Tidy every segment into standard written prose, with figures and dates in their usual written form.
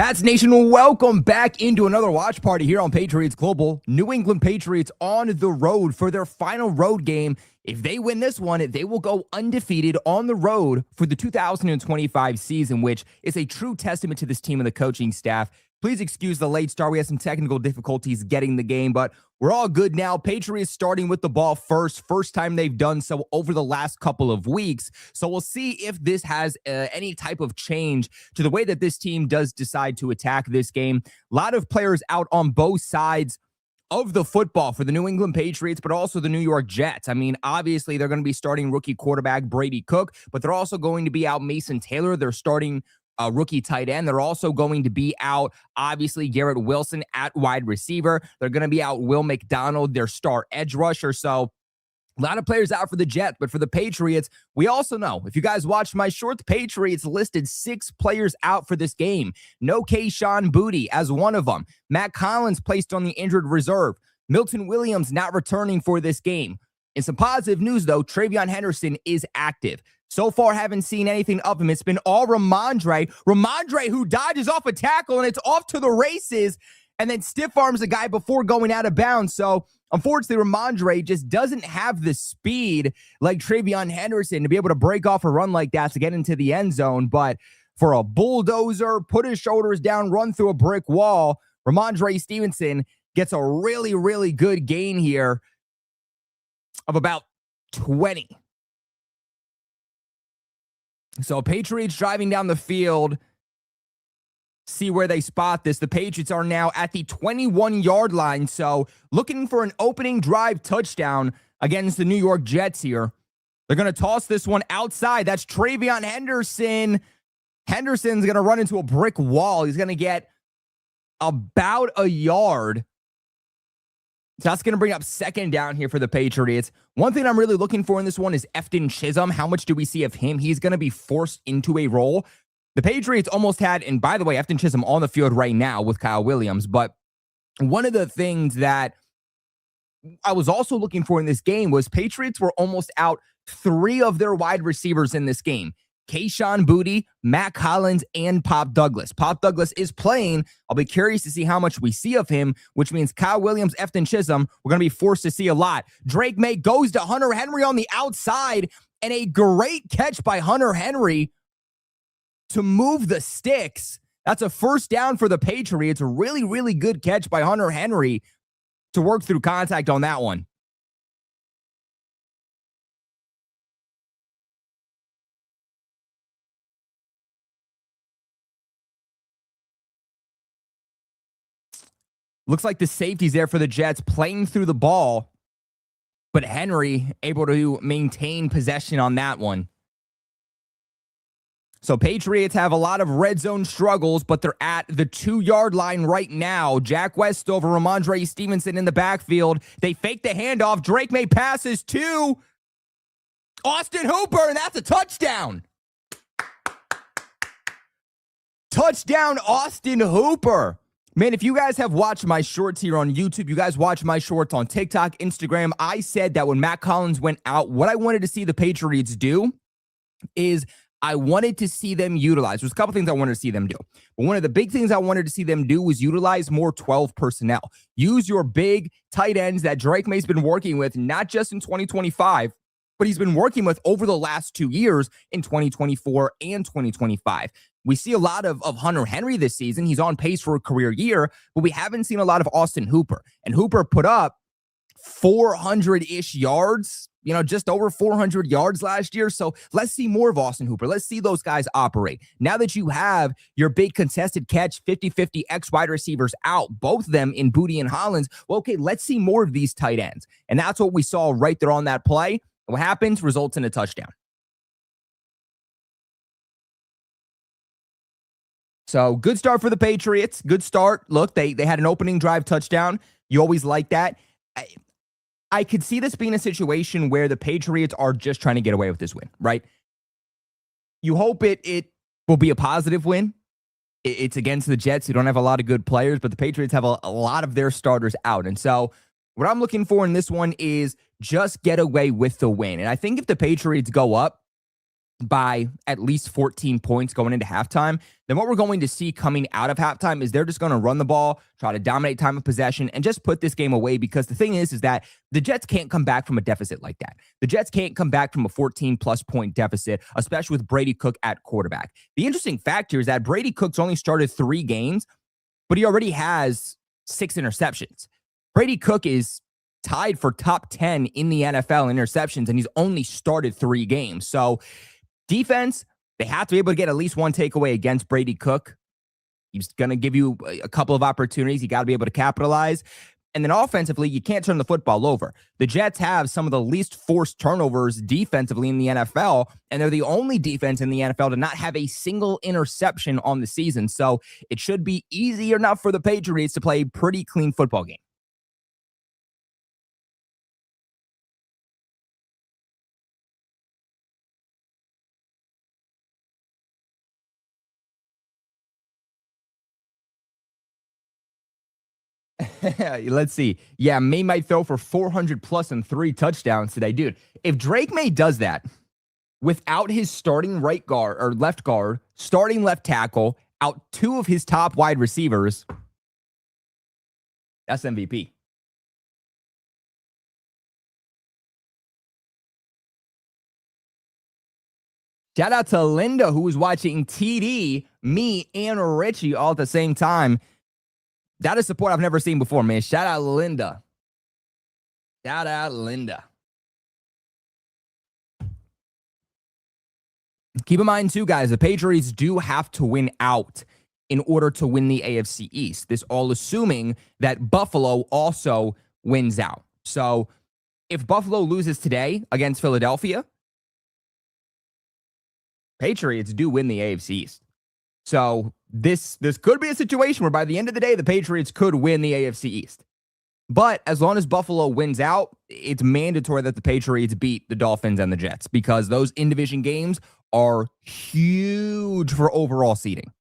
Pats Nation, welcome back into another watch party here on Patriots Global. New England Patriots on the road for their final road game. If they win this one, they will go undefeated on the road for the 2025 season, which is a true testament to this team and the coaching staff. Please excuse the late start. We had some technical difficulties getting the game, but we're all good now. Patriots starting with the ball first time they've done so over the last couple of weeks. So we'll see if this has any type of change to the way that this team does decide to attack this game. A lot of players out on both sides of the football for the New England Patriots, but also the New York Jets. I mean, obviously, they're going to be starting rookie quarterback Brady Cook, but they're also going to be out Mason Taylor. They're starting rookie tight end. They're also going to be out, obviously, Garrett Wilson at wide receiver. They're going to be out Will McDonald, their star edge rusher. So a lot of players out for the Jets, but for the Patriots, we also know, if you guys watched my short, the Patriots listed 6 players out for this game. No Kayshon Boutte as one of them. Matt Collins placed on the injured reserve. Milton Williams not returning for this game. In some positive news, though, TreVeyon Henderson is active. So far, haven't seen anything of him. It's been all Ramondre. Ramondre, who dodges off a tackle, and it's off to the races, and then stiff arms a guy before going out of bounds. So, unfortunately, Ramondre just doesn't have the speed like TreVeyon Henderson to be able to break off a run like that to get into the end zone. But for a bulldozer, put his shoulders down, run through a brick wall, Ramondre Stevenson gets a really, really good gain here of about 20. So Patriots driving down the field, see where they spot this. The Patriots are now at the 21-yard line, so looking for an opening drive touchdown against the New York Jets here. They're going to toss this one outside. That's TreVeyon Henderson. Henderson's going to run into a brick wall. He's going to get about a yard. So that's going to bring up second down here for the Patriots. One thing I'm really looking for in this one is Efton Chisholm. How much do we see of him? He's going to be forced into a role. The Patriots almost had, and by the way, Efton Chisholm on the field right now with Kyle Williams. But one of the things that I was also looking for in this game was Patriots were almost out 3 of their wide receivers in this game. Kayshon Boutte, Matt Collins, and Pop Douglas. Pop Douglas is playing. I'll be curious to see how much we see of him, which means Kyle Williams, Efton Chisholm, we're going to be forced to see a lot. Drake May goes to Hunter Henry on the outside, and a great catch by Hunter Henry to move the sticks. That's a first down for the Patriots. A really, really good catch by Hunter Henry to work through contact on that one. Looks like the safety's there for the Jets playing through the ball, but Henry able to maintain possession on that one. So Patriots have a lot of red zone struggles, but they're at the 2-yard line right now. Jack West over Ramondre Stevenson in the backfield. They fake the handoff. Drake May passes to Austin Hooper, and that's a touchdown. Touchdown, Austin Hooper. Man, if you guys have watched my shorts here on YouTube, you guys watch my shorts on TikTok, Instagram, I said that when Matt Collins went out, what I wanted to see the Patriots do is I wanted to see them utilize. There's a couple things I wanted to see them do. But one of the big things I wanted to see them do was utilize more 12 personnel. Use your big tight ends that Drake May's been working with, not just in 2025, but he's been working with over the last 2 years in 2024 and 2025. We see a lot of Hunter Henry this season. He's on pace for a career year, but we haven't seen a lot of Austin Hooper. And Hooper put up 400-ish yards, just over 400 yards last year. So let's see more of Austin Hooper. Let's see those guys operate. Now that you have your big contested catch, 50-50 X wide receivers out, both of them in Boutte and Hollins, well, okay, let's see more of these tight ends. And that's what we saw right there on that play. What happens results in a touchdown. So good start for the Patriots. Good start. Look, they had an opening drive touchdown. You always like that. I could see this being a situation where the Patriots are just trying to get away with this win, right? You hope it will be a positive win. It's against the Jets, who don't have a lot of good players, but the Patriots have a lot of their starters out. And so what I'm looking for in this one is just get away with the win. And I think if the Patriots go up, by at least 14 points going into halftime, then what we're going to see coming out of halftime is they're just going to run the ball, try to dominate time of possession, and just put this game away, because the thing is that the Jets can't come back from a deficit like that. The Jets can't come back from a 14-plus point deficit, especially with Brady Cook at quarterback. The interesting fact here is that Brady Cook's only started 3 games, but he already has 6 interceptions. Brady Cook is tied for top 10 in the NFL in interceptions, and he's only started 3 games. So defense, they have to be able to get at least one takeaway against Brady Cook. He's going to give you a couple of opportunities. You got to be able to capitalize. And then offensively, you can't turn the football over. The Jets have some of the least forced turnovers defensively in the NFL, and they're the only defense in the NFL to not have a single interception on the season. So it should be easy enough for the Patriots to play a pretty clean football game. Let's see. Yeah, May might throw for 400 plus and 3 touchdowns today. Dude, if Drake May does that without his starting right guard or left guard, starting left tackle, out 2 of his top wide receivers, that's MVP. Shout out to Linda, who was watching TD, me, and Richie all at the same time. That is support I've never seen before, man. Shout out Linda. Shout out Linda. Keep in mind, too, guys, the Patriots do have to win out in order to win the AFC East. This all assuming that Buffalo also wins out. So if Buffalo loses today against Philadelphia, Patriots do win the AFC East. So this could be a situation where by the end of the day, the Patriots could win the AFC East. But as long as Buffalo wins out, it's mandatory that the Patriots beat the Dolphins and the Jets, because those in-division games are huge for overall seeding.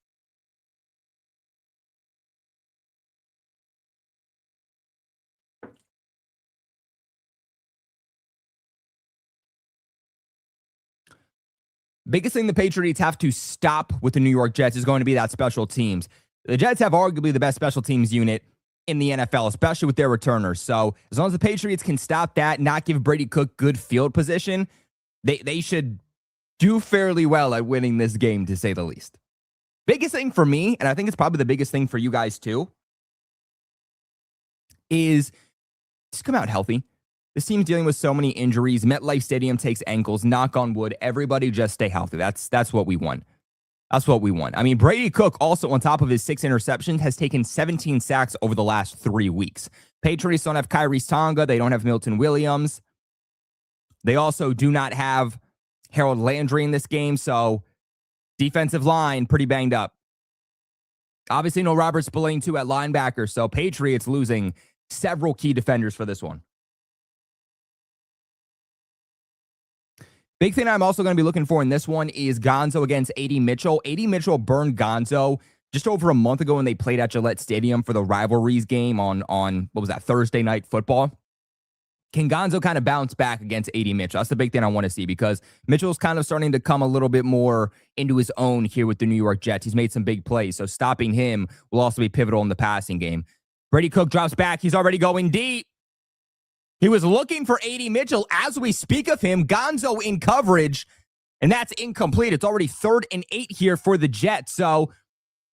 Biggest thing the Patriots have to stop with the New York Jets is going to be that special teams. The Jets have arguably the best special teams unit in the NFL, especially with their returners. So as long as the Patriots can stop that, not give Brady Cook good field position, they should do fairly well at winning this game, to say the least. Biggest thing for me, and I think it's probably the biggest thing for you guys too, is just come out healthy. This team's dealing with so many injuries. MetLife Stadium takes ankles. Knock on wood. Everybody just stay healthy. That's what we want. That's what we want. I mean, Brady Cook also, on top of his 6 interceptions, has taken 17 sacks over the last 3 weeks. Patriots don't have Kyrie Tonga. They don't have Milton Williams. They also do not have Harold Landry in this game. So defensive line, pretty banged up. Obviously, no Robert Spillane, too, at linebacker. So Patriots losing several key defenders for this one. Big thing I'm also going to be looking for in this one is Gonzo against A.D. Mitchell. A.D. Mitchell burned Gonzo just over a month ago when they played at Gillette Stadium for the rivalries game on what was that, Thursday Night Football. Can Gonzo kind of bounce back against A.D. Mitchell? That's the big thing I want to see, because Mitchell's kind of starting to come a little bit more into his own here with the New York Jets. He's made some big plays, so stopping him will also be pivotal in the passing game. Brady Cook drops back. He's already going deep. He was looking for A.D. Mitchell. As we speak of him, Gonzo in coverage, and that's incomplete. It's already 3rd and 8 here for the Jets. So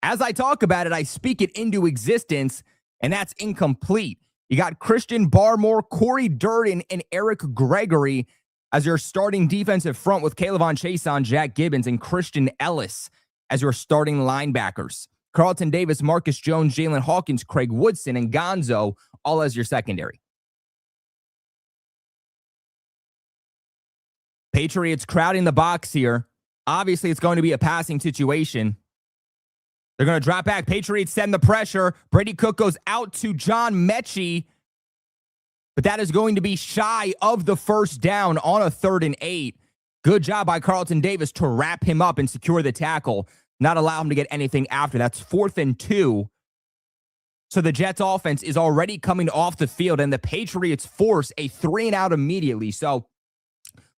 as I talk about it, I speak it into existence, and that's incomplete. You got Christian Barmore, Corey Durden, and Eric Gregory as your starting defensive front, with Kayvon Chaisson, Jack Gibbons, and Christian Ellis as your starting linebackers. Carlton Davis, Marcus Jones, Jalen Hawkins, Craig Woodson, and Gonzo all as your secondary. Patriots crowding the box here. Obviously, it's going to be a passing situation. They're going to drop back. Patriots send the pressure. Brady Cook goes out to John Mechie, but that is going to be shy of the first down on a 3rd and 8. Good job by Carlton Davis to wrap him up and secure the tackle, not allow him to get anything after. That's 4th and 2. So the Jets offense is already coming off the field, and the Patriots force a 3-and-out immediately. So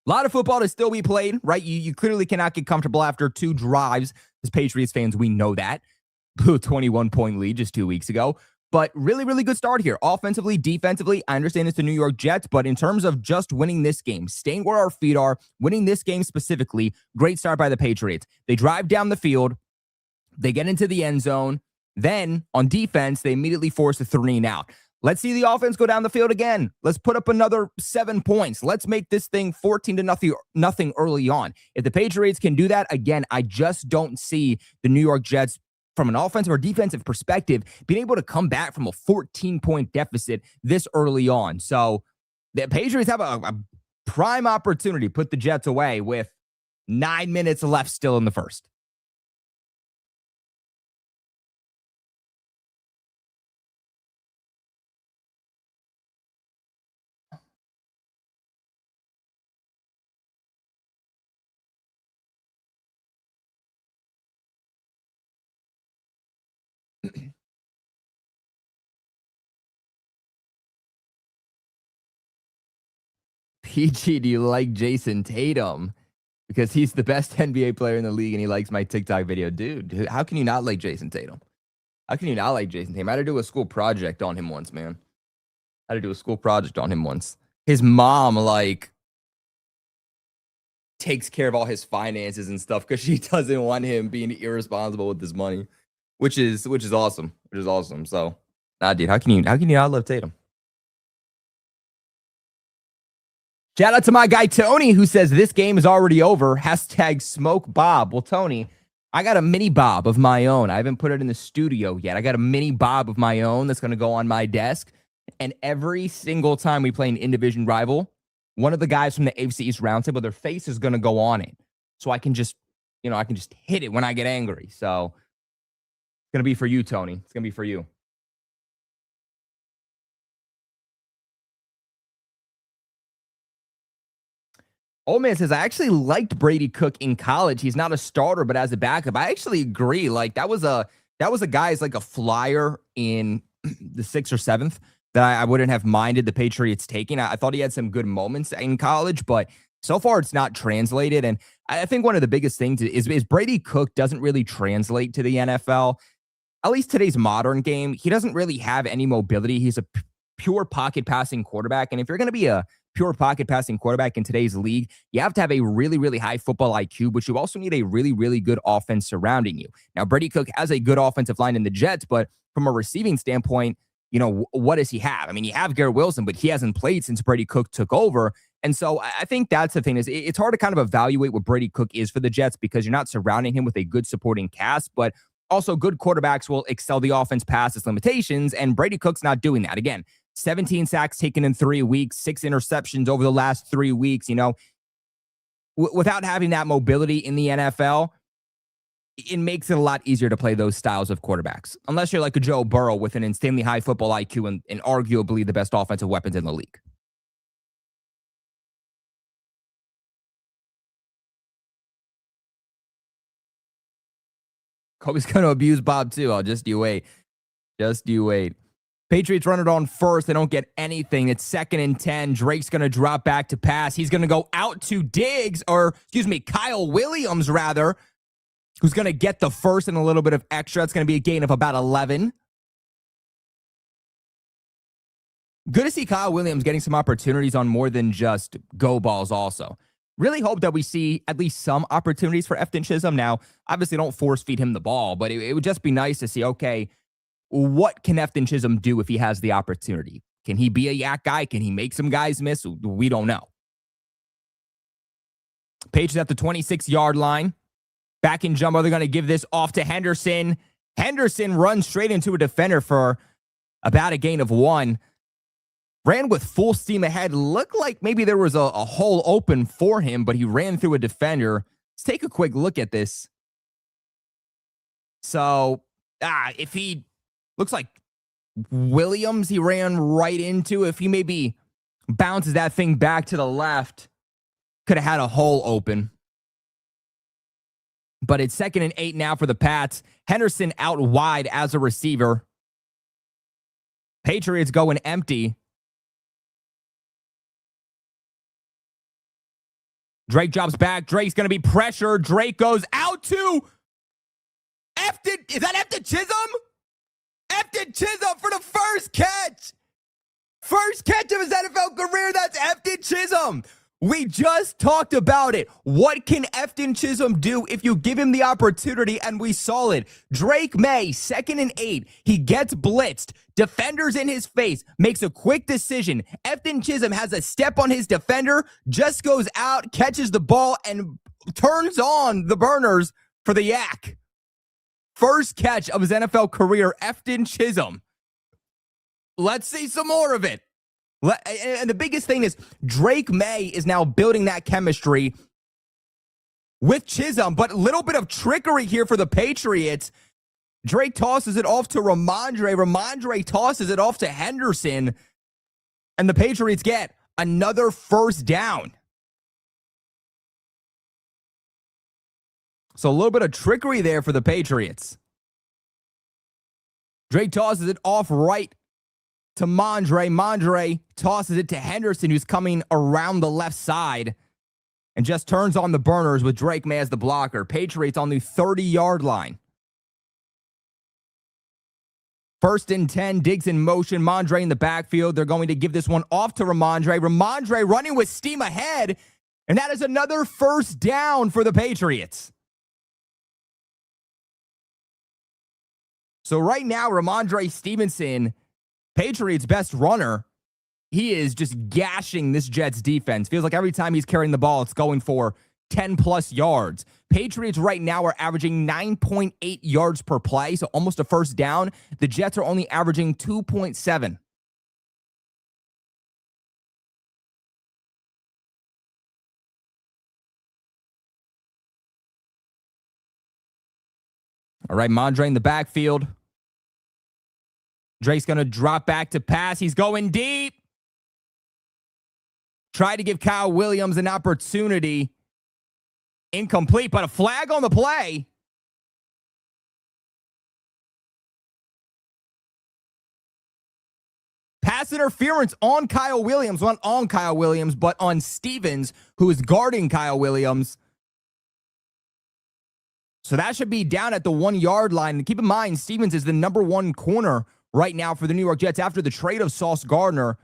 A lot of football to still be played, right? You clearly cannot get comfortable after 2 drives. As Patriots fans, we know that. Blew a 21-point lead just 2 weeks ago. But really, really good start here. Offensively, defensively, I understand it's the New York Jets, but in terms of just winning this game, staying where our feet are, winning this game specifically, great start by the Patriots. They drive down the field. They get into the end zone. Then on defense, they immediately force a 3-and-out. Let's see the offense go down the field again. Let's put up another 7 points. Let's make this thing 14-0 early on. If the Patriots can do that, again, I just don't see the New York Jets from an offensive or defensive perspective being able to come back from a 14-point deficit this early on. So the Patriots have a prime opportunity to put the Jets away with 9 minutes left still in the first. PG, do you like Jason Tatum? Because he's the best NBA player in the league and he likes my TikTok video. Dude, how can you not like Jason Tatum? How can you not like Jason Tatum? I had to do a school project on him once, man. I had to do a school project on him once. His mom, like, takes care of all his finances and stuff because she doesn't want him being irresponsible with his money, which is awesome. Which is awesome. So, nah, dude, how can you not love Tatum? Shout out to my guy Tony who says this game is already over. Hashtag smoke Bob. Well, Tony, I got a mini Bob of my own. I haven't put it in the studio yet. I got a mini Bob of my own that's going to go on my desk. And every single time we play an in-division rival, one of the guys from the AFC East roundtable, their face is going to go on it. So I can just, I can just hit it when I get angry. So it's going to be for you, Tony. It's going to be for you. Old man says, I actually liked Brady Cook in college. He's not a starter, but as a backup, I actually agree. Like that was a guy as like a flyer in the 6th or 7th that I wouldn't have minded the Patriots taking. I thought he had some good moments in college, but so far it's not translated. And I think one of the biggest things is Brady Cook doesn't really translate to the NFL. At least today's modern game, he doesn't really have any mobility. He's a pure pocket passing quarterback. And if you're going to be a pure pocket passing quarterback in today's league, you have to have a really, really high football IQ, but you also need a really, really good offense surrounding you. Now, Brady Cook has a good offensive line in the Jets, but from a receiving standpoint, what does he have? I mean, you have Garrett Wilson, but he hasn't played since Brady Cook took over. And so I think that's the thing is it's hard to kind of evaluate what Brady Cook is for the Jets because you're not surrounding him with a good supporting cast, but also good quarterbacks will excel the offense past its limitations, and Brady Cook's not doing that. Again, 17 sacks taken in 3 weeks, 6 interceptions over the last 3 weeks. Without having that mobility in the NFL, it makes it a lot easier to play those styles of quarterbacks. Unless you're like a Joe Burrow with an insanely high football IQ and arguably the best offensive weapons in the league. Kobe's going to abuse Bob too. Just you wait. Just you wait. Patriots run it on first. They don't get anything. It's 2nd and 10. Drake's going to drop back to pass. He's going to go out to Kyle Williams, rather, who's going to get the first and a little bit of extra. It's going to be a gain of about 11. Good to see Kyle Williams getting some opportunities on more than just go balls also. Really hope that we see at least some opportunities for Efton Chisholm. Now, obviously don't force feed him the ball, but it would just be nice to see, okay, what can Efton Chisholm do if he has the opportunity? Can he be a yak guy? Can he make some guys miss? We don't know. Patriots at the 26-yard line. Back in jumbo, they're going to give this off to Henderson. Henderson runs straight into a defender for about a gain of 1. Ran with full steam ahead. Looked like maybe there was a hole open for him, but he ran through a defender. Let's take a quick look at this. So, if he looks like Williams, he ran right into. If he maybe bounces that thing back to the left, could have had a hole open. But it's 2nd and 8 now for the Pats. Henderson out wide as a receiver. Patriots going empty. Drake drops back. Drake's going to be pressured. Drake goes out to Efton. Is that Efton Chisholm? Efton Chisholm for the first catch. First catch of his NFL career. That's Efton Chisholm. We just talked about it. What can Efton Chisholm do if you give him the opportunity? And we saw it. Drake May, 2nd and 8. He gets blitzed. Defenders in his face. Makes a quick decision. Efton Chisholm has a step on his defender. Just goes out, catches the ball, and turns on the burners for the yak. First catch of his NFL career, Efton Chisholm. Let's see some more of it. And the biggest thing is Drake May is now building that chemistry with Chisholm, but a little bit of trickery here for the Patriots. Drake tosses it off to Ramondre. Ramondre tosses it off to Henderson. And the Patriots get another first down. So a little bit of trickery there for the Patriots. Drake tosses it off right to Mondre. Mondre tosses it to Henderson, who's coming around the left side and just turns on the burners with Drake May as the blocker. Patriots on the 30-yard line. 1st and 10, Diggs in motion. Mondre in the backfield. They're going to give this one off to Ramondre. Ramondre running with steam ahead, and that is another first down for the Patriots. So right now, Ramondre Stevenson, Patriots' best runner, he is just gashing this Jets defense. Feels like every time he's carrying the ball, it's going for 10-plus yards. Patriots right now are averaging 9.8 yards per play, so almost a first down. The Jets are only averaging 2.7. All right, Mondre in the backfield. Drake's going to drop back to pass. He's going deep. Try to give Kyle Williams an opportunity. Incomplete, but a flag on the play. Pass interference on Kyle Williams. Not on Kyle Williams, but on Stevens, who is guarding Kyle Williams. So that should be down at the 1-yard line. And keep in mind, Stevens is the number 1 corner right now for the New York Jets after the trade of Sauce Gardner.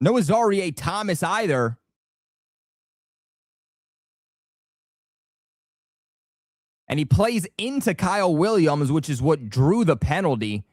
No Azareye'h Thomas either. And he plays into Kyle Williams, which is what drew the penalty.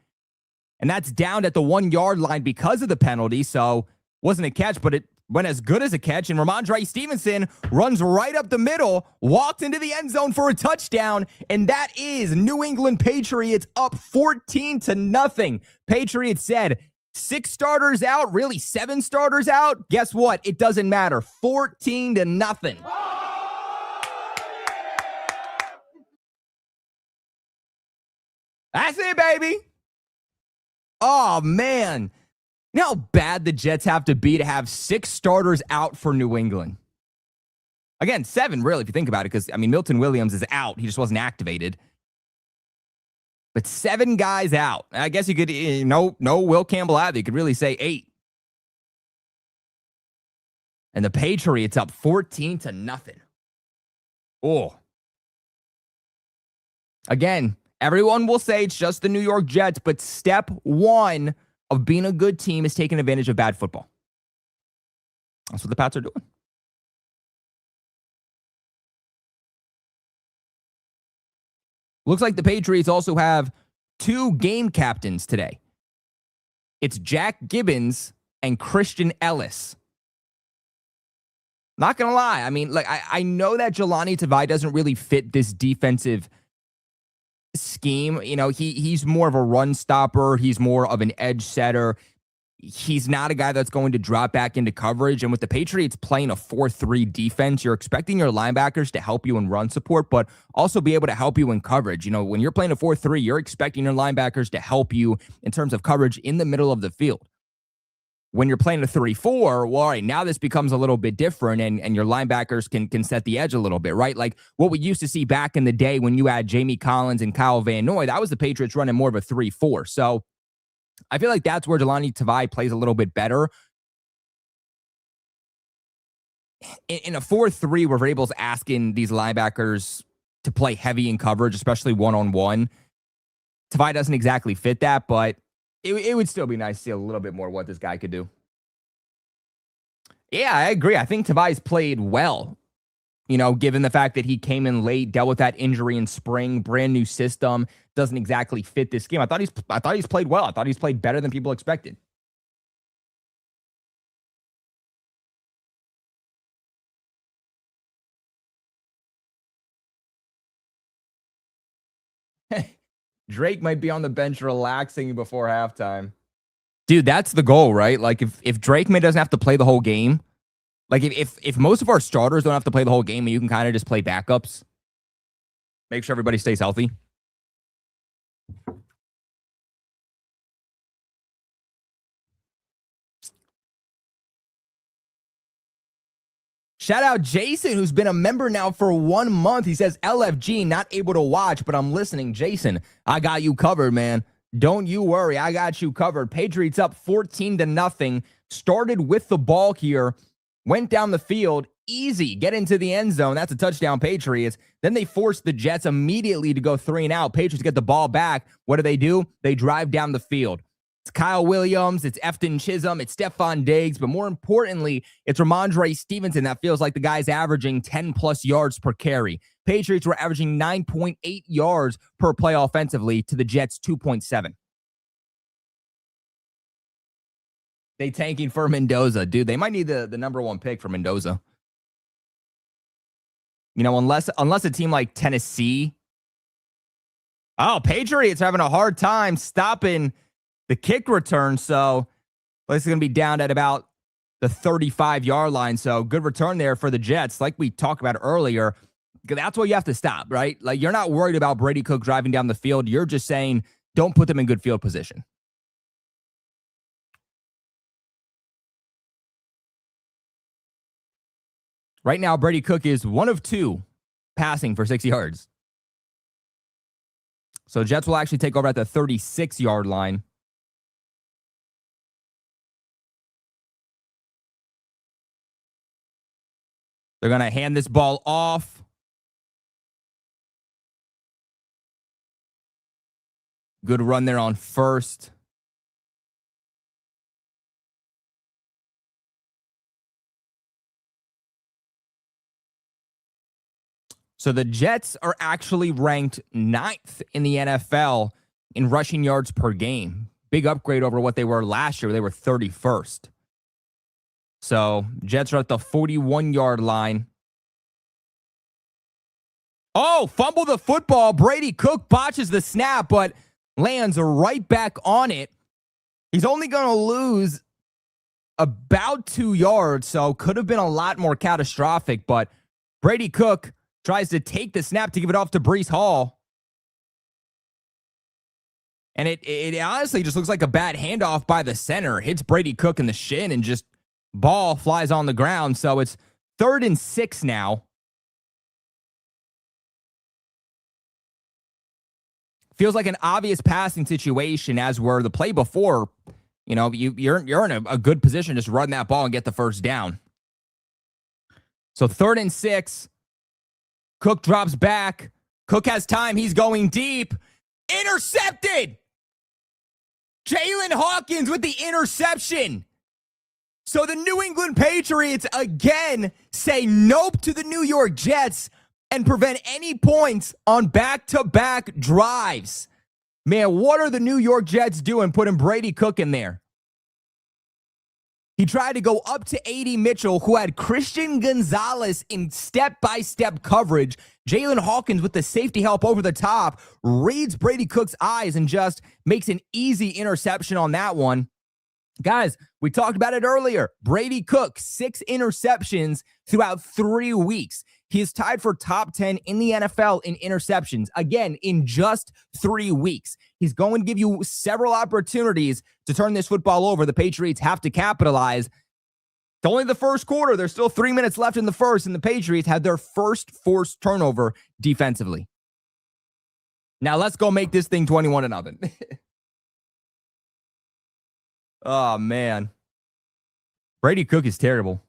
And that's down at the 1-yard line because of the penalty. So wasn't a catch, but it went as good as a catch. And Ramondre Stevenson runs right up the middle, walked into the end zone for a touchdown. And that is New England Patriots up 14-0. Patriots said 6 starters out, really 7 starters out. Guess what? It doesn't matter. 14-0. That's it, baby. Oh, man. You know how bad the Jets have to be to have 6 starters out for New England? Again, 7, really, if you think about it, because, I mean, Milton Williams is out. He just wasn't activated. But 7 guys out. I guess you could, no Will Campbell either. You could really say 8. And the Patriots up 14-0. Oh. Again, everyone will say it's just the New York Jets, but step 1 of being a good team is taking advantage of bad football. That's what the Pats are doing. Looks like the Patriots also have 2 game captains today. It's Jack Gibbons and Christian Ellis. Not going to lie. I mean, like I know that Jelani Tavai doesn't really fit this defensive scheme. You know, he's more of a run stopper. He's more of an edge setter. He's not a guy that's going to drop back into coverage. And with the Patriots playing a 4-3 defense, you're expecting your linebackers to help you in run support, but also be able to help you in coverage. You know, when you're playing a 4-3, you're expecting your linebackers to help you in terms of coverage in the middle of the field. When you're playing a 3-4, well, all right, now this becomes a little bit different, and your linebackers can set the edge a little bit, right? Like what we used to see back in the day when you had Jamie Collins and Kyle Van Noy, that was the Patriots running more of a 3-4. So I feel like that's where Jelani Tavai plays a little bit better. in a 4-3 where Vrabel's asking these linebackers to play heavy in coverage, especially one-on-one, Tavai doesn't exactly fit that, but it would still be nice to see a little bit more what this guy could do. Yeah, I agree. I think Tavai's played well, given the fact that he came in late, dealt with that injury in spring, brand new system, doesn't exactly fit this game. I thought he's played well. I thought he's played better than people expected. Drake might be on the bench relaxing before halftime. Dude, that's the goal, right? Like if Drake May doesn't have to play the whole game, like if most of our starters don't have to play the whole game and you can kind of just play backups, make sure everybody stays healthy. Shout out Jason, who's been a member now for 1 month. He says, LFG, not able to watch, but I'm listening. Jason, I got you covered, man. Don't you worry. I got you covered. Patriots up 14-0. Started with the ball here. Went down the field. Easy. Get into the end zone. That's a touchdown, Patriots. Then they forced the Jets immediately to go 3 and out. Patriots get the ball back. What do? They drive down the field. It's Kyle Williams, it's Efton Chisholm, it's Stephon Diggs, but more importantly, it's Ramondre Stevenson that feels like the guy's averaging 10-plus yards per carry. Patriots were averaging 9.8 yards per play offensively to the Jets' 2.7. They tanking for Mendoza. Dude, they might need the number 1 pick for Mendoza. Unless a team like Tennessee. Oh, Patriots are having a hard time stopping the kick return, so this is going to be down at about the 35-yard line. So good return there for the Jets. Like we talked about earlier, that's what you have to stop, right? Like you're not worried about Brady Cook driving down the field. You're just saying don't put them in good field position. Right now, Brady Cook is 1 of 2 passing for 6 yards. So Jets will actually take over at the 36-yard line. They're going to hand this ball off. Good run there on first. So the Jets are actually ranked 9th in the NFL in rushing yards per game. Big upgrade over what they were last year. They were 31st. So Jets are at the 41-yard line. Oh, fumble the football. Brady Cook botches the snap, but lands right back on it. He's only going to lose about 2 yards, so could have been a lot more catastrophic, but Brady Cook tries to take the snap to give it off to Breece Hall. And it honestly just looks like a bad handoff by the center. Hits Brady Cook in the shin and just ball flies on the ground. So it's 3rd and 6 now. Feels like an obvious passing situation, as were the play before. You're in a good position to just run that ball and get the first down. So 3rd and 6. Cook drops back. Cook has time. He's going deep. Intercepted. Jalen Hawkins with the interception. So the New England Patriots again say nope to the New York Jets and prevent any points on back-to-back drives. Man, what are the New York Jets doing putting Brady Cook in there? He tried to go up to A.D. Mitchell, who had Christian Gonzalez in step-by-step coverage. Jalen Hawkins with the safety help over the top reads Brady Cook's eyes and just makes an easy interception on that one. Guys, we talked about it earlier. Brady Cook, 6 interceptions throughout 3 weeks. He is tied for top 10 in the NFL in interceptions, again, in just 3 weeks. He's going to give you several opportunities to turn this football over. The Patriots have to capitalize. It's only the first quarter. There's still 3 minutes left in the first, and the Patriots had their first forced turnover defensively. Now let's go make this thing 21-0. Oh, man. Brady Cook is terrible.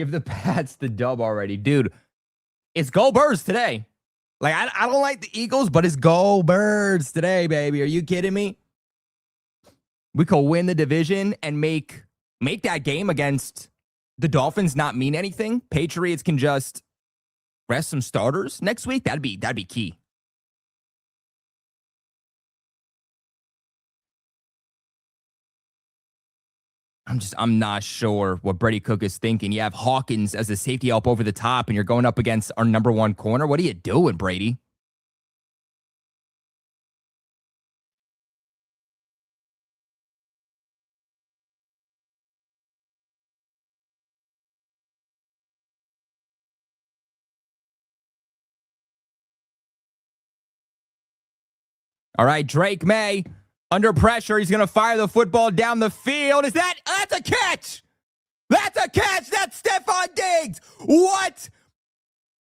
Give the Pats the dub already. Dude, it's Go Birds today. Like, I don't like the Eagles, but it's Go Birds today, baby. Are you kidding me? We could win the division and make that game against the Dolphins not mean anything. Patriots can just rest some starters next week. That'd be key. I'm not sure what Brady Cook is thinking. You have Hawkins as a safety help over the top, and you're going up against our number one corner. What are you doing, Brady? All right, Drake May under pressure. He's going to fire the football down the field. That's a catch. That's a catch. That's Stephon Diggs. What?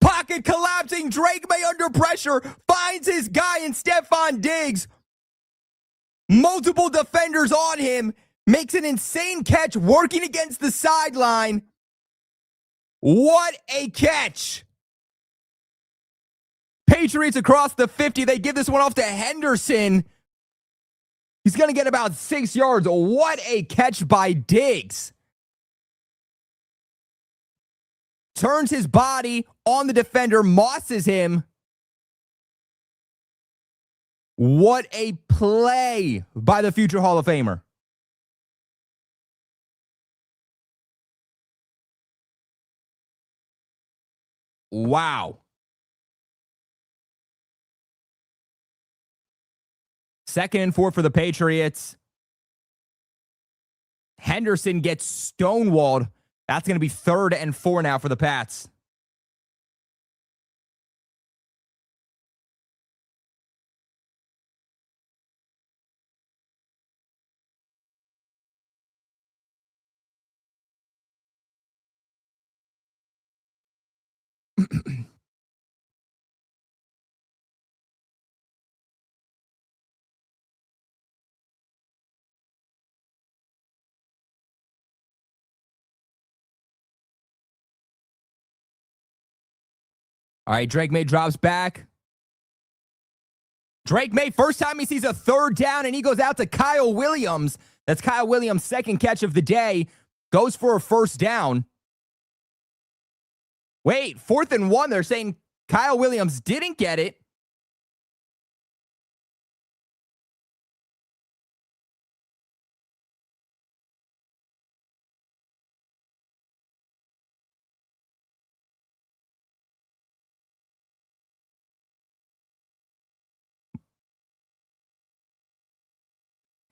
Pocket collapsing. Drake May under pressure finds his guy in Stephon Diggs. Multiple defenders on him. Makes an insane catch working against the sideline. What a catch. Patriots across the 50. They give this one off to Henderson. He's going to get about 6 yards. What a catch by Diggs. Turns his body on the defender, mosses him. What a play by the future Hall of Famer. Wow. Second and 4 for the Patriots. Henderson gets stonewalled. That's going to be 3rd and 4 now for the Pats. All right, Drake May drops back. Drake May, first time he sees a 3rd down, and he goes out to Kyle Williams. That's Kyle Williams' second catch of the day. Goes for a 1st down. Wait, 4th and 1. They're saying Kyle Williams didn't get it.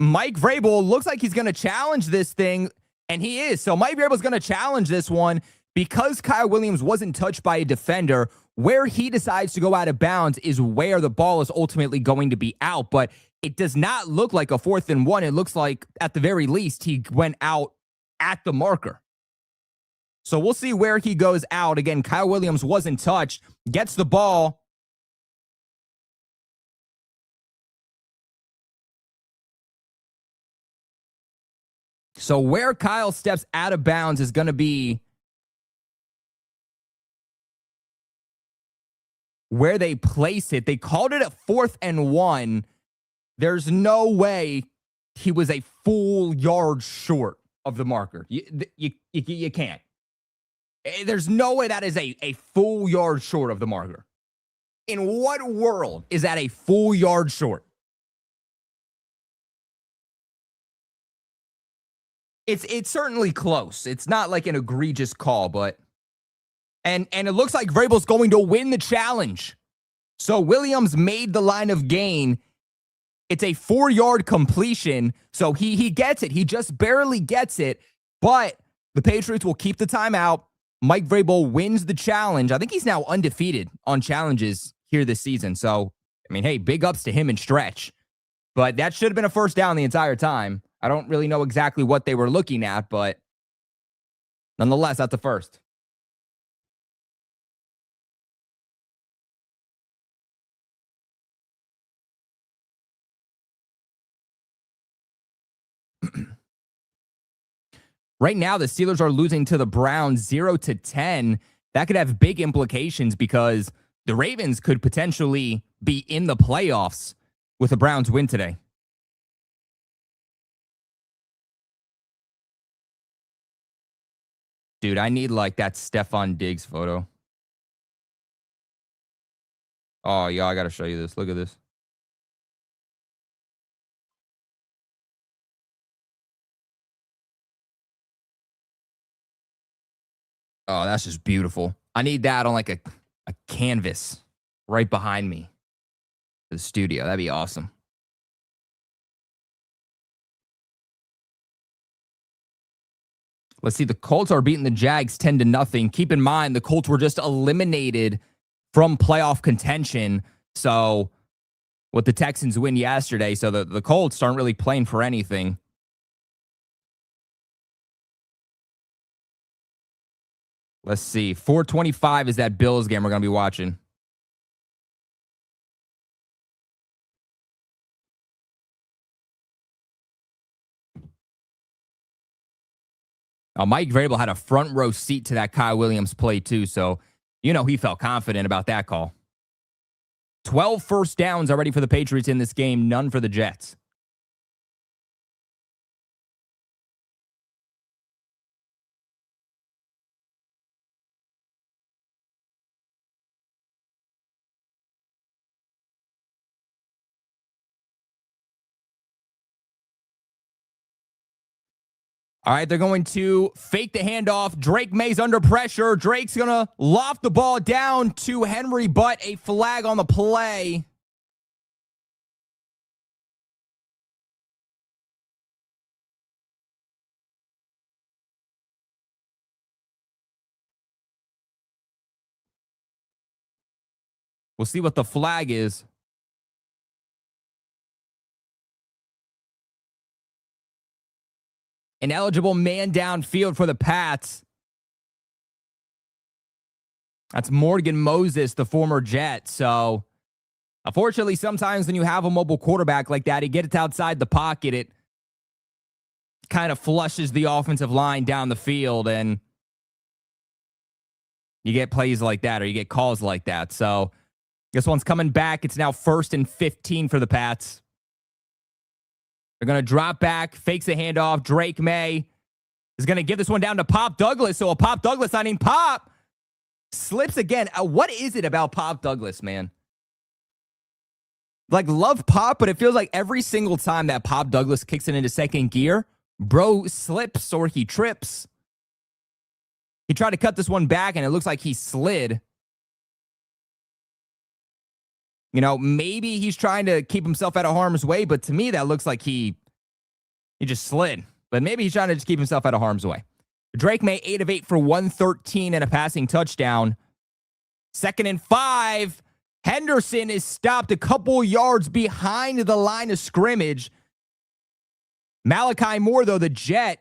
Mike Vrabel looks like he's going to challenge this thing, and he is. So Mike Vrabel's going to challenge this one because Kyle Williams wasn't touched by a defender. Where he decides to go out of bounds is where the ball is ultimately going to be out. But it does not look like a 4th and 1. It looks like, at the very least, he went out at the marker. So we'll see where he goes out. Again, Kyle Williams wasn't touched, gets the ball. So where Kyle steps out of bounds is going to be where they place it. They called it a 4th and 1. There's no way he was a full yard short of the marker. You can't. There's no way that is a full yard short of the marker. In what world is that a full yard short? It's certainly close. It's not like an egregious call, but and it looks like Vrabel's going to win the challenge. So Williams made the line of gain. It's a 4-yard completion, so he gets it. He just barely gets it, but the Patriots will keep the timeout. Mike Vrabel wins the challenge. I think he's now undefeated on challenges here this season. So, I mean, hey, big ups to him and Stretch. But that should have been a 1st down the entire time. I don't really know exactly what they were looking at, but nonetheless, that's a 1st. Right now, the Steelers are losing to the Browns 0-10. That could have big implications because the Ravens could potentially be in the playoffs with the Browns win today. Dude, I need like that Stephon Diggs photo. Oh, yeah, I got to show you this. Look at this. Oh, that's just beautiful. I need that on like a canvas right behind me. The studio. That'd be awesome. Let's see. The Colts are beating the Jags 10-0. Keep in mind, the Colts were just eliminated from playoff contention. So, with the Texans win yesterday, so the Colts aren't really playing for anything. Let's see. 4:25 is that Bills game we're going to be watching. Mike Vrabel had a front row seat to that Kyle Williams play, too. So, he felt confident about that call. 12 first downs already for the Patriots in this game, none for the Jets. All right, they're going to fake the handoff. Drake May's under pressure. Drake's going to loft the ball down to Henry, but a flag on the play. We'll see what the flag is. An eligible man downfield for the Pats. That's Morgan Moses, the former Jet. So, unfortunately, sometimes when you have a mobile quarterback like that, he gets outside the pocket. It kind of flushes the offensive line down the field, and you get plays like that or you get calls like that. So, this one's coming back. It's now 1st and 15 for the Pats. They're going to drop back, fakes the handoff. Drake May is going to give this one down to Pop Douglas. So a Pop Douglas signing. Pop slips again. What is it about Pop Douglas, man? Like, love Pop, but it feels like every single time that Pop Douglas kicks it into second gear, bro slips or he trips. He tried to cut this one back, and it looks like he slid. Maybe he's trying to keep himself out of harm's way, but to me, that looks like he just slid. But maybe he's trying to just keep himself out of harm's way. Drake May, 8 of 8 for 113 and a passing touchdown. 2nd and 5. Henderson is stopped a couple yards behind the line of scrimmage. Malachi Moore, though, the Jet,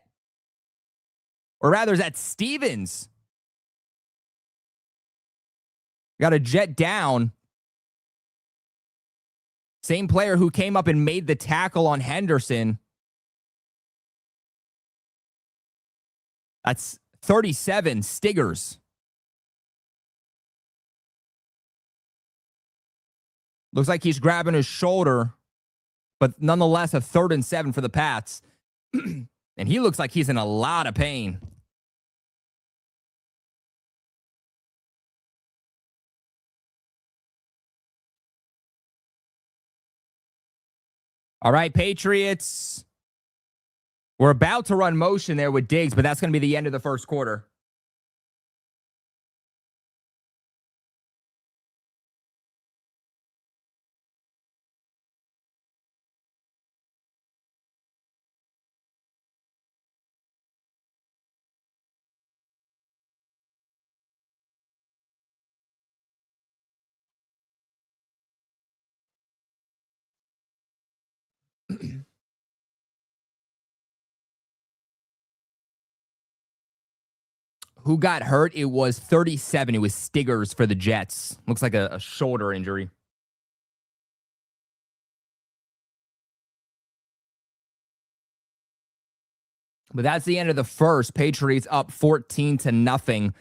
or rather, is that Stevens? Got a Jet down. Same player who came up and made the tackle on Henderson. That's 37, Stiggers. Looks like he's grabbing his shoulder, but nonetheless, a 3rd and 7 for the Pats. And he looks like he's in a lot of pain. All right, Patriots. We're about to run motion there with Diggs, but that's going to be the end of the first quarter. Who got hurt? It was 37. It was Stiggers for the Jets. Looks like a shoulder injury. But that's the end of the first. Patriots up 14-0.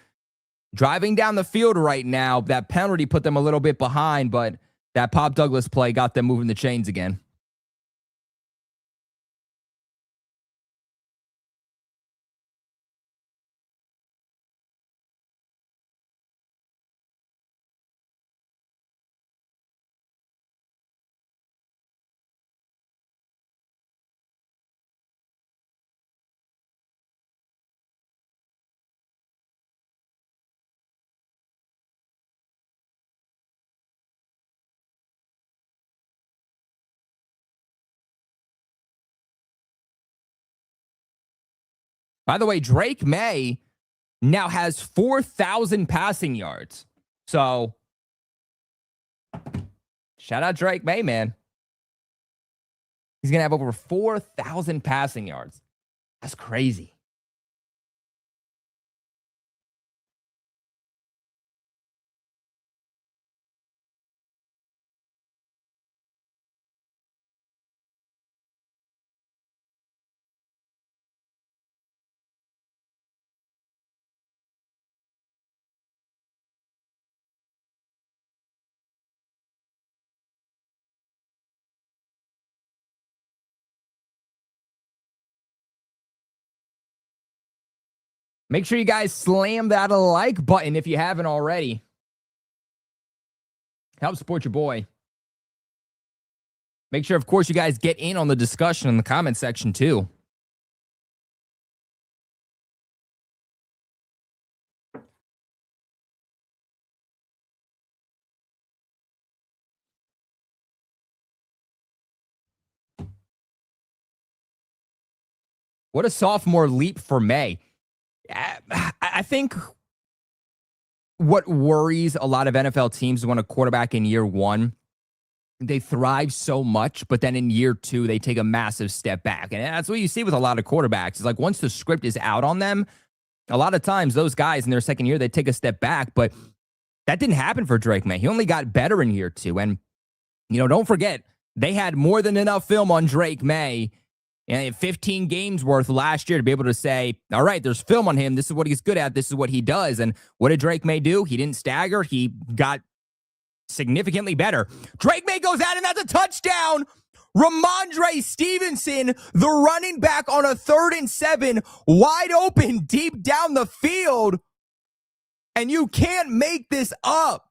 Driving down the field right now, that penalty put them a little bit behind, but that Pop Douglas play got them moving the chains again. By the way, Drake May now has 4,000 passing yards. So, shout out Drake May, man. He's going to have over 4,000 passing yards. That's crazy. Make sure you guys slam that like button if you haven't already. Help support your boy. Make sure, of course, you guys get in on the discussion in the comment section, too. What a sophomore leap for May. I think what worries a lot of NFL teams is when a quarterback in year one, they thrive so much, but then in year two, they take a massive step back. And that's what you see with a lot of quarterbacks. It's like once the script is out on them, a lot of times those guys in their second year, they take a step back. But that didn't happen for Drake May. He only got better in year two. And, don't forget, they had more than enough film on Drake May and 15 games worth last year to be able to say, all right, there's film on him. This is what he's good at. This is what he does. And what did Drake May do? He didn't stagger. He got significantly better. Drake May goes out and that's a touchdown. Ramondre Stevenson, the running back on a 3rd and 7, wide open deep down the field. And you can't make this up.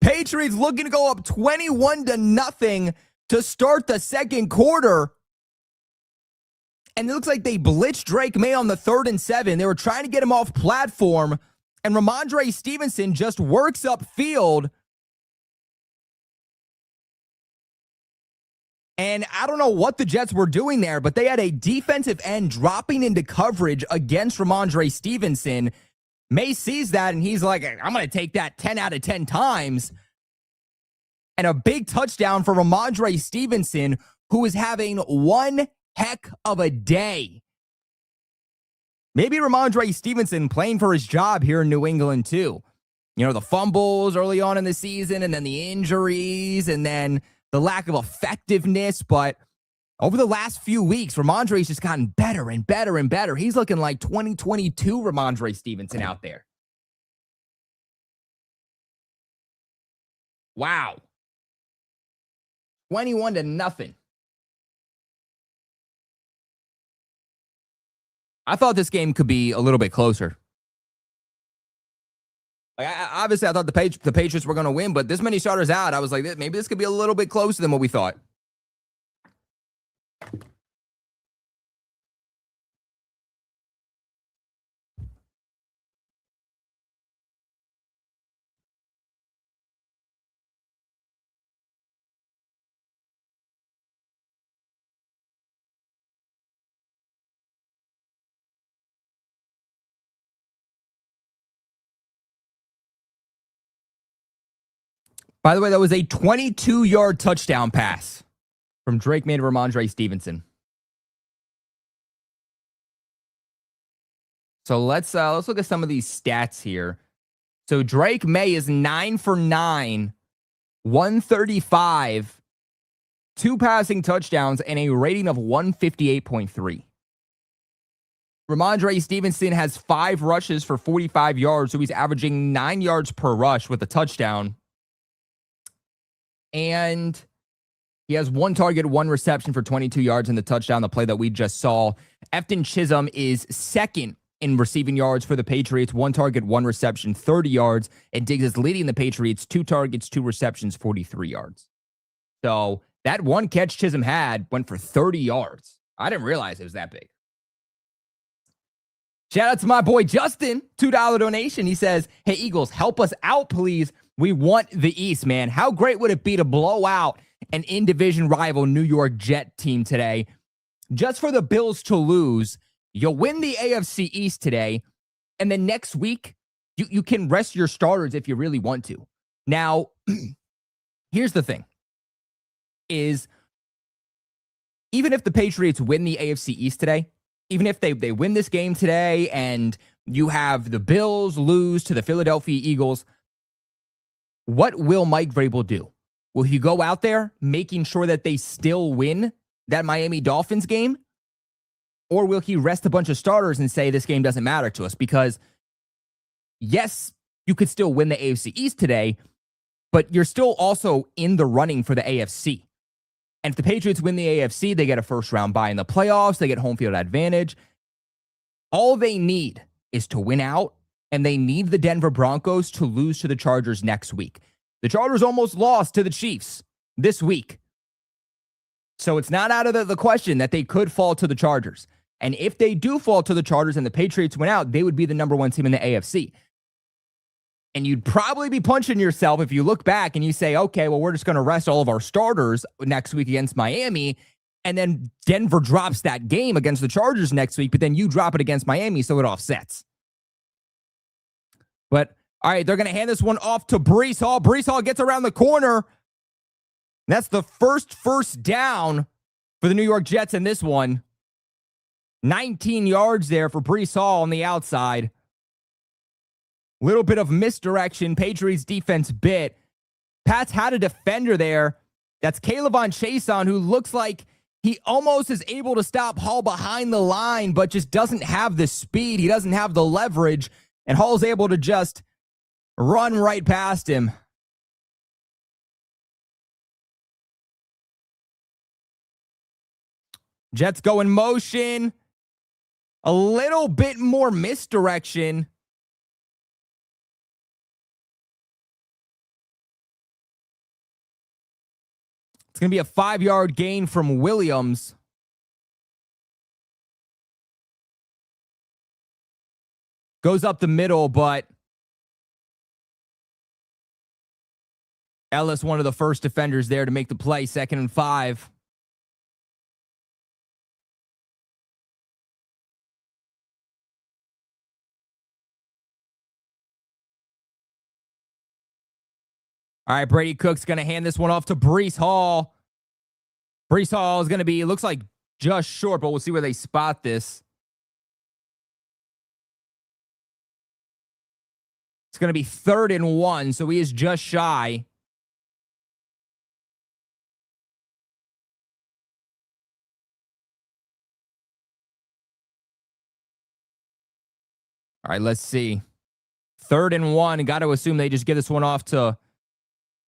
Patriots looking to go up 21-0 to start the second quarter. And it looks like they blitzed Drake May on the 3rd and 7. They were trying to get him off platform. And Ramondre Stevenson just works upfield. And I don't know what the Jets were doing there, but they had a defensive end dropping into coverage against Ramondre Stevenson. May sees that, and he's like, I'm going to take that 10 out of 10 times. And a big touchdown for Ramondre Stevenson, who is having one heck of a day. Maybe Ramondre Stevenson playing for his job here in New England, too. The fumbles early on in the season, and then the injuries, and then the lack of effectiveness. But over the last few weeks, Ramondre's just gotten better and better and better. He's looking like 2022 Ramondre Stevenson out there. Wow. 21-0. I thought this game could be a little bit closer. Obviously, I thought the Patriots were going to win, but this many starters out, I was like, maybe this could be a little bit closer than what we thought. By the way, that was a 22-yard touchdown pass from Drake May to Ramondre Stevenson. So let's look at some of these stats here. So Drake May is 9 for 9, 135, 2 passing touchdowns, and a rating of 158.3. Ramondre Stevenson has 5 rushes for 45 yards, so he's averaging 9 yards per rush with a touchdown. And he has 1 target, 1 reception for 22 yards in the touchdown, the play that we just saw. Efton Chisholm is second in receiving yards for the Patriots. 1 target, 1 reception, 30 yards. And Diggs is leading the Patriots, 2 targets, 2 receptions, 43 yards. So that 1 catch Chisholm had went for 30 yards. I didn't realize it was that big. Shout out to my boy Justin, $2 donation. He says, hey, Eagles, help us out, please. We want the East, man. How great would it be to blow out an in-division rival New York Jet team today? Just for the Bills to lose, you'll win the AFC East today, and then next week, you can rest your starters if you really want to. Now, here's the thing, is even if the Patriots win the AFC East today, even if they win this game today and you have the Bills lose to the Philadelphia Eagles, what will Mike Vrabel do? Will he go out there making sure that they still win that Miami Dolphins game? Or will he rest a bunch of starters and say this game doesn't matter to us? Because, yes, you could still win the AFC East today, but you're still also in the running for the AFC. And if the Patriots win the AFC, they get a first-round bye in the playoffs. They get home field advantage. All they need is to win out, and they need the Denver Broncos to lose to the Chargers next week. The Chargers almost lost to the Chiefs this week. So it's not out of the question that they could fall to the Chargers. And if they do fall to the Chargers and the Patriots win out, they would be the number 1 team in the AFC. And you'd probably be punching yourself if you look back and you say, okay, well, we're just going to rest all of our starters next week against Miami. And then Denver drops that game against the Chargers next week, but then you drop it against Miami, so it offsets. But, all right, they're going to hand this one off to Breece Hall. Breece Hall gets around the corner. That's the first down for the New York Jets in this one. 19 yards there for Breece Hall on the outside. Little bit of misdirection. Patriots defense bit. Pats had a defender there. That's Kayvon Chason, who looks like he almost is able to stop Hall behind the line, but just doesn't have the speed. He doesn't have the leverage. And Hall's able to just run right past him. Jets go in motion. A little bit more misdirection. It's going to be a 5-yard gain from Williams. Goes up the middle, but Ellis, one of the first defenders there to make the play, 2nd and 5. All right, Brady Cook's going to hand this one off to Breece Hall. Breece Hall is going to be, looks like just short, but we'll see where they spot this. It's going to be 3rd and 1, so he is just shy. All right, let's see. 3rd and 1. Got to assume they just get this one off to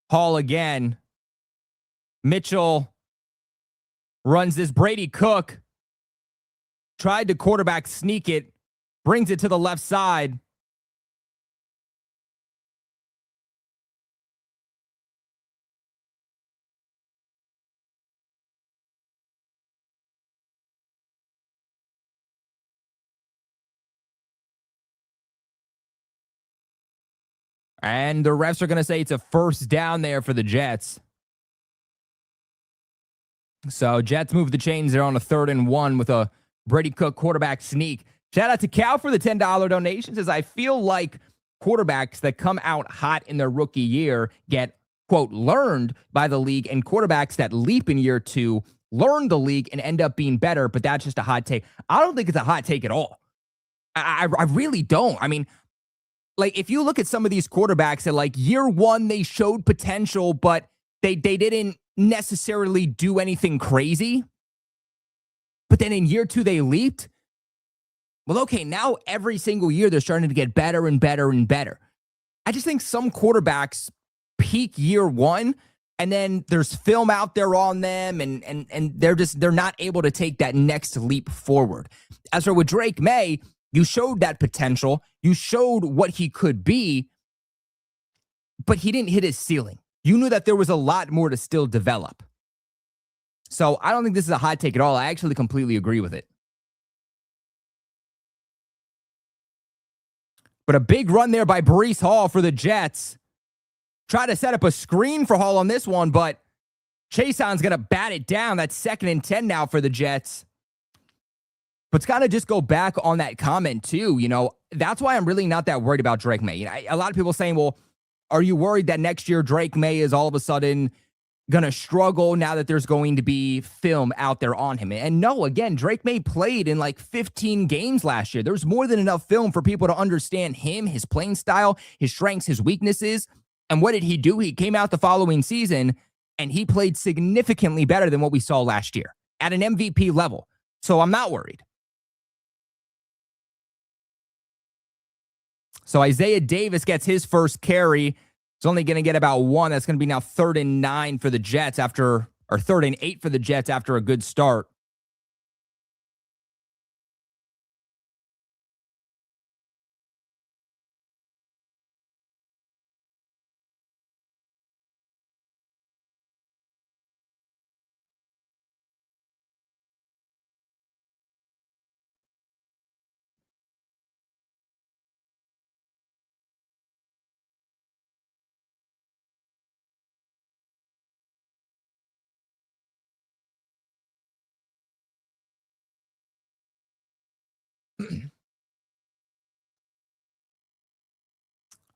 Hall again. Mitchell runs this. Brady Cook tried to quarterback sneak it, brings it to the left side. And the refs are going to say it's a 1st down there for the Jets. So Jets move the chains. They're on a 3rd and 1 with a Brady Cook quarterback sneak. Shout out to Cal for the $10 donation. Says, I feel like quarterbacks that come out hot in their rookie year get, quote, learned by the league, and quarterbacks that leap in year 2 learn the league and end up being better. But that's just a hot take. I don't think it's a hot take at all. I really don't. I mean, like, if you look at some of these quarterbacks that, like, year 1, they showed potential, but they didn't necessarily do anything crazy. But then in year 2, they leaped. Well, okay, now every single year they're starting to get better and better and better. I just think some quarterbacks peak year one, and then there's film out there on them, and they're not able to take that next leap forward. As for with Drake May, you showed that potential, you showed what he could be, but he didn't hit his ceiling. You knew that there was a lot more to still develop. So I don't think this is a hot take at all. I actually completely agree with it. But a big run there by Breece Hall for the Jets. Try to set up a screen for Hall on this one, but Chason's going to bat it down. That's 2nd and 10 now for the Jets. But to kind of just go back on that comment too, that's why I'm really not that worried about Drake May. A lot of people saying, well, are you worried that next year Drake May is all of a sudden going to struggle now that there's going to be film out there on him? And no, again, Drake May played in like 15 games last year. There's more than enough film for people to understand him, his playing style, his strengths, his weaknesses. And what did he do? He came out the following season and he played significantly better than what we saw last year at an MVP level. So I'm not worried. So Isaiah Davis gets his first carry. He's only going to get about one. That's going to be now 3rd and 9 for the Jets or 3rd and 8 for the Jets after a good start.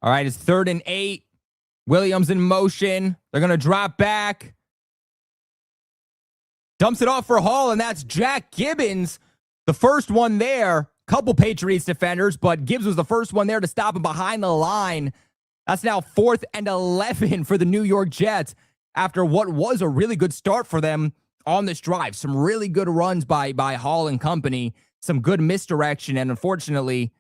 All right, it's 3rd and 8. Williams in motion. They're going to drop back. Dumps it off for Hall, and that's Jack Gibbons. The first one there. Couple Patriots defenders, but Gibbs was the first one there to stop him behind the line. That's now 4th and 11 for the New York Jets after what was a really good start for them on this drive. Some really good runs by Hall and company. Some good misdirection, and unfortunately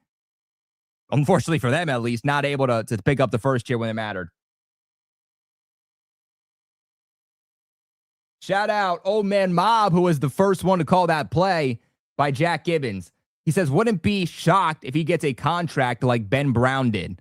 for them at least, not able to pick up the first here when it mattered. Shout out Old Man Mob, who was the first one to call that play by Jack Gibbons. He says, wouldn't be shocked if he gets a contract like Ben Brown did.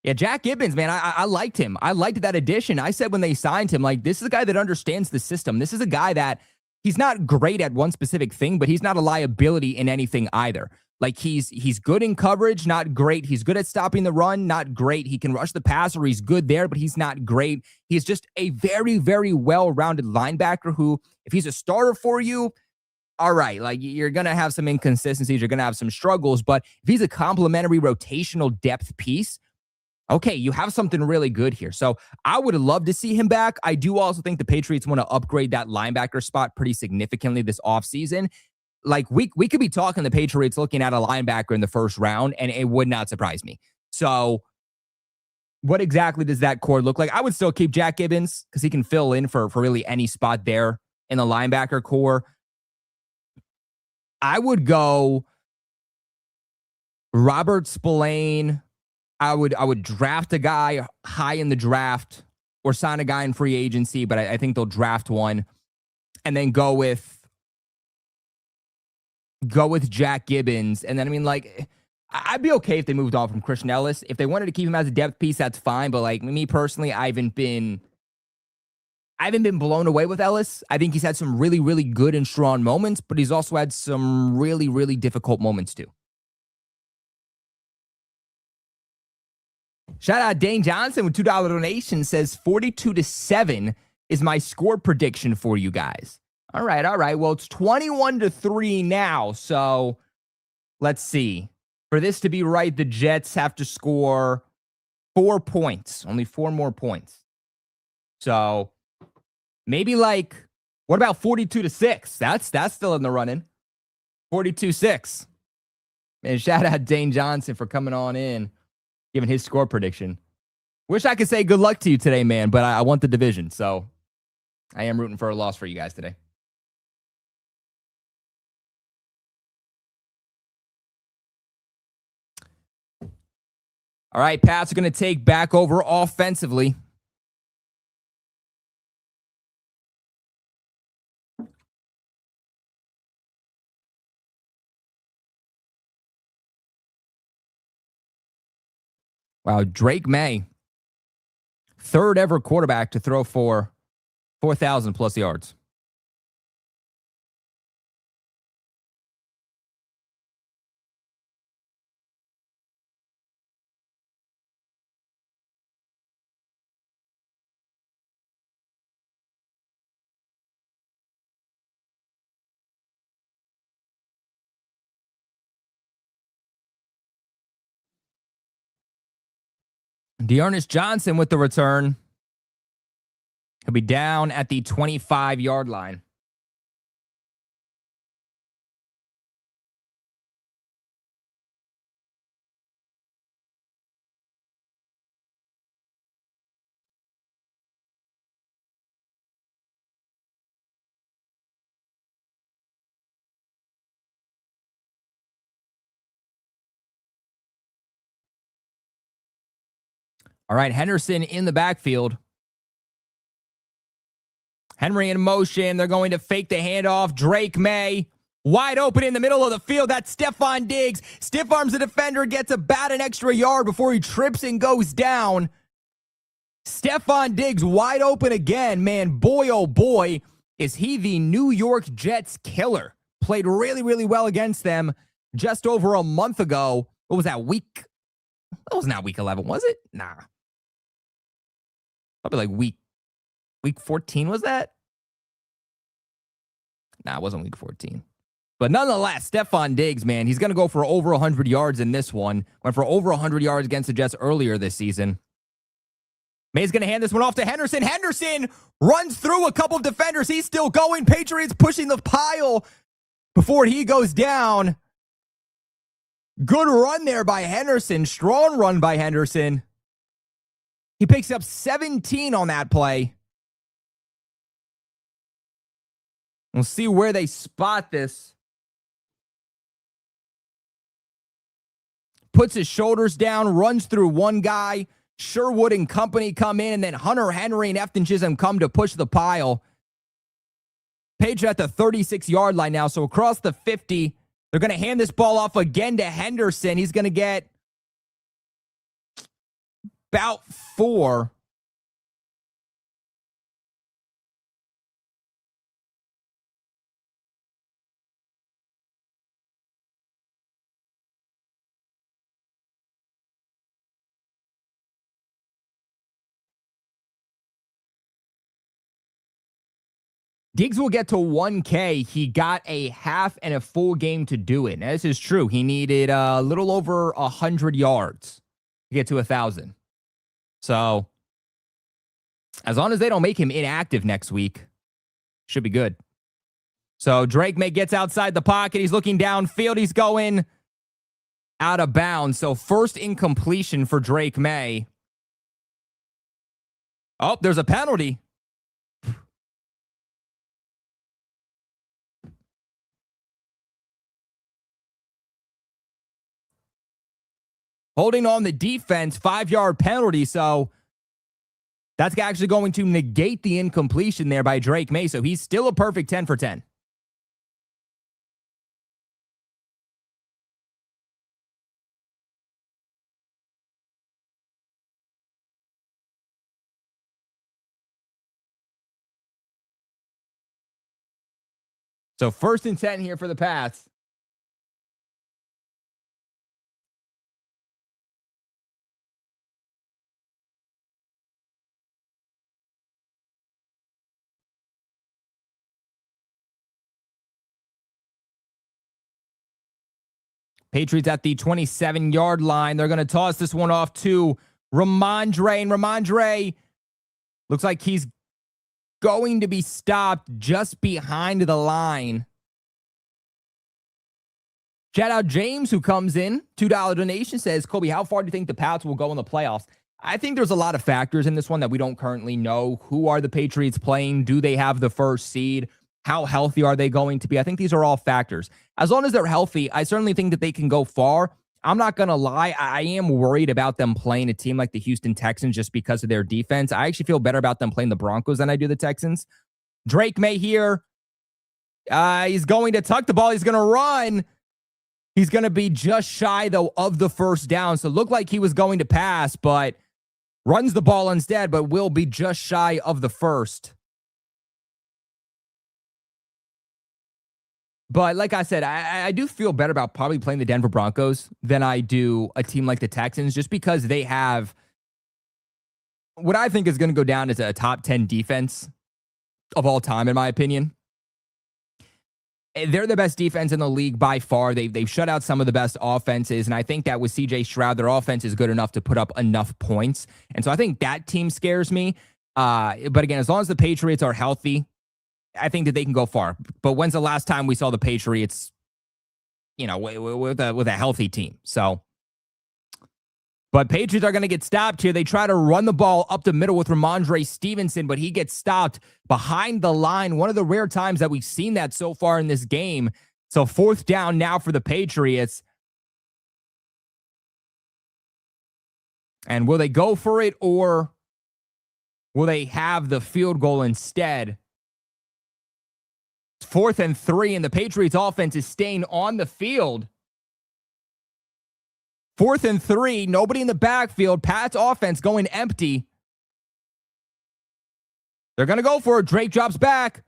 Yeah, Jack Gibbons, man, I liked him. I liked that addition. I said when they signed him, like, this is a guy that understands the system. This is a guy that he's not great at one specific thing, but he's not a liability in anything either. Like, he's good in coverage, not great. He's good at stopping the run, not great. He can rush the passer. He's good there, but he's not great. He's just a very, very well-rounded linebacker who, if he's a starter for you, all right, like, you're going to have some inconsistencies. You're going to have some struggles. But if he's a complementary rotational depth piece, okay, you have something really good here. So I would love to see him back. I do also think the Patriots want to upgrade that linebacker spot pretty significantly this offseason. Like, we could be talking the Patriots looking at a linebacker in the first round, and it would not surprise me. So what exactly does that core look like? I would still keep Jack Gibbons because he can fill in for really any spot there in the linebacker core. I would go Robert Spillane. I would draft a guy high in the draft or sign a guy in free agency, but I think they'll draft one and then go with Jack Gibbons. And then, I mean, like, I'd be okay if they moved on from Christian Ellis. If they wanted to keep him as a depth piece, that's fine. But like, me personally, I haven't been blown away with Ellis. I think he's had some really, really good and strong moments, but he's also had some really, really difficult moments too. Shout out Dane Johnson with $2 donation, says 42-7 is my score prediction for you guys. All right. Well, it's 21-3 now. So let's see. For this to be right, the Jets have to score 4 points, only 4 more points. So maybe, like, what about 42-6? That's still in the running. 42-6. And shout out Dane Johnson for coming on in, giving his score prediction. Wish I could say good luck to you today, man, but I want the division, so I am rooting for a loss for you guys today. All right, Pats are going to take back over offensively. Wow, Drake May, third ever quarterback to throw for 4,000 plus yards. Dearness Johnson with the return. He'll be down at the 25-yard line. All right, Henderson in the backfield. Henry in motion. They're going to fake the handoff. Drake May wide open in the middle of the field. That's Stephon Diggs. Stiff arms the defender, gets about an extra yard before he trips and goes down. Stephon Diggs wide open again. Man, boy, oh boy, is he the New York Jets killer. Played really, really well against them just over a month ago. What was that, week? That was not week 11, was it? Nah. Probably like week 14, was that? Nah, it wasn't week 14. But nonetheless, Stephon Diggs, man, he's going to go for over 100 yards in this one. Went for over 100 yards against the Jets earlier this season. May's going to hand this one off to Henderson. Henderson runs through a couple of defenders. He's still going. Patriots pushing the pile before he goes down. Good run there by Henderson. Strong run by Henderson. He picks up 17 on that play. We'll see where they spot this. Puts his shoulders down, runs through one guy. Sherwood and company come in, and then Hunter Henry and Efton Chisholm come to push the pile. Page at the 36-yard line now, so across the 50. They're going to hand this ball off again to Henderson. He's going to get about 4. Diggs will get to 1K. He got a half and a full game to do it. Now, this is true. He needed a little over 100 yards to get to 1,000. So, as long as they don't make him inactive next week, should be good. So, Drake May gets outside the pocket. He's looking downfield. He's going out of bounds. So, first incompletion for Drake May. Oh, there's a penalty. Holding on the defense, 5-yard penalty. So that's actually going to negate the incompletion there by Drake May. So he's still a perfect 10 for 10. So 1st and 10 here for the Pats. Patriots at the 27-yard line. They're going to toss this one off to Ramondre. And Ramondre looks like he's going to be stopped just behind the line. Shout out James, who comes in. $2 donation, says, Kobe, how far do you think the Pats will go in the playoffs? I think there's a lot of factors in this one that we don't currently know. Who are the Patriots playing? Do they have the first seed? How healthy are they going to be? I think these are all factors. As long as they're healthy, I certainly think that they can go far. I'm not going to lie. I am worried about them playing a team like the Houston Texans just because of their defense. I actually feel better about them playing the Broncos than I do the Texans. Drake May here. He's going to tuck the ball. He's going to run. He's going to be just shy, though, of the first down. So it looked like he was going to pass, but runs the ball instead, but will be just shy of the first. But like I said, I do feel better about probably playing the Denver Broncos than I do a team like the Texans, just because they have what I think is going to go down as a top 10 defense of all time, in my opinion. They're the best defense in the league by far. They've shut out some of the best offenses, and I think that with C.J. Stroud, their offense is good enough to put up enough points. And so I think that team scares me. But again, as long as the Patriots are healthy, I think that they can go far. But when's the last time we saw the Patriots, with a healthy team? So, but Patriots are going to get stopped here. They try to run the ball up the middle with Ramondre Stevenson, but he gets stopped behind the line. One of the rare times that we've seen that so far in this game. So 4th down now for the Patriots. And will they go for it, or will they have the field goal instead? 4th and 3, and the Patriots offense is staying on the field. 4th and 3, nobody in the backfield. Pat's offense going empty. They're going to go for it. Drake drops back.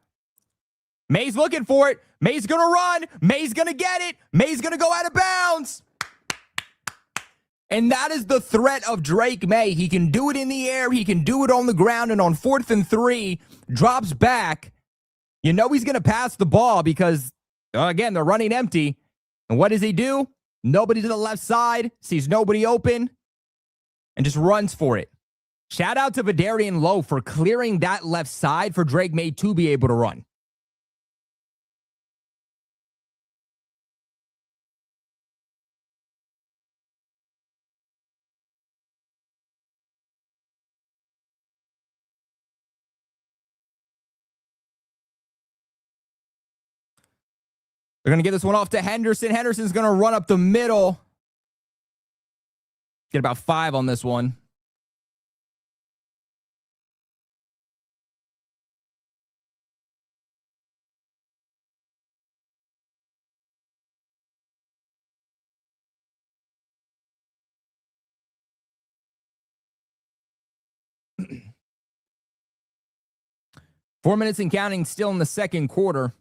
May's looking for it. May's going to run. May's going to get it. May's going to go out of bounds. And that is the threat of Drake May. He can do it in the air. He can do it on the ground. And on 4th and 3, drops back. You know he's going to pass the ball because, again, they're running empty. And what does he do? Nobody to the left side, sees nobody open, and just runs for it. Shout out to Vidarian Lowe for clearing that left side for Drake May to be able to run. They're going to get this one off to Henderson. Henderson's going to run up the middle. Get about 5 on this one. Four minutes and counting still in the second quarter.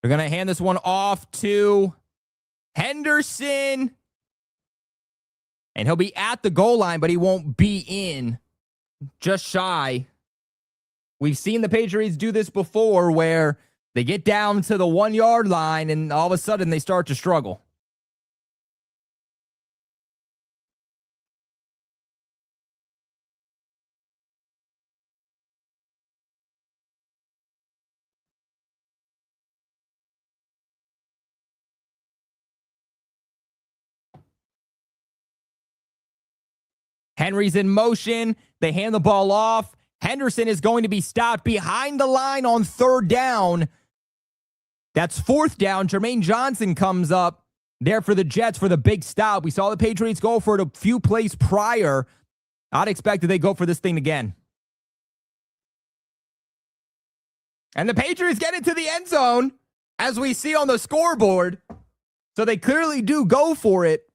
They're going to hand this one off to Henderson. And he'll be at the goal line, but he won't be in. Just shy. We've seen the Patriots do this before where they get down to the 1-yard line and all of a sudden they start to struggle. Henry's in motion. They hand the ball off. Henderson is going to be stopped behind the line on 3rd down. That's 4th down. Jermaine Johnson comes up there for the Jets for the big stop. We saw the Patriots go for it a few plays prior. I'd expect that they go for this thing again. And the Patriots get into the end zone, as we see on the scoreboard. So they clearly do go for it.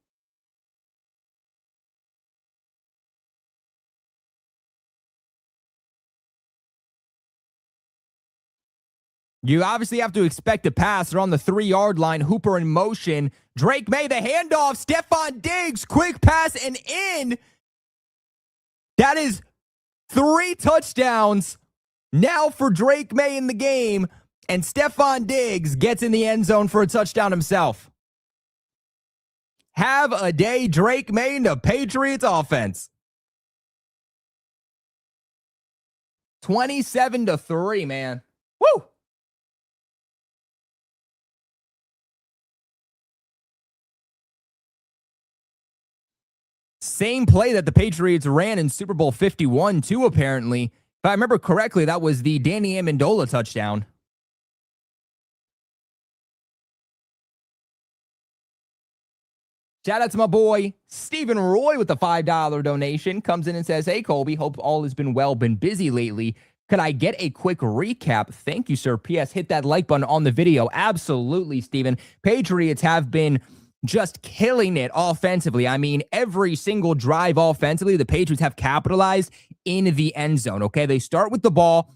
You obviously have to expect a pass. They're on the 3-yard line. Hooper in motion. Drake May, the handoff. Stephon Diggs, quick pass and in. That is 3 touchdowns now for Drake May in the game. And Stephon Diggs gets in the end zone for a touchdown himself. Have a day, Drake May, the Patriots offense. 27-3, man. Woo! Same play that the Patriots ran in Super Bowl 51, too, apparently. If I remember correctly, that was the Danny Amendola touchdown. Shout out to my boy, Stephen Roy, with the $5 donation. Comes in and says, hey, Colby, hope all has been well, been busy lately. Could I get a quick recap? Thank you, sir. P.S. Hit that like button on the video. Absolutely, Stephen. Patriots have been just killing it offensively. I mean, every single drive offensively, the Patriots have capitalized in the end zone, okay? They start with the ball.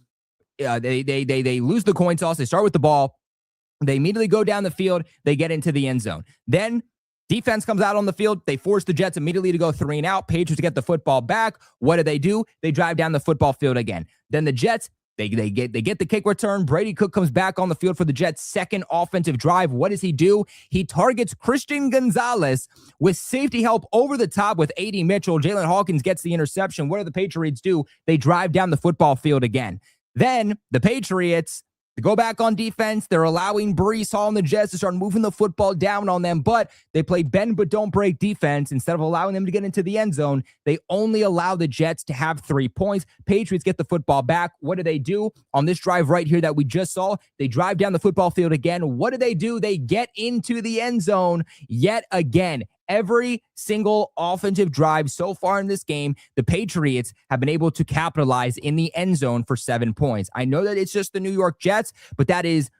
They lose the coin toss. They start with the ball. They immediately go down the field. They get into the end zone. Then defense comes out on the field. They force the Jets immediately to go 3 and out. Patriots get the football back. What do? They drive down the football field again. Then the Jets, they get the kick return. Brady Cook comes back on the field for the Jets' second offensive drive. What does he do? He targets Christian Gonzalez with safety help over the top with A.D. Mitchell. Jalen Hawkins gets the interception. What do the Patriots do? They drive down the football field again. Then the Patriots, they go back on defense. They're allowing Breece Hall and the Jets to start moving the football down on them, but they play bend but don't break defense. Instead of allowing them to get into the end zone, they only allow the Jets to have 3 points. Patriots get the football back. What do? On this drive right here that we just saw, they drive down the football field again. What do? They get into the end zone yet again. Every single offensive drive so far in this game, the Patriots have been able to capitalize in the end zone for 7 points. I know that it's just the New York Jets, but that is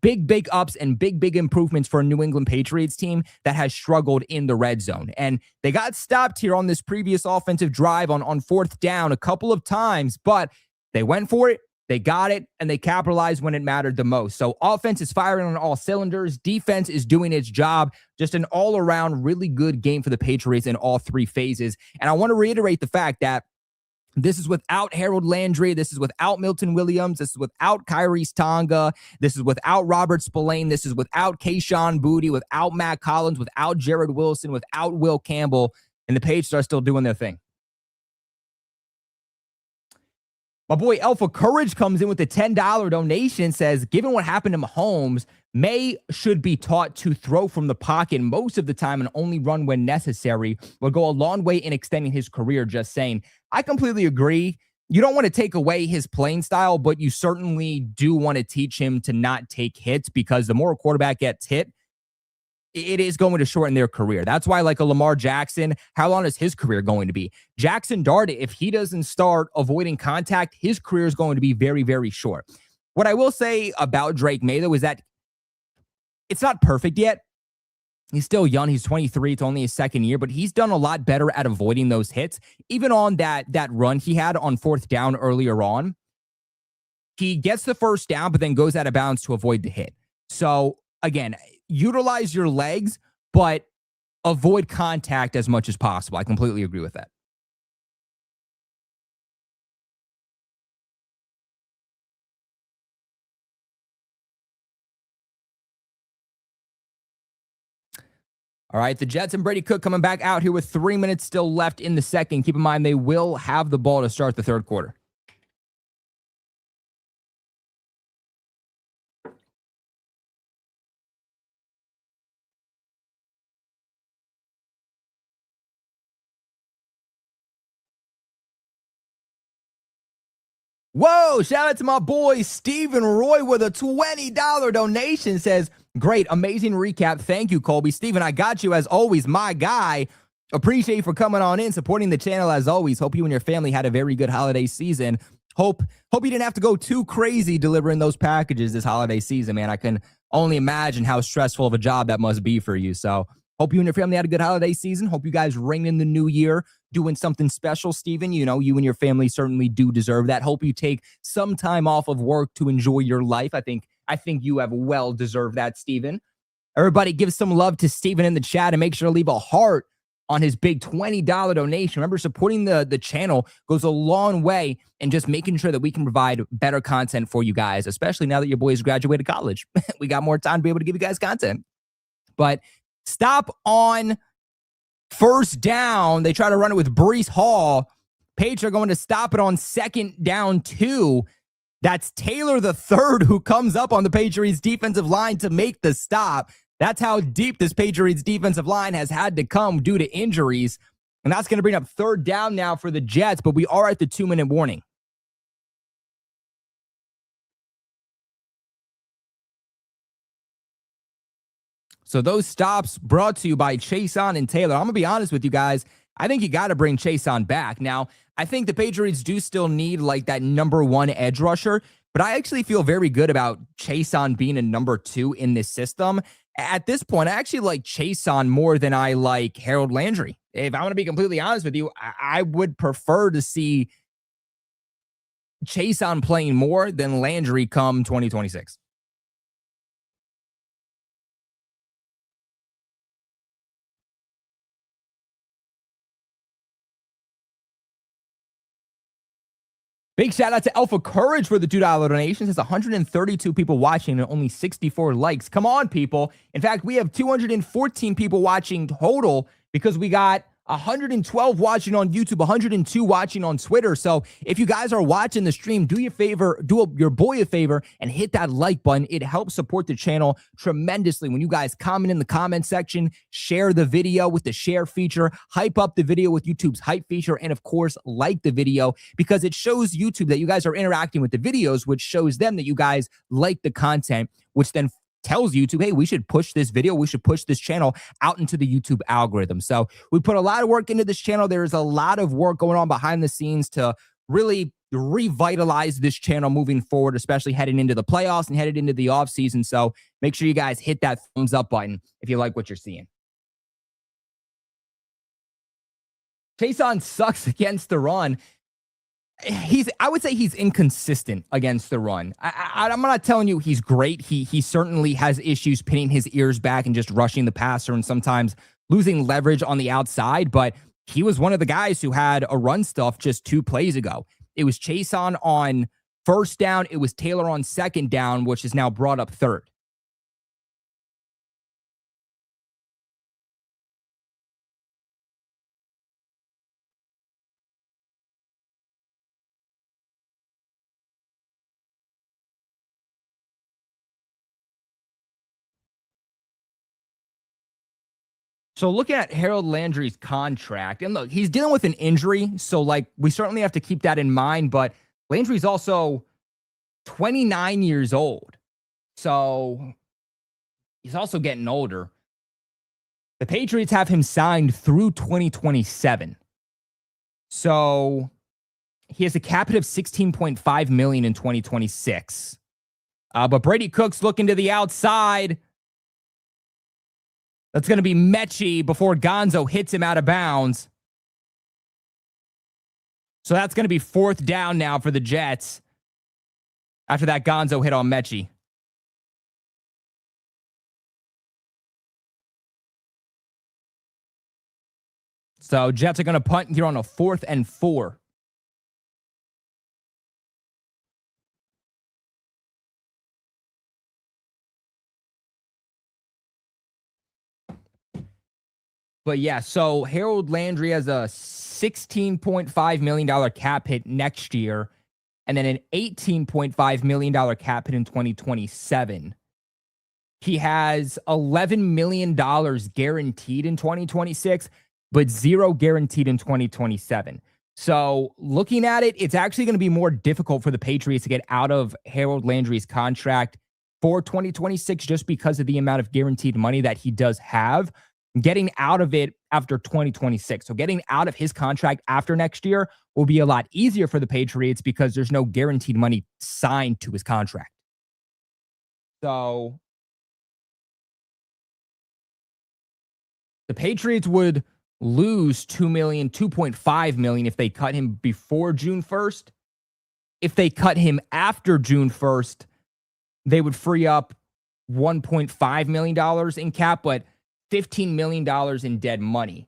big ups and big improvements for a New England Patriots team that has struggled in the red zone. And they got stopped here on this previous offensive drive on 4th down a couple of times, but they went for it. They got it, and they capitalized when it mattered the most. So offense is firing on all cylinders. Defense is doing its job. Just an all-around really good game for the Patriots in all 3 phases. And I want to reiterate the fact that this is without Harold Landry. This is without Milton Williams. This is without Kyrie's Tonga. This is without Robert Spillane. This is without Kayshon Boutte, without Matt Collins, without Jared Wilson, without Will Campbell. And the Patriots are still doing their thing. My boy Alpha Courage comes in with a $10 donation, says, given what happened to Mahomes, May should be taught to throw from the pocket most of the time and only run when necessary. Will go a long way in extending his career, just saying. I completely agree. You don't want to take away his playing style, but you certainly do want to teach him to not take hits, because the more a quarterback gets hit, it is going to shorten their career. That's why, like a Lamar Jackson, how long is his career going to be? Jackson Dart, if he doesn't start avoiding contact, his career is going to be very short. What I will say about Drake May, though, is that it's not perfect yet. He's still young. He's 23. It's only his 2nd year, but he's done a lot better at avoiding those hits. Even on that run he had on 4th down earlier on, he gets the 1st down, but then goes out of bounds to avoid the hit. So, again, utilize your legs, but avoid contact as much as possible. I completely agree with that. All right, the Jets and Brady Cook coming back out here with 3 minutes still left in the second. Keep in mind, they will have the ball to start the 3rd quarter. Whoa, shout out to my boy Stephen Roy with a $20 donation. Says, great, amazing recap. Thank you, Colby. Steven, I got you as always, my guy. Appreciate you for coming on in, supporting the channel as always. Hope you and your family had a very good holiday season. Hope you didn't have to go too crazy delivering those packages this holiday season, man. I can only imagine how stressful of a job that must be for you. So hope you and your family had a good holiday season. Hope you guys ring in the new year doing something special, Steven. You know, you and your family certainly do deserve that. Hope you take some time off of work to enjoy your life. I think you have well deserved that, Steven. Everybody give some love to Steven in the chat and make sure to leave a heart on his big $20 donation. Remember, supporting the channel goes a long way in just making sure that we can provide better content for you guys, especially now that your boys graduated college. We got more time to be able to give you guys content. But stop on 1st down. They try to run it with Breece Hall. Patriots are going to stop it on 2nd down 2. That's Taylor the third who comes up on the Patriots defensive line to make the stop. That's how deep this Patriots defensive line has had to come due to injuries. And that's going to bring up 3rd down now for the Jets, but we are at the 2-minute warning. So those stops brought to you by Chason and Taylor. I'm going to be honest with you guys. I think you got to bring Chason back. Now, I think the Patriots do still need like that number one edge rusher, but I actually feel very good about Chason being a number two in this system. At this point, I actually like Chason more than I like Harold Landry. If I'm going to be completely honest with you, I would prefer to see Chason playing more than Landry come 2026. Big shout out to Alpha Courage for the $2 donation. There's 132 people watching and only 64 likes. Come on, people. In fact, we have 214 people watching total because we got 112 watching on YouTube, 102 watching on Twitter. So if you guys are watching the stream, do your boy a favor and hit that like button. It helps support the channel tremendously. When you guys comment in the comment section, share the video with the share feature, hype up the video with YouTube's hype feature, and of course, like the video because it shows YouTube that you guys are interacting with the videos, which shows them that you guys like the content, which then tells YouTube, hey, we should push this video, we should push this channel out into the YouTube algorithm. So we put a lot of work into this channel. There's a lot of work going on behind the scenes to really revitalize this channel moving forward, especially heading into the playoffs and headed into the offseason. So make sure you guys hit that thumbs up button if you like what you're seeing. Chason sucks against the run. I would say he's inconsistent against the run. I'm not telling you he's great. He certainly has issues pinning his ears back and just rushing the passer and sometimes losing leverage on the outside. But he was one of the guys who had a run stuff just 2 plays ago. It was Chason on first down. It was Taylor on second down, which is now brought up third. So looking at Harold Landry's contract, and look, he's dealing with an injury, so like we certainly have to keep that in mind, but Landry's also 29 years old. So he's also getting older. The Patriots have him signed through 2027. So he has a cap hit of $16.5 million in 2026. But Brady Cook's looking to the outside. That's going to be Mechie before Gonzo hits him out of bounds. So that's going to be 4th down now for the Jets after that Gonzo hit on Mechie. So Jets are going to punt here on a 4th and 4. But yeah, so Harold Landry has a $16.5 million cap hit next year, and then an $18.5 million cap hit in 2027. He has $11 million guaranteed in 2026, but 0 guaranteed in 2027. So looking at it, it's actually going to be more difficult for the Patriots to get out of Harold Landry's contract for 2026 just because of the amount of guaranteed money that he does have. Getting out of it after 2026. So getting out of his contract after next year will be a lot easier for the Patriots because there's no guaranteed money signed to his contract. So the Patriots would lose $2.5 million if they cut him before June 1st. If they cut him after June 1st, they would free up $1.5 million in cap, but $15 million in dead money.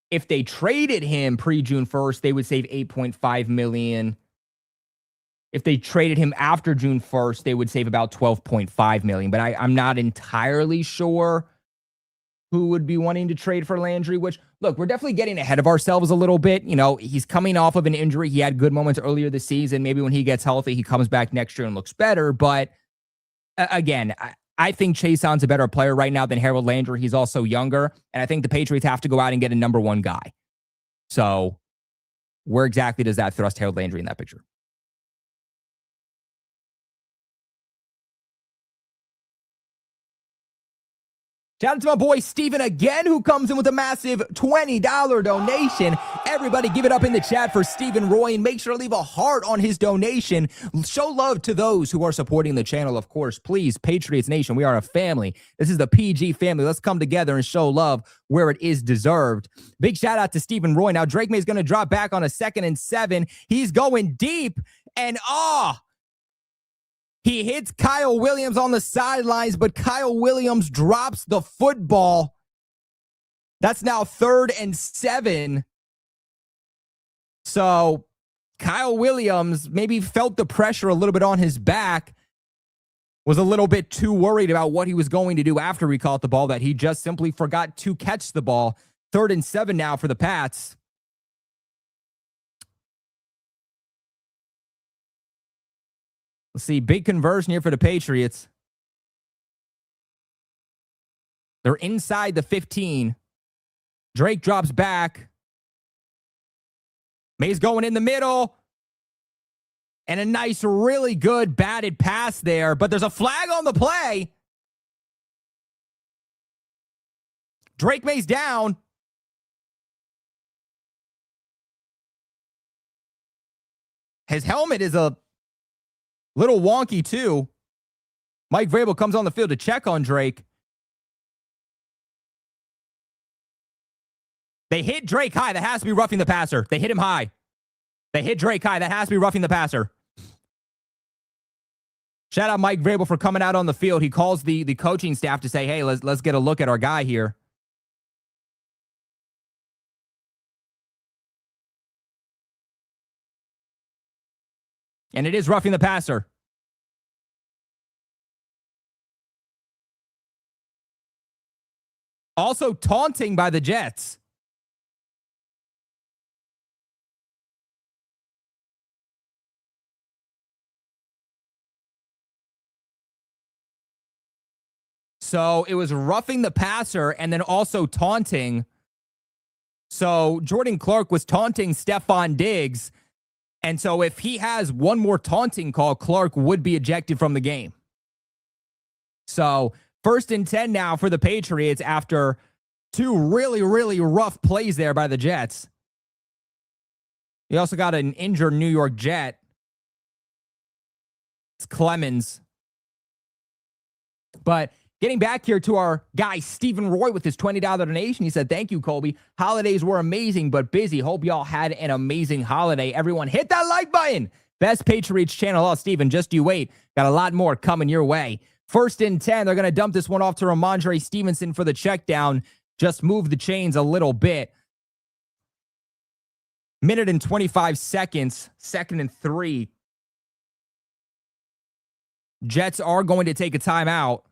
If they traded him pre-June 1st, they would save $8.5 million. If they traded him after June 1st, they would save about $12.5 million. But I'm not entirely sure who would be wanting to trade for Landry, which, look, we're definitely getting ahead of ourselves a little bit. You know, he's coming off of an injury. He had good moments earlier this season. Maybe when he gets healthy, he comes back next year and looks better. But again, I think Chason's a better player right now than Harold Landry. He's also younger. And I think the Patriots have to go out and get a number one guy. So where exactly does that thrust Harold Landry in that picture? Shout out to my boy Steven again, who comes in with a massive $20 donation. Everybody give it up in the chat for Stephen Roy, and make sure to leave a heart on his donation. Show love to those who are supporting the channel, of course. Please, Patriots Nation, we are a family. This is the PG family. Let's come together and show love where it is deserved. Big shout out to Stephen Roy. Now, Drake May's going to drop back on a 2nd and 7. He's going deep, and he hits Kyle Williams on the sidelines, but Kyle Williams drops the football. That's now 3rd and 7. So Kyle Williams maybe felt the pressure a little bit on his back, was a little bit too worried about what he was going to do after he caught the ball that he just simply forgot to catch the ball. 3rd and 7 now for the Pats. Let's see, big conversion here for the Patriots. They're inside the 15. Drake drops back. May's going in the middle. And a nice, really good batted pass there. But there's a flag on the play. Drake May's down. His helmet is a little wonky, too. Mike Vrabel comes on the field to check on Drake. They hit Drake high. That has to be roughing the passer. They hit him high. They hit Drake high. That has to be roughing the passer. Shout out Mike Vrabel for coming out on the field. He calls the coaching staff to say, hey, let's get a look at our guy here. And it is roughing the passer. Also taunting by the Jets. So it was roughing the passer and then also taunting. So Jordan Clark was taunting Stephon Diggs. And so if he has one more taunting call, Clark would be ejected from the game. So 1st and 10 now for the Patriots after 2 really, really rough plays there by the Jets. You also got an injured New York Jet. It's Clemens. But getting back here to our guy, Stephen Roy, with his $20 donation. He said, thank you, Colby. Holidays were amazing, but busy. Hope y'all had an amazing holiday. Everyone, hit that like button. Best Patriots channel. Oh, Stephen, just you wait. Got a lot more coming your way. 1st and 10. They're going to dump this one off to Ramondre Stevenson for the check down. Just move the chains a little bit. 1 minute and 25 seconds. 2nd and 3. Jets are going to take a timeout.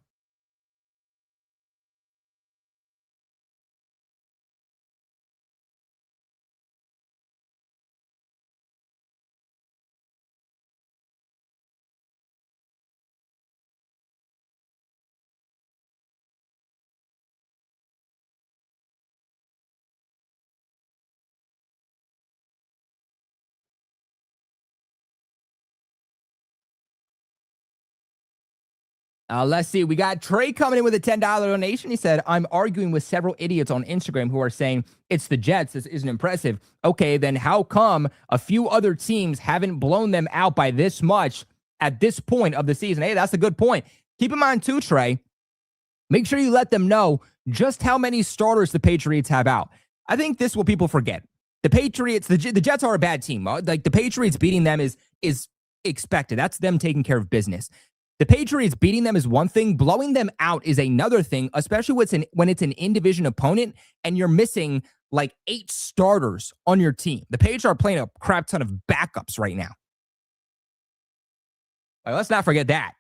Let's see. We got Trey coming in with a $10 donation. He said, I'm arguing with several idiots on Instagram who are saying it's the Jets. This isn't impressive. Okay, then how come a few other teams haven't blown them out by this much at this point of the season? Hey, that's a good point. Keep in mind, too, Trey, make sure you let them know just how many starters the Patriots have out. I think this is what people forget. The Patriots, the Jets are a bad team. Like the Patriots beating them is expected. That's them taking care of business. The Patriots beating them is one thing. Blowing them out is another thing, especially when it's an in-division opponent and you're missing like 8 starters on your team. The Patriots are playing a crap ton of backups right now. All right, let's not forget that.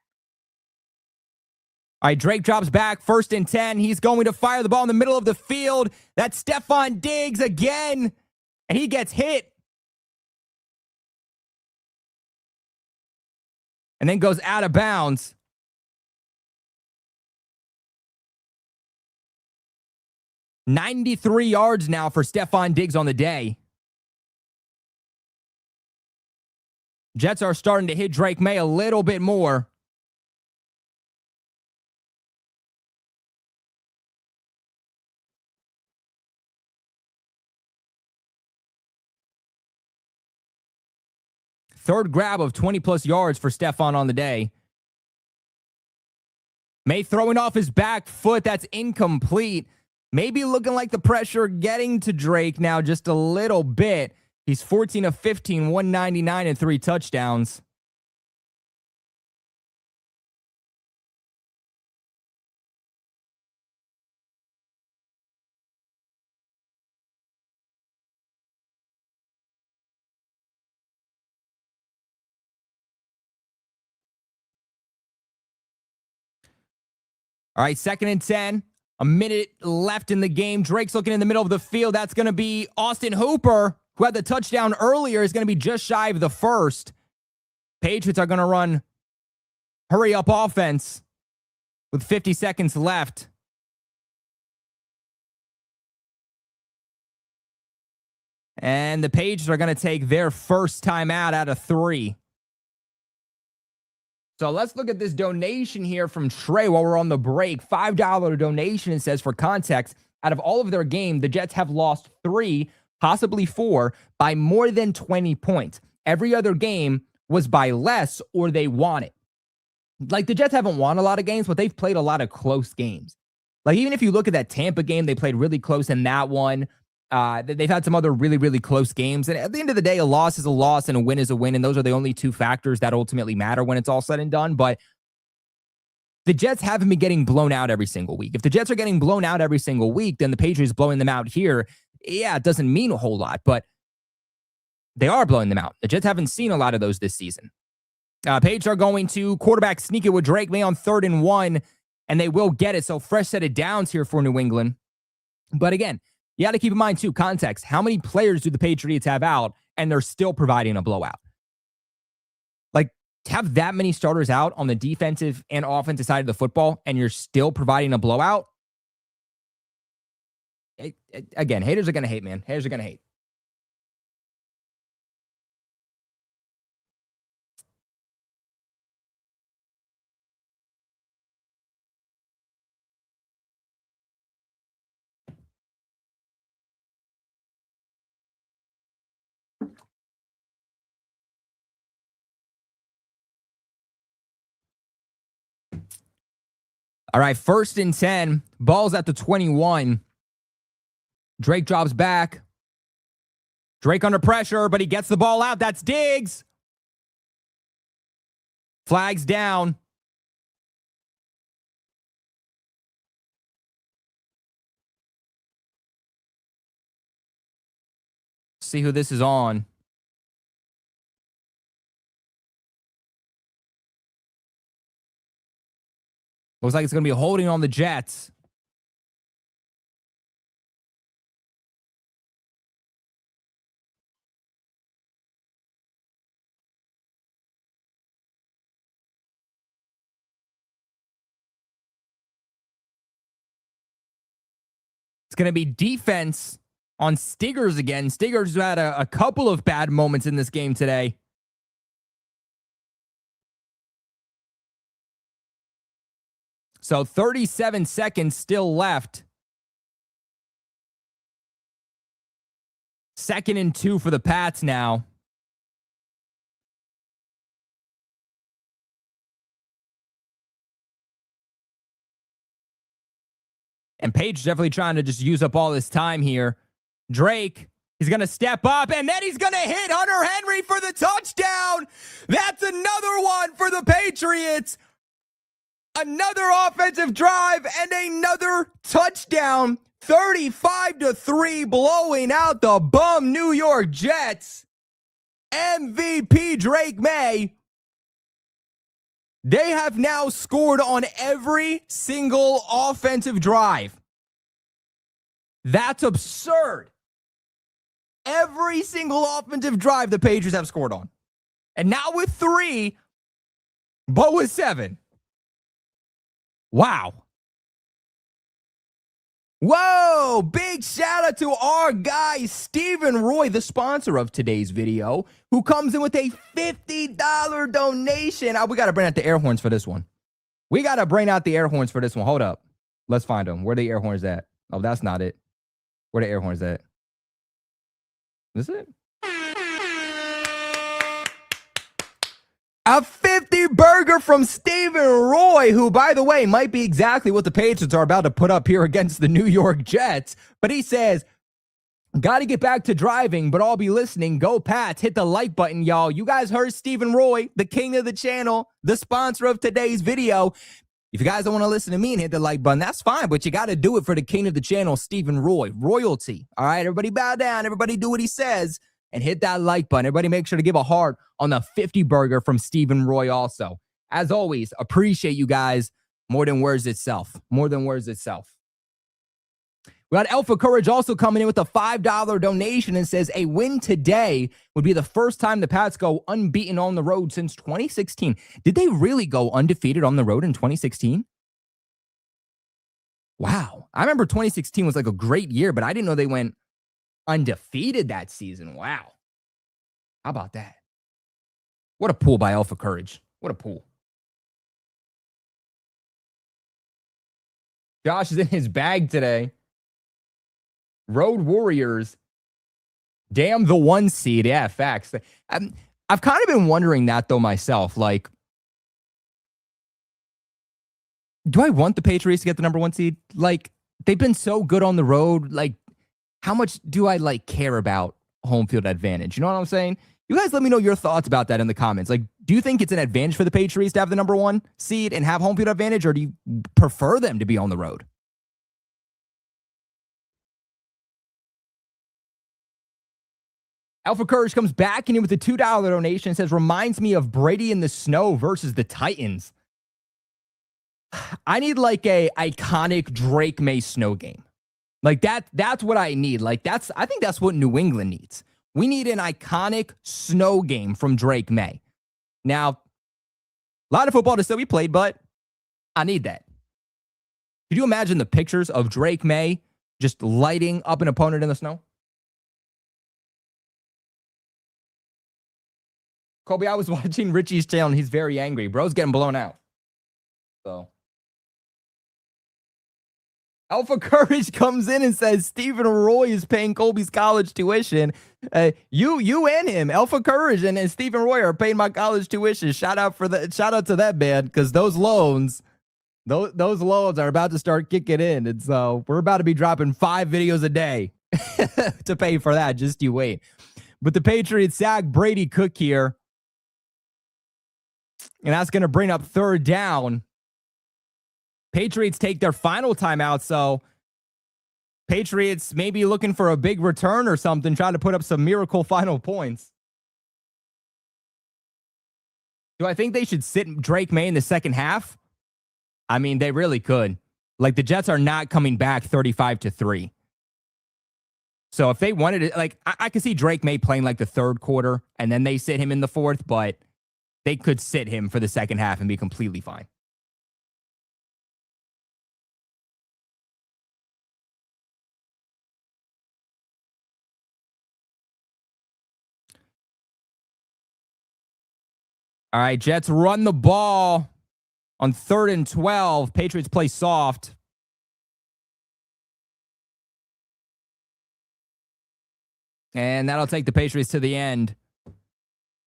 All right, Drake drops back. 1st and 10. He's going to fire the ball in the middle of the field. That's Stephon Diggs again. And he gets hit. And then goes out of bounds. $93 yards now for Stephon Diggs on the day. Jets are starting to hit Drake May a little bit more. Third grab of 20-plus yards for Stephon on the day. May throwing off his back foot. That's incomplete. Maybe looking like the pressure getting to Drake now just a little bit. He's 14 of 15, 199 and 3 touchdowns. All right, 2nd and 10. A minute left in the game. Drake's looking in the middle of the field. That's going to be Austin Hooper, who had the touchdown earlier, is going to be just shy of the first. Patriots are going to run hurry-up offense with 50 seconds left. And the Patriots are going to take their first timeout out of 3. So let's look at this donation here from Trey while we're on the break. $5 donation, it says, for context. Out of all of their game, the Jets have lost 3, possibly 4, by more than 20 points. Every other game was by less or they won it. Like, the Jets haven't won a lot of games, but they've played a lot of close games. Like, even if you look at that Tampa game, they played really close in that one. They've had some other really, really close games. And at the end of the day, a loss is a loss and a win is a win. And those are the only 2 factors that ultimately matter when it's all said and done. But the Jets haven't been getting blown out every single week. If the Jets are getting blown out every single week, then the Patriots blowing them out here, yeah, it doesn't mean a whole lot. But they are blowing them out. The Jets haven't seen a lot of those this season. Patriots are going to quarterback sneak it with Drake May on 3rd and 1, and they will get it. So fresh set of downs here for New England. But again, you got to keep in mind, too, context. How many players do the Patriots have out, and they're still providing a blowout? Like, to have that many starters out on the defensive and offensive side of the football, and you're still providing a blowout? Again, haters are going to hate, man. Haters are going to hate. All right, 1st and 10. Ball's at the 21. Drake drops back. Drake under pressure, but he gets the ball out. That's Diggs. Flags down. See who this is on. Looks like it's going to be holding on the Jets. It's going to be defense on Stiggers again. Stiggers who had a couple of bad moments in this game today. So 37 seconds still left. 2nd and 2 for the Pats now. And Page definitely trying to just use up all this time here. Drake, he's going to step up, and then he's going to hit Hunter Henry for the touchdown. That's another one for the Patriots. Another offensive drive and another touchdown. 35-3, blowing out the bum New York Jets. MVP Drake May. They have now scored on every single offensive drive. That's absurd. Every single offensive drive the Patriots have scored on. And not with 3, but with 7. Wow. Whoa, big shout out to our guy, Stephen Roy, the sponsor of today's video, who comes in with a $50 donation. We got to bring out the air horns for this one. Hold up. Let's find them. Where are the air horns at? Oh, that's not it. Where are the air horns at? Is this it? A 50 burger from Stephen Roy, who, by the way, might be exactly what the Patriots are about to put up here against the New York Jets. But he says, got to get back to driving, but I'll be listening. Go Pats. Hit the like button, y'all. You guys heard Stephen Roy, the king of the channel, the sponsor of today's video. If you guys don't want to listen to me and hit the like button, that's fine, but you got to do it for the king of the channel, Stephen Roy. Royalty. All right, everybody bow down. Everybody do what he says and hit that like button. Everybody make sure to give a heart on the 50 burger from Stephen Roy also. As always, appreciate you guys more than words itself. More than words itself. We got Alpha Courage also coming in with a $5 donation and says a win today would be the first time the Pats go unbeaten on the road since 2016. Did they really go undefeated on the road in 2016? Wow. I remember 2016 was like a great year, but I didn't know they went undefeated that season. Wow. How about that? What a pull by Alpha Courage. What a pull. Josh is in his bag today. Road Warriors. Damn the 1 seed. Yeah, facts. I've kind of been wondering that, though, myself. Like, do I want the Patriots to get the number 1 seed? Like, they've been so good on the road. Like, how much do I, like, care about home field advantage? You know what I'm saying? You guys let me know your thoughts about that in the comments. Like, do you think it's an advantage for the Patriots to have the number 1 seed and have home field advantage, or do you prefer them to be on the road? Alpha Courage comes back in with a $2 donation and says, reminds me of Brady in the snow versus the Titans. I need like a iconic Drake May snow game. Like that's what I need. Like I think that's what New England needs. We need an iconic snow game from Drake May. Now, a lot of football to still be played, but I need that. Could you imagine the pictures of Drake May just lighting up an opponent in the snow? Kobe, I was watching Richie's channel, and he's very angry. Bro's getting blown out. So, Alpha Courage comes in and says Stephen Roy is paying Colby's college tuition. You and him, Alpha Courage and Stephen Roy are paying my college tuition. Shout out to that man, because those loans are about to start kicking in, and so we're about to be dropping 5 videos a day to pay for that. Just you wait. But the Patriots sack Brady Cook here. And that's going to bring up 3rd down. Patriots take their final timeout, so Patriots maybe looking for a big return or something, trying to put up some miracle final points. Do I think they should sit Drake May in the second half? I mean, they really could. Like, the Jets are not coming back 35-3. So if they wanted it, like, I could see Drake May playing like the 3rd quarter, and then they sit him in the 4th, but they could sit him for the second half and be completely fine. All right, Jets run the ball on 3rd and 12. Patriots play soft. And that'll take the Patriots to the end.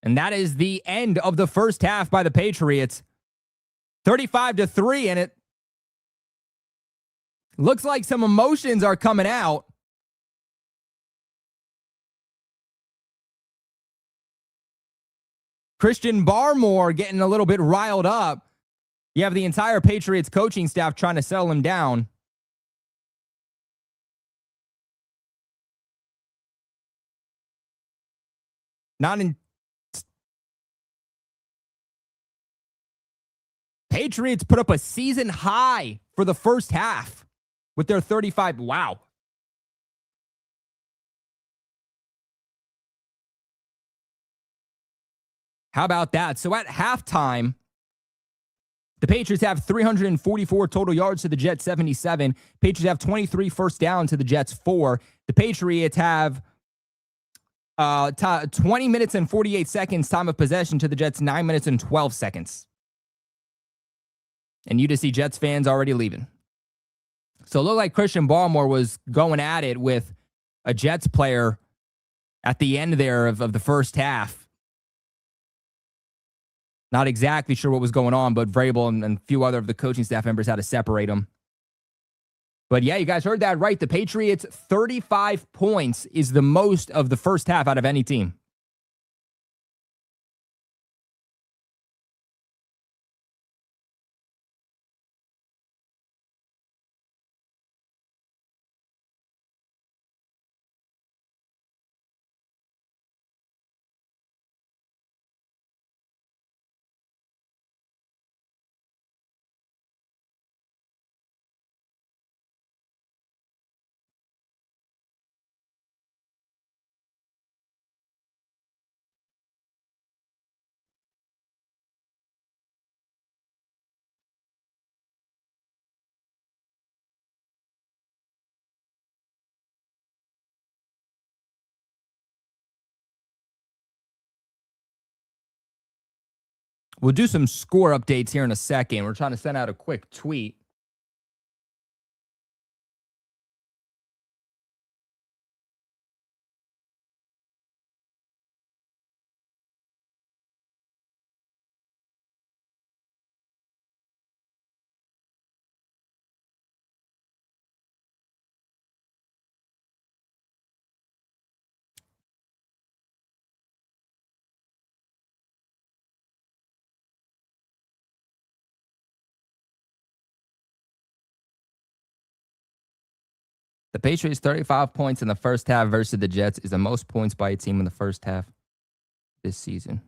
And that is the end of the first half by the Patriots. 35-3, and it looks like some emotions are coming out. Christian Barmore getting a little bit riled up. You have the entire Patriots coaching staff trying to settle him down. Patriots put up a season high for the first half with their 35. Wow. How about that? So at halftime, the Patriots have 344 total yards to the Jets 77. Patriots have 23 first down to the Jets 4. The Patriots have 20 minutes and 48 seconds time of possession to the Jets 9 minutes and 12 seconds. And you just see Jets fans already leaving. So it looked like Christian Barmore was going at it with a Jets player at the end there of the first half. Not exactly sure what was going on, but Vrabel and a few other of the coaching staff members had to separate them. But yeah, you guys heard that right. The Patriots, 35 points is the most of the first half out of any team. We'll do some score updates here in a second. We're trying to send out a quick tweet. The Patriots 35 points in the first half versus the Jets is the most points by a team in the first half this season.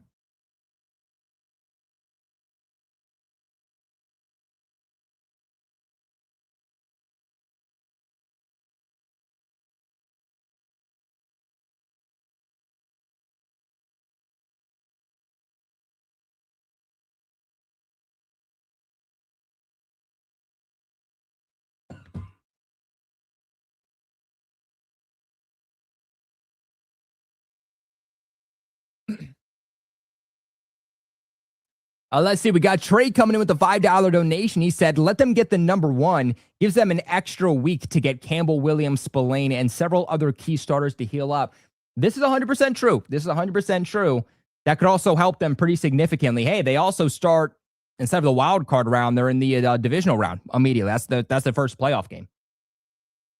Let's see. We got Trey coming in with the $5 donation. He said, let them get the number one. Gives them an extra week to get Campbell, Williams, Spillane, and several other key starters to heal up. This is 100% true. This is 100% true. That could also help them pretty significantly. Hey, they also start, instead of the wild card round, they're in the divisional round immediately. That's the first playoff game.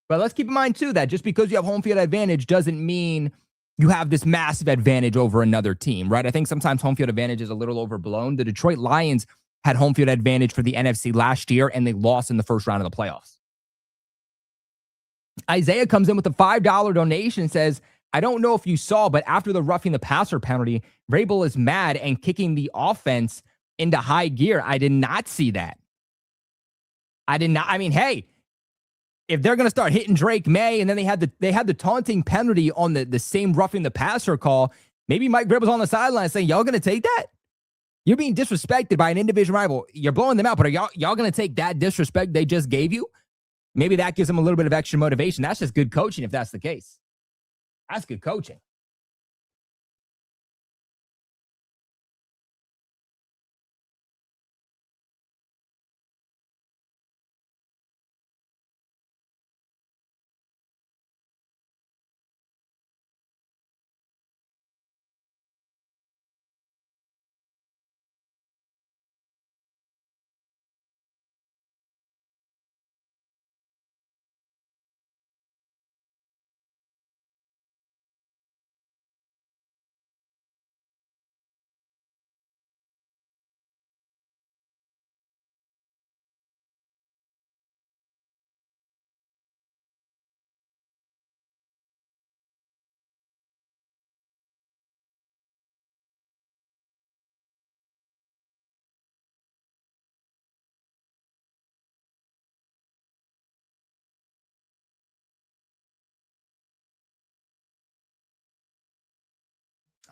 But let's keep in mind, too, that just because you have home field advantage doesn't mean you have this massive advantage over another team, right? I think sometimes home field advantage is a little overblown. The Detroit Lions had home field advantage for the NFC last year, and they lost in the first round of the playoffs. Isaiah comes in with a $5 donation and says, I don't know if you saw, but after the roughing the passer penalty, Vrabel is mad and kicking the offense into high gear. I did not see that. I did not. I mean, hey, if they're going to start hitting Drake May, and then they had the taunting penalty on the same roughing the passer call, maybe Mike Vrabel's on the sideline saying, y'all going to take that? You're being disrespected by an in-division rival. You're blowing them out, but are y'all going to take that disrespect they just gave you? Maybe that gives them a little bit of extra motivation. That's just good coaching if that's the case. That's good coaching.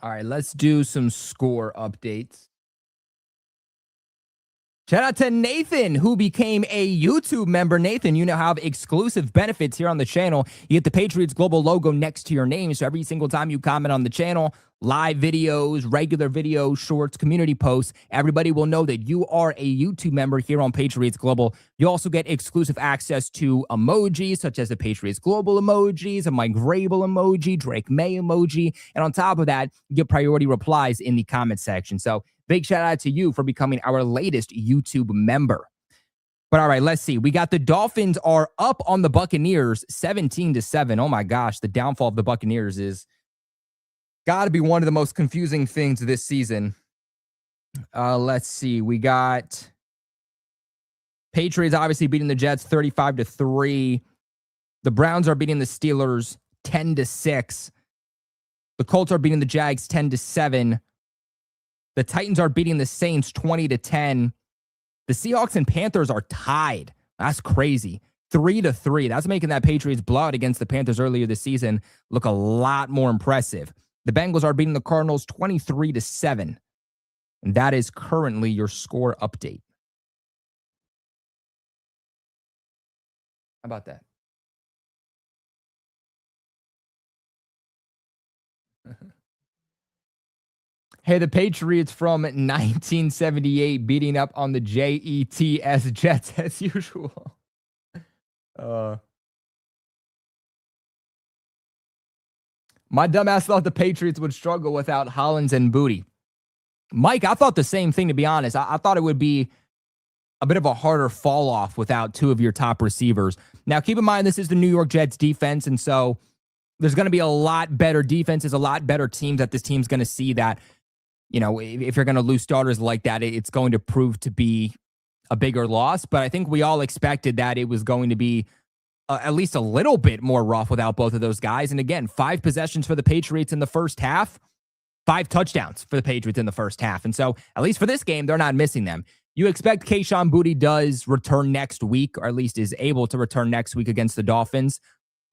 All right, let's do some score updates. Shout out to Nathan, who became a YouTube member. Nathan, you now have exclusive benefits here on the channel. You get the Patriots Global logo next to your name. So every single time you comment on the channel, live videos, regular videos, shorts, community posts, everybody will know that you are a YouTube member here on Patriots Global. You also get exclusive access to emojis, such as the Patriots Global emojis, a Mike Vrabel emoji, Drake May emoji. And on top of that, you get priority replies in the comment section. So Big shout out to you for becoming our latest YouTube member. But all right, let's see. We got the Dolphins are up on the Buccaneers 17-7. Oh my gosh, the downfall of the Buccaneers is got to be one of the most confusing things this season. Let's see. We got Patriots obviously beating the Jets 35-3. The Browns are beating the Steelers 10-6. The Colts are beating the Jags 10-7. The Titans are beating the Saints 20-10. The Seahawks and Panthers are tied. That's crazy. 3-3. That's making that Patriots blowout against the Panthers earlier this season look a lot more impressive. The Bengals are beating the Cardinals 23-7. And that is currently your score update. How about that? Hey, the Patriots from 1978 beating up on the Jets as usual. My dumbass thought the Patriots would struggle without Hollins and Booty. Mike, I thought the same thing, to be honest. I thought it would be a bit of a harder fall off without two of your top receivers. Now, keep in mind, this is the New York Jets defense, and so there's going to be a lot better defenses, a lot better teams that this team's going to see that, you know, if you're going to lose starters like that, it's going to prove to be a bigger loss. But I think we all expected that it was going to be at least a little bit more rough without both of those guys. And again, 5 possessions for the Patriots in the first half, 5 touchdowns for the Patriots in the first half. And so at least for this game, they're not missing them. You expect Kayshon Boutte does return next week, or at least is able to return next week against the Dolphins.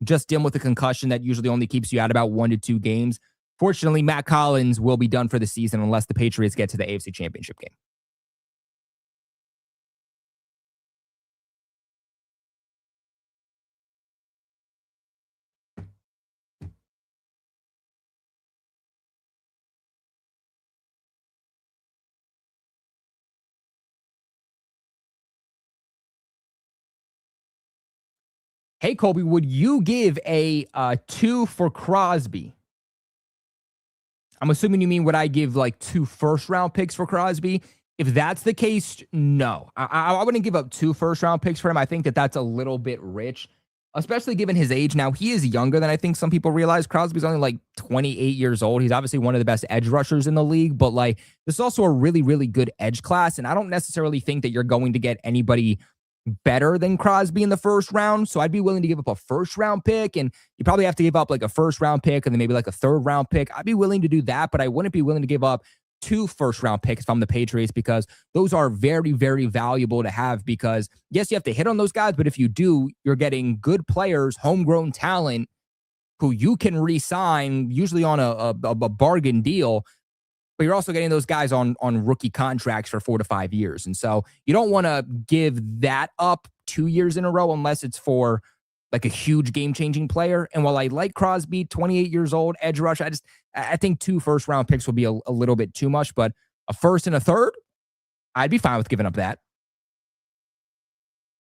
Just dealing with a concussion that usually only keeps you out about 1 to 2 games. Fortunately, Matt Collins will be done for the season unless the Patriots get to the AFC Championship game. Hey, Colby, would you give a 2 for Crosby? I'm assuming you mean would I give like 2 first-round picks for Crosby? If that's the case, no. I wouldn't give up 2 first-round picks for him. I think that that's a little bit rich, especially given his age. Now, he is younger than I think some people realize. Crosby's only like 28 years old. He's obviously one of the best edge rushers in the league, but like this is also a really, really good edge class, and I don't necessarily think that you're going to get anybody better than Crosby in the first round. So I'd be willing to give up a first round pick, and you probably have to give up like a first round pick and then maybe like a third round pick. I'd be willing to do that, but I wouldn't be willing to give up 2 first round picks if I'm the Patriots, because those are very, very valuable to have, because yes, you have to hit on those guys, but if you do, you're getting good players, homegrown talent who you can re-sign usually on a bargain deal. But you're also getting those guys on rookie contracts for 4 to 5 years. And so you don't want to give that up 2 years in a row unless it's for like a huge game-changing player. And while I like Crosby, 28 years old, edge rush, I think 2 first-round picks would be a little bit too much. But a first and a third, I'd be fine with giving up that.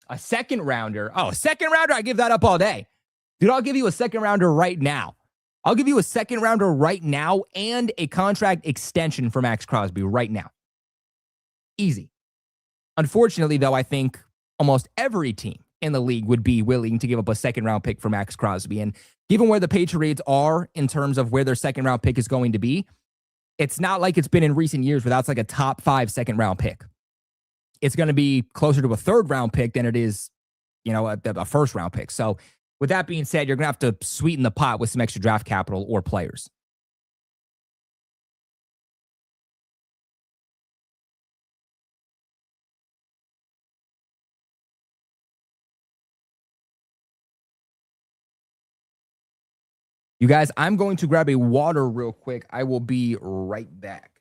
A second rounder. Oh, a second rounder, I give that up all day. Dude, I'll give you a second rounder right now. I'll give you a second rounder right now and a contract extension for Max Crosby right now. Easy. Unfortunately, though, I think almost every team in the league would be willing to give up a second round pick for Max Crosby. And given where the Patriots are in terms of where their second round pick is going to be, it's not like it's been in recent years where that's like a top 5 second round pick. It's going to be closer to a third round pick than it is, you know, a first round pick. So with that being said, you're going to have to sweeten the pot with some extra draft capital or players. You guys, I'm going to grab a water real quick. I will be right back.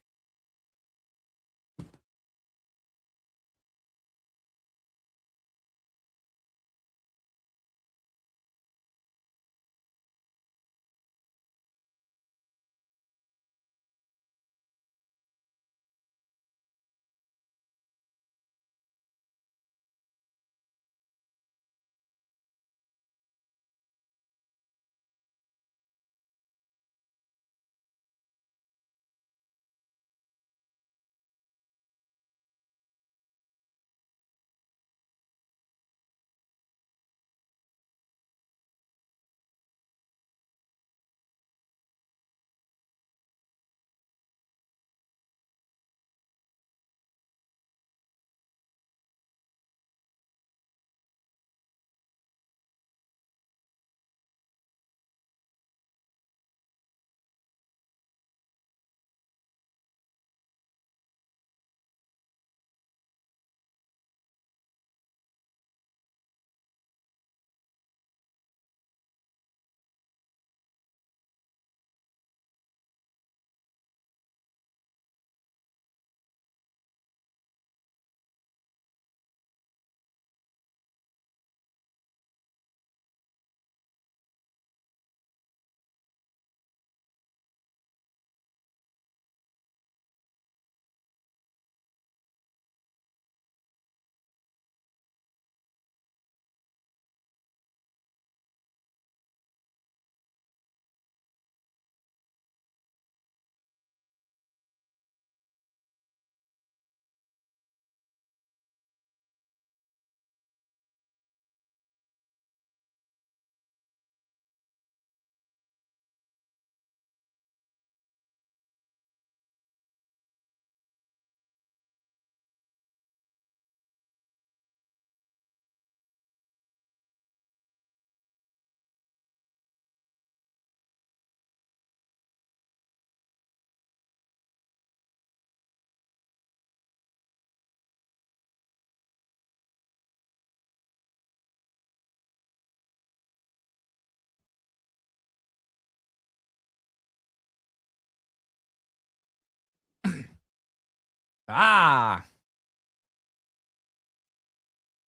Guys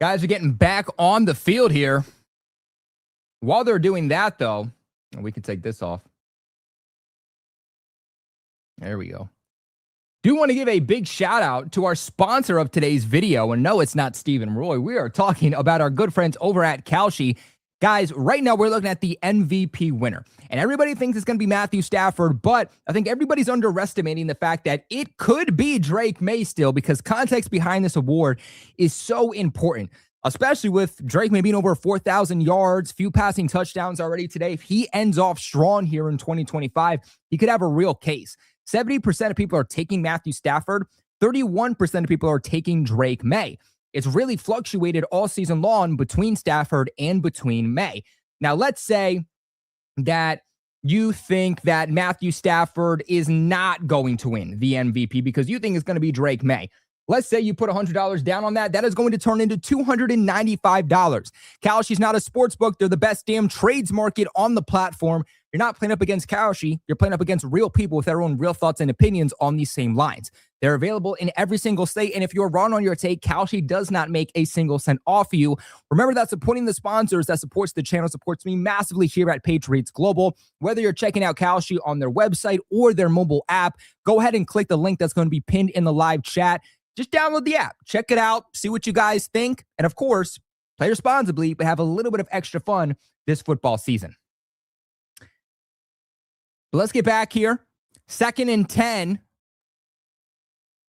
are getting back on the field here. While they're doing that, though, we can take this off. There we go. Do want to give a big shout out to our sponsor of today's video. And no, it's not Stephen Roy. We are talking about our good friends over at Kalshi. Guys, right now we're looking at the MVP winner. And everybody thinks it's going to be Matthew Stafford, but I think everybody's underestimating the fact that it could be Drake May still, because context behind this award is so important, especially with Drake May being over 4,000 yards, few passing touchdowns already today. If he ends off strong here in 2025, he could have a real case. 70% of people are taking Matthew Stafford. 31% of people are taking Drake May. It's really fluctuated all season long between Stafford and between May. Now, let's say that you think that Matthew Stafford is not going to win the MVP because you think it's going to be Drake May. Let's say you put $100 down on that. That is going to turn into $295. Kalshi's not a sports book. They're the best damn trades market on the platform. You're not playing up against Kalshi. You're playing up against real people with their own real thoughts and opinions on these same lines. They're available in every single state. And if you're wrong on your take, Kalshi does not make a single cent off of you. Remember that supporting the sponsors that supports the channel supports me massively here at Patriots Global. Whether you're checking out Kalshi on their website or their mobile app, go ahead and click the link that's going to be pinned in the live chat. Just download the app, check it out, see what you guys think. And of course, play responsibly, but have a little bit of extra fun this football season. But let's get back here. 2nd and 10.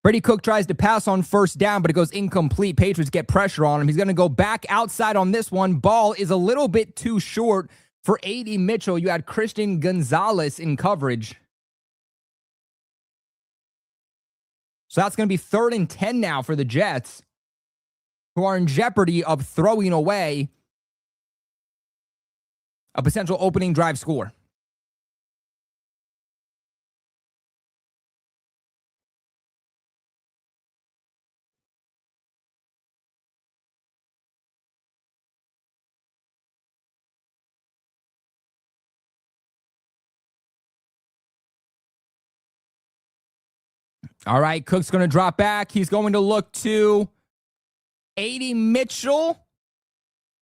Brady Cook tries to pass on first down, but it goes incomplete. Patriots get pressure on him. He's going to go back outside on this one. Ball is a little bit too short for A.D. Mitchell. You had Christian Gonzalez in coverage. So that's going to be 3rd and 10 now for the Jets, who are in jeopardy of throwing away a potential opening drive score. All right, Cook's going to drop back. He's going to look to A.D. Mitchell,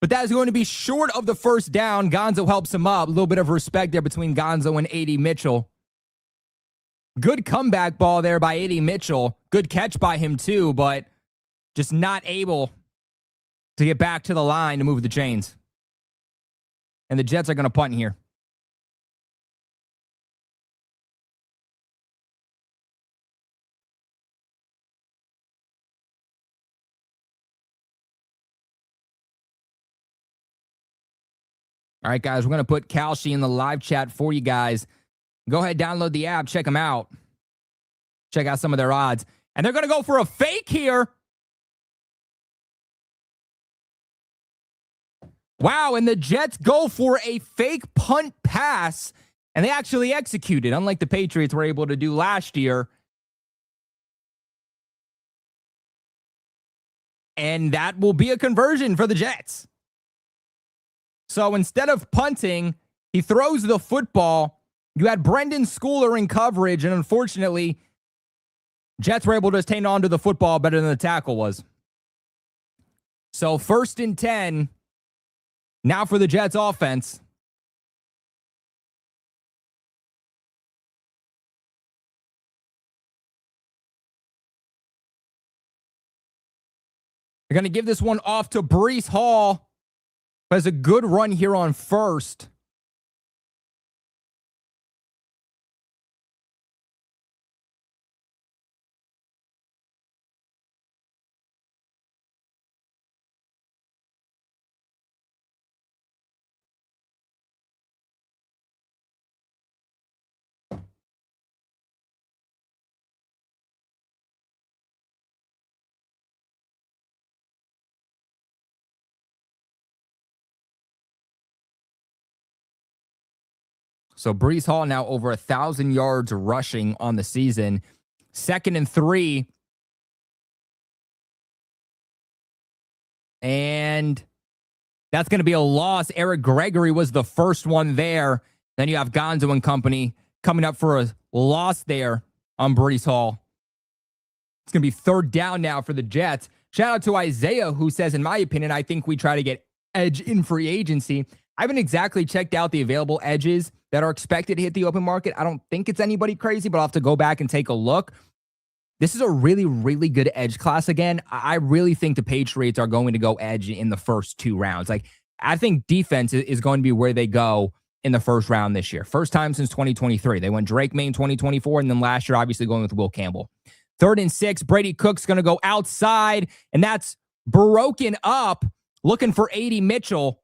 but that is going to be short of the first down. Gonzo helps him up. A little bit of respect there between Gonzo and A.D. Mitchell. Good comeback ball there by A.D. Mitchell. Good catch by him too, but just not able to get back to the line to move the chains. And the Jets are going to punt here. All right, guys, we're going to put Kalshi in the live chat for you guys. Go ahead, download the app, check them out. Check out some of their odds. And they're going to go for a fake here. Wow, and the Jets go for a fake punt pass, and they actually executed, unlike the Patriots were able to do last year. And that will be a conversion for the Jets. So instead of punting, he throws the football. You had Brendan Schooler in coverage, and unfortunately, Jets were able to just hang on to the football better than the tackle was. So 1st and 10, now for the Jets offense. They're going to give this one off to Breece Hall. Has a good run here on first. So Breece Hall now over 1,000 yards rushing on the season. 2nd and 3. And that's going to be a loss. Eric Gregory was the first one there. Then you have Gonzo and company coming up for a loss there on Breece Hall. It's going to be third down now for the Jets. Shout out to Isaiah, who says, in my opinion, I think we try to get edge in free agency. I haven't exactly checked out the available edges that are expected to hit the open market. I don't think it's anybody crazy, but I'll have to go back and take a look. This is a really, really good edge class again. I really think the Patriots are going to go edge in the first 2 rounds. Like, I think defense is going to be where they go in the first round this year. First time since 2023. They went Drake May in 2024, and then last year, obviously, going with Will Campbell. 3rd and 6, Brady Cook's going to go outside, and that's broken up, looking for A.D. Mitchell.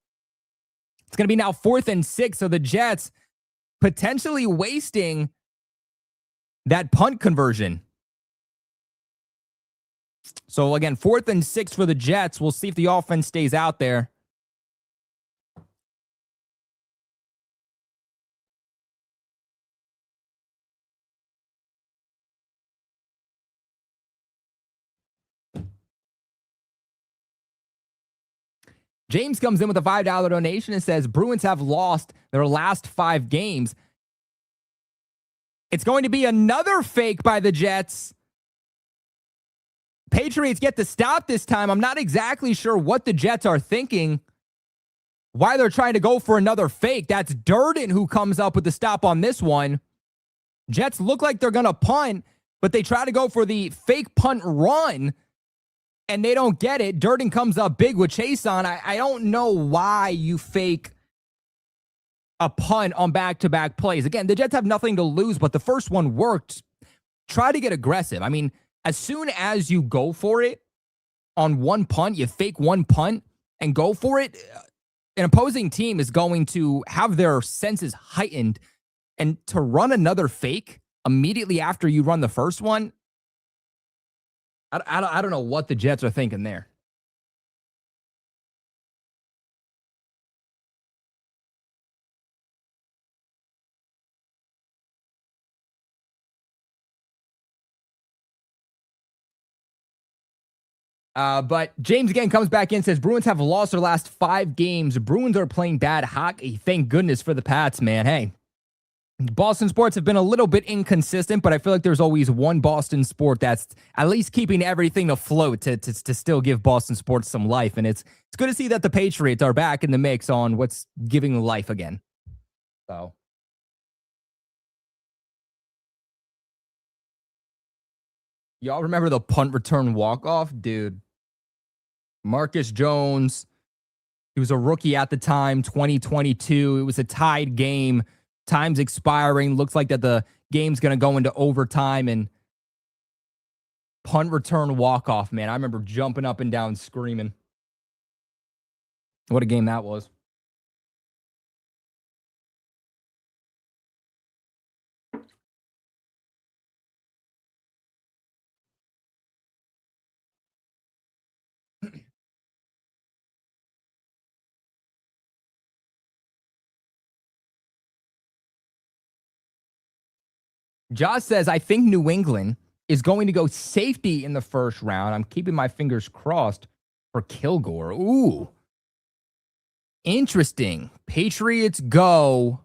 It's going to be now 4th and 6, so the Jets potentially wasting that punt conversion. So, again, 4th and 6 for the Jets. We'll see if the offense stays out there. James comes in with a $5 donation and says, Bruins have lost their last 5 games. It's going to be another fake by the Jets. Patriots get the stop this time. I'm not exactly sure what the Jets are thinking, why they're trying to go for another fake. That's Durden who comes up with the stop on this one. Jets look like they're going to punt, but they try to go for the fake punt run, and they don't get it. Durden comes up big with Chase on. I don't know why you fake a punt on back-to-back plays. Again, the Jets have nothing to lose, but the first one worked. Try to get aggressive. I mean, as soon as you go for it on one punt, you fake one punt and go for it, an opposing team is going to have their senses heightened. And to run another fake immediately after you run the first one, I don't know what the Jets are thinking there. But James again comes back in and says, Bruins have lost their last 5 games. Bruins are playing bad hockey. Thank goodness for the Pats, man. Hey, Boston sports have been a little bit inconsistent, but I feel like there's always one Boston sport that's at least keeping everything afloat to still give Boston sports some life. And it's good to see that the Patriots are back in the mix on what's giving life again. So, y'all remember the punt return walk-off? Dude, Marcus Jones, he was a rookie at the time, 2022. It was a tied game. Time's expiring. Looks like that the game's going to go into overtime, and punt return walk-off, man. I remember jumping up and down screaming. What a game that was. Josh says, I think New England is going to go safety in the first round. I'm keeping my fingers crossed for Kilgore. Ooh. Interesting. Patriots go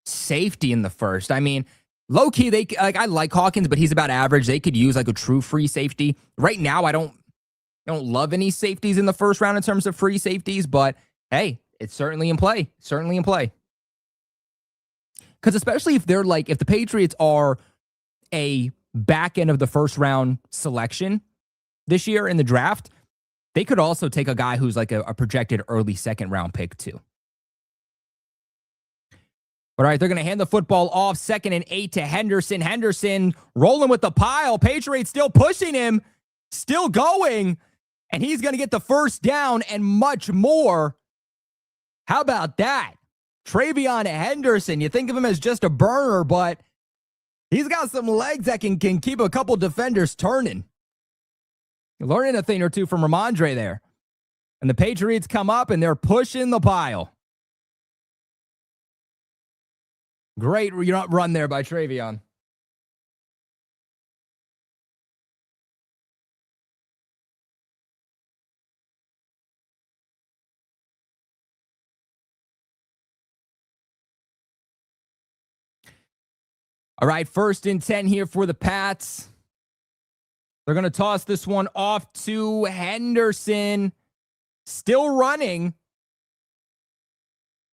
safety in the first. I mean, low key, I like Hawkins, but he's about average. They could use like a true free safety. Right now, I don't love any safeties in the first round in terms of free safeties, but hey, it's certainly in play. Certainly in play. Because especially if the Patriots are a back end of the first round selection this year in the draft, they could also take a guy who's like a projected early second round pick too. All right, they're going to hand the football off, 2nd and 8 to Henderson. Henderson rolling with the pile. Patriots still pushing him, still going, and he's going to get the first down and much more. How about that? Travion Henderson, you think of him as just a burner, but he's got some legs that can keep a couple defenders turning. Learning a thing or two from Ramondre there. And the Patriots come up and they're pushing the pile. Great run there by Travion. All right, 1st and 10 here for the Pats. They're going to toss this one off to Henderson. Still running.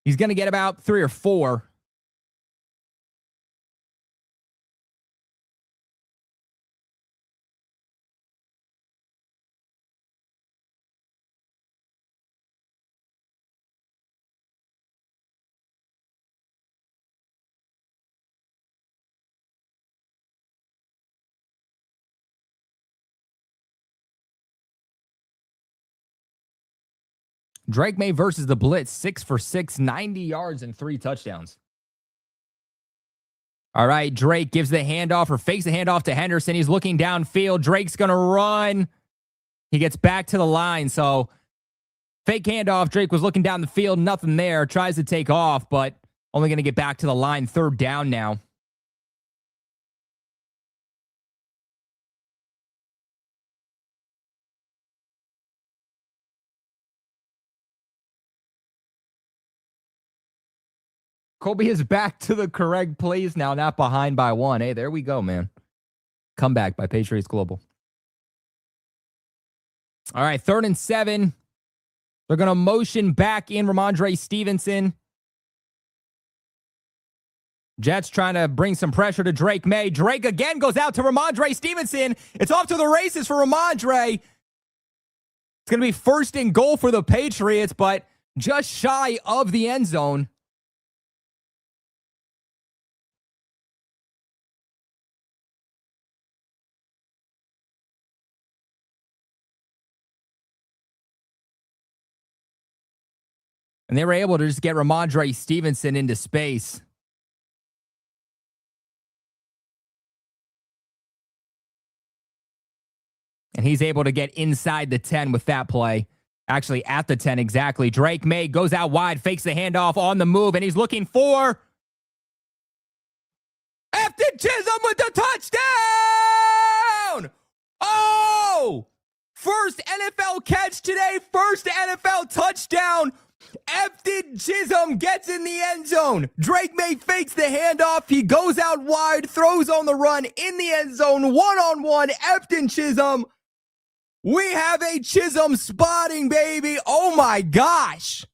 He's going to get about 3 or 4. Drake May versus the Blitz, 6 for 6, 90 yards and 3 touchdowns. All right, Drake gives the handoff or fakes the handoff to Henderson. He's looking downfield. Drake's going to run. He gets back to the line. So fake handoff. Drake was looking down the field. Nothing there. Tries to take off, but only going to get back to the line. 3rd down now. Kobe is back to the correct place now, not behind by 1. Hey, there we go, man. Comeback by Patriots Global. All right, 3rd and 7. They're going to motion back in Ramondre Stevenson. Jets trying to bring some pressure to Drake May. Drake again goes out to Ramondre Stevenson. It's off to the races for Ramondre. It's going to be 1st and goal for the Patriots, but just shy of the end zone. And they were able to just get Ramondre Stevenson into space. And he's able to get inside the 10 with that play. Actually, at the 10 exactly. Drake May goes out wide, fakes the handoff on the move, and he's looking for Efton Chisholm with the touchdown! Oh! First NFL catch today, first NFL touchdown. Efton Chisholm gets in the end zone. Drake May fakes the handoff. He goes out wide, throws on the run in the end zone. One-on-one, Efton Chisholm. We have a Chisholm spotting, baby. Oh, my gosh.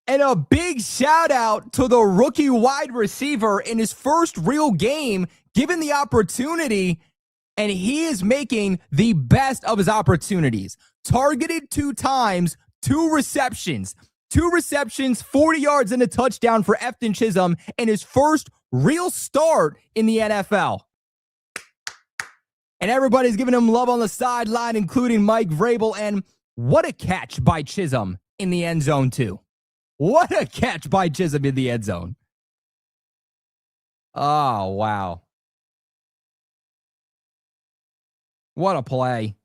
And a big shout out to the rookie wide receiver in his first real game, given the opportunity. And he is making the best of his opportunities. Targeted 2 times, 2 receptions. 2 receptions, 40 yards and a touchdown for Efton Chisholm in his first real start in the NFL. And everybody's giving him love on the sideline, including Mike Vrabel. And what a catch by Chisholm in the end zone, too. What a catch by Chisholm in the end zone. Oh, wow. What a play.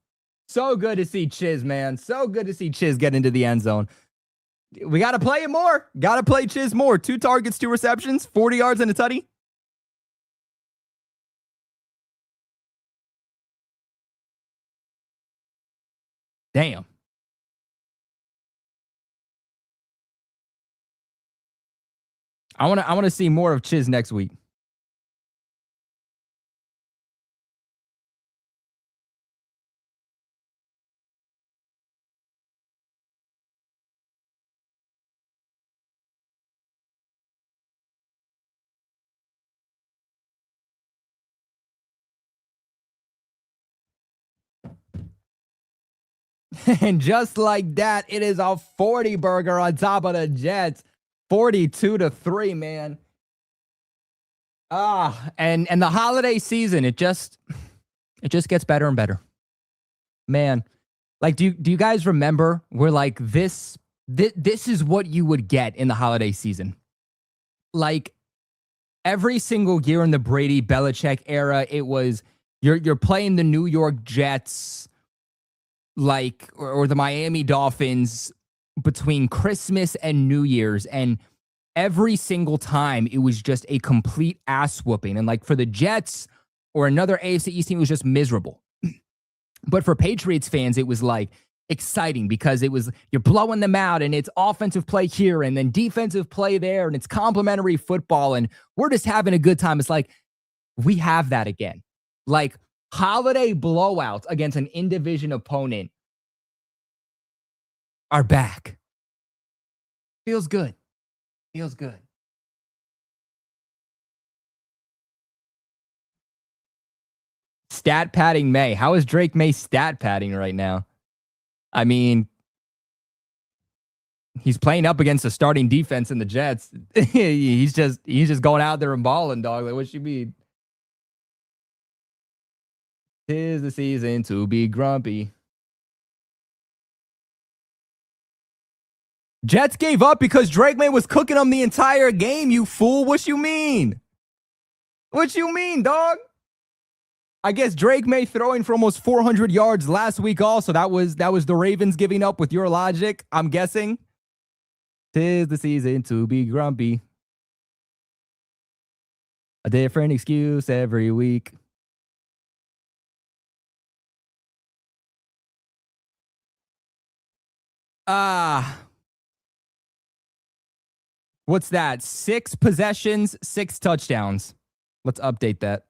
So good to see Chiz, man. So good to see Chiz get into the end zone. We got to play it more. Got to play Chiz more. 2 targets, 2 receptions, 40 yards and a tutty. Damn. I want to see more of Chiz next week. And just like that, it is a 40 burger on top of the Jets. 42-3, man. And the holiday season, it just gets better and better. Man, like, do you guys remember where like this is what you would get in the holiday season? Like every single year in the Brady Belichick era, it was you're playing the New York Jets, like, or the Miami Dolphins between Christmas and New Year's. And every single time it was just a complete ass whooping. And like for the Jets or another AFC East team, it was just miserable. But for Patriots fans, it was like exciting because you're blowing them out and it's offensive play here and then defensive play there and it's complimentary football and we're just having a good time. It's like we have that again. Like holiday blowouts against an in-division opponent are back. Feels good. Feels good. Stat padding May. How is Drake May stat padding right now? I mean, he's playing up against a starting defense in the Jets. he's just going out there and balling, dog. Like, what you mean? 'Tis the season to be grumpy. Jets gave up because Drake May was cooking them the entire game, you fool. What you mean? What you mean, dog? I guess Drake May throwing for almost 400 yards last week also. That was the Ravens giving up with your logic, I'm guessing. 'Tis the season to be grumpy. A different excuse every week. What's that? 6 possessions, 6 touchdowns. Let's update that.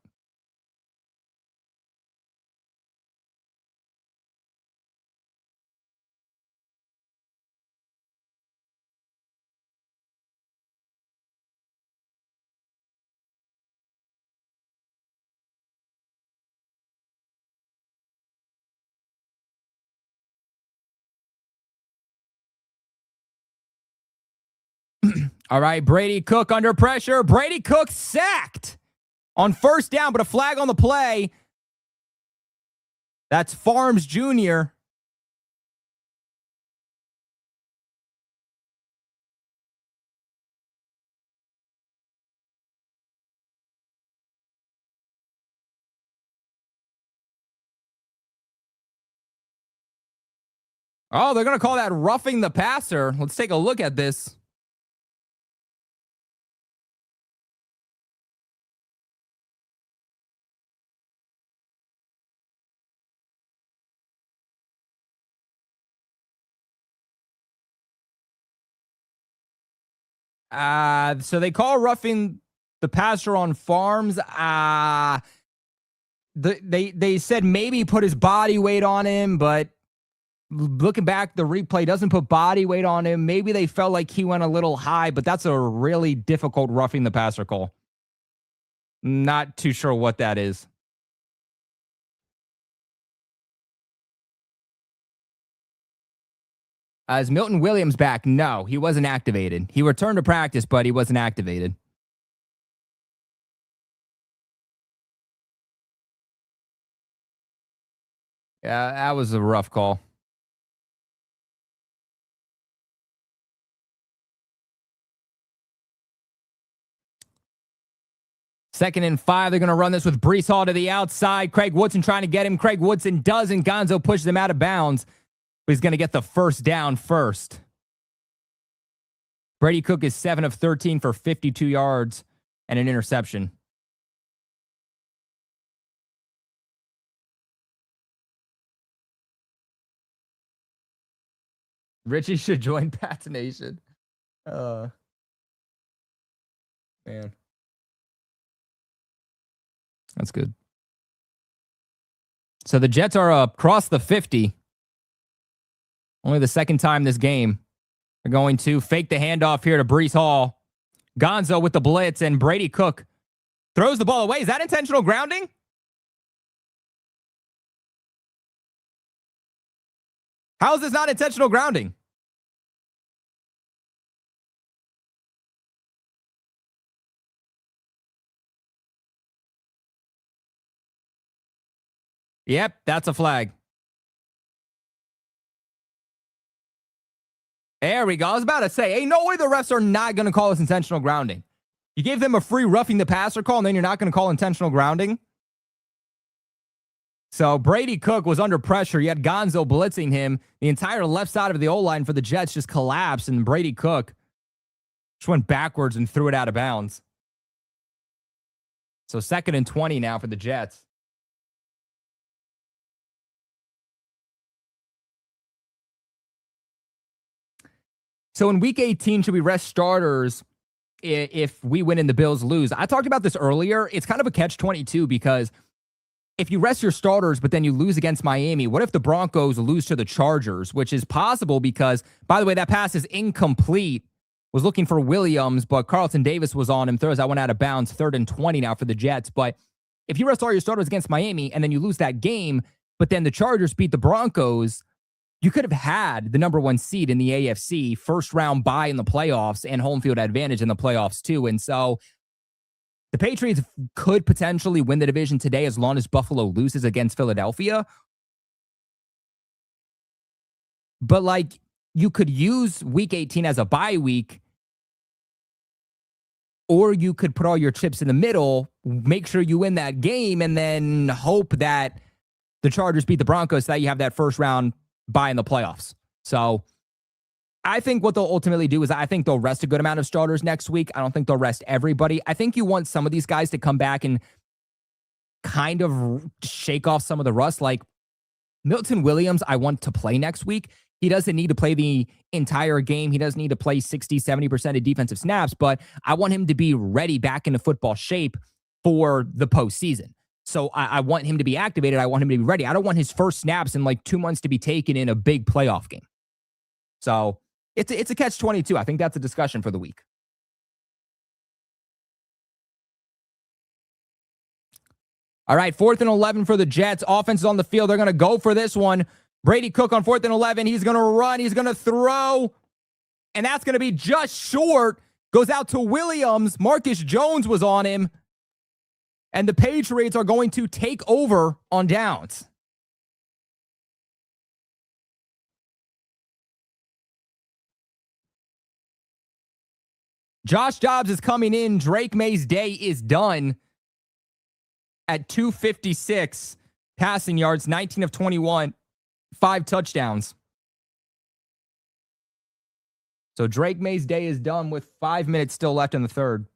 All right, Brady Cook under pressure. Brady Cook sacked on first down, but a flag on the play. That's Farms Jr. Oh, they're going to call that roughing the passer. Let's take a look at this. So they call roughing the passer on Farms. They said maybe put his body weight on him, but looking back, the replay doesn't put body weight on him. Maybe they felt like he went a little high, but that's a really difficult roughing the passer call. Not too sure what that is. Is Milton Williams back? No, he wasn't activated. He returned to practice, but he wasn't activated. Yeah, that was a rough call. Second and 5. They're going to run this with Breece Hall to the outside. Craig Woodson trying to get him. Craig Woodson doesn't. Gonzo pushes him out of bounds, but he's going to get the first down first. Brady Cook is 7 of 13 for 52 yards and an interception. Richie should join Pat's Nation. Man. That's good. So the Jets are across the 50. Only the second time this game. They're going to fake the handoff here to Breece Hall. Gonzo with the blitz, and Brady Cook throws the ball away. Is that intentional grounding? How is this not intentional grounding? Yep, that's a flag. There we go. I was about to say, ain't no way the refs are not going to call this intentional grounding. You gave them a free roughing the passer call, and then you're not going to call intentional grounding? So Brady Cook was under pressure. You had Gonzo blitzing him. The entire left side of the O-line for the Jets just collapsed, and Brady Cook just went backwards and threw it out of bounds. So 2nd and 20 now for the Jets. So in week 18, should we rest starters if we win and the Bills lose? I talked about this earlier. It's kind of a catch-22 because if you rest your starters, but then you lose against Miami, what if the Broncos lose to the Chargers, which is possible because, by the way, that pass is incomplete. Was looking for Williams, but Carlton Davis was on him. Throws that one out of bounds. 3rd and 20 now for the Jets. But if you rest all your starters against Miami and then you lose that game, but then the Chargers beat the Broncos, you could have had the number 1 seed in the AFC, first round bye in the playoffs, and home field advantage in the playoffs too. And so the Patriots could potentially win the division today as long as Buffalo loses against Philadelphia. But like, you could use week 18 as a bye week, or you could put all your chips in the middle, make sure you win that game, and then hope that the Chargers beat the Broncos so that you have that first round bye in the playoffs. So I think what they'll ultimately do is I think they'll rest a good amount of starters next week. I don't think they'll rest everybody. I think you want some of these guys to come back and kind of shake off some of the rust. Like Milton Williams, I want to play next week. He doesn't need to play the entire game. He doesn't need to play 60, 70% of defensive snaps, but I want him to be ready back into football shape for the postseason. So I want him to be activated. I want him to be ready. I don't want his first snaps in like 2 months to be taken in a big playoff game. So it's a catch-22. I think that's a discussion for the week. All right, 4th and 11 for the Jets. Offense is on the field. They're going to go for this one. Brady Cook on 4th and 11. He's going to run. He's going to throw. And that's going to be just short. Goes out to Williams. Marcus Jones was on him. And the Patriots are going to take over on downs. Josh Dobbs is coming in. Drake May's day is done at 256 passing yards, 19 of 21, 5 touchdowns. So Drake May's day is done with 5 minutes still left in the third.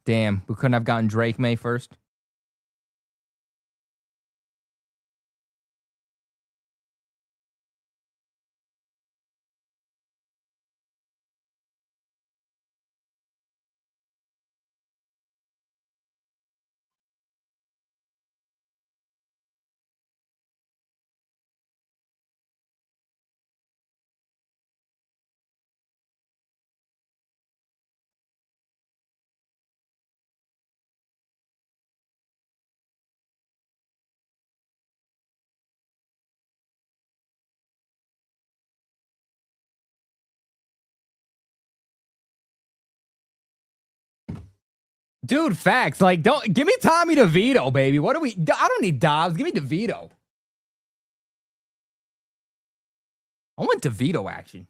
Damn, we couldn't have gotten Drake May first. Dude, facts. Like, don't give me Tommy DeVito, baby. What do we? I don't need Dobbs. Give me DeVito. I want DeVito action.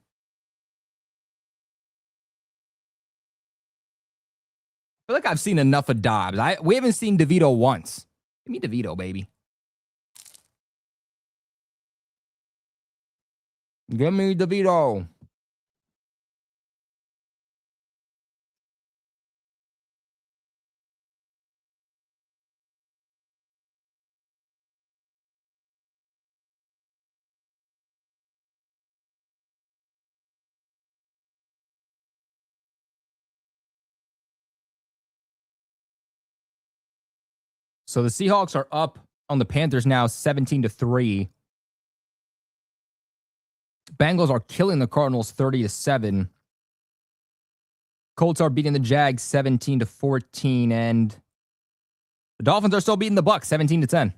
I feel like I've seen enough of Dobbs. We haven't seen DeVito once. Give me DeVito, baby. Give me DeVito. So the Seahawks are up on the Panthers now 17-3. Bengals are killing the Cardinals 30-7. Colts are beating the Jags 17-14, and the Dolphins are still beating the Bucs 17-10.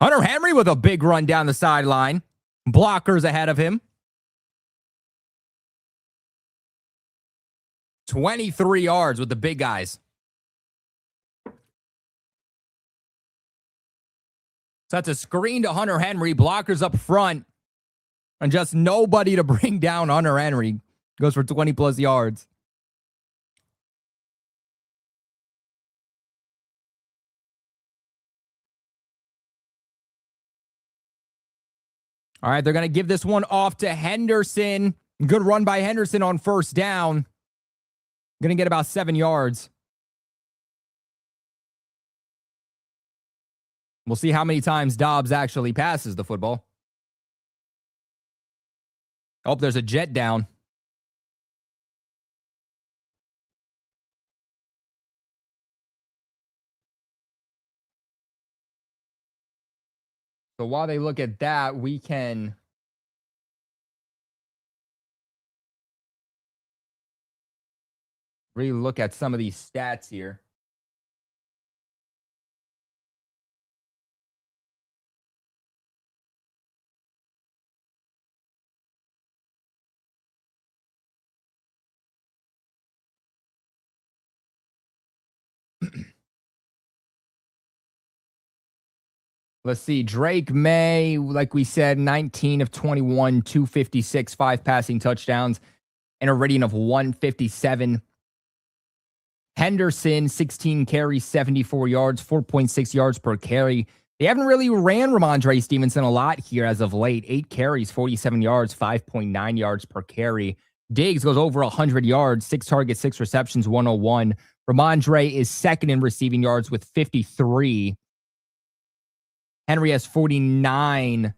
Hunter Henry with a big run down the sideline. Blockers ahead of him. 23 yards with the big guys. So that's a screen to Hunter Henry. Blockers up front. And just nobody to bring down Hunter Henry. Goes for 20-plus yards. All right, they're going to give this one off to Henderson. Good run by Henderson on first down. Going to get about 7 yards. We'll see how many times Dobbs actually passes the football. Oh, there's a jet down. So while they look at that, we can really look at some of these stats here. Let's see. Drake May, like we said, 19 of 21, 256, 5 passing touchdowns, and a rating of 157. Henderson, 16 carries, 74 yards, 4.6 yards per carry. They haven't really ran Ramondre Stevenson a lot here as of late. 8 carries, 47 yards, 5.9 yards per carry. Diggs goes over 100 yards, 6 targets, 6 receptions, 101. Ramondre is second in receiving yards with 53. Henry has 49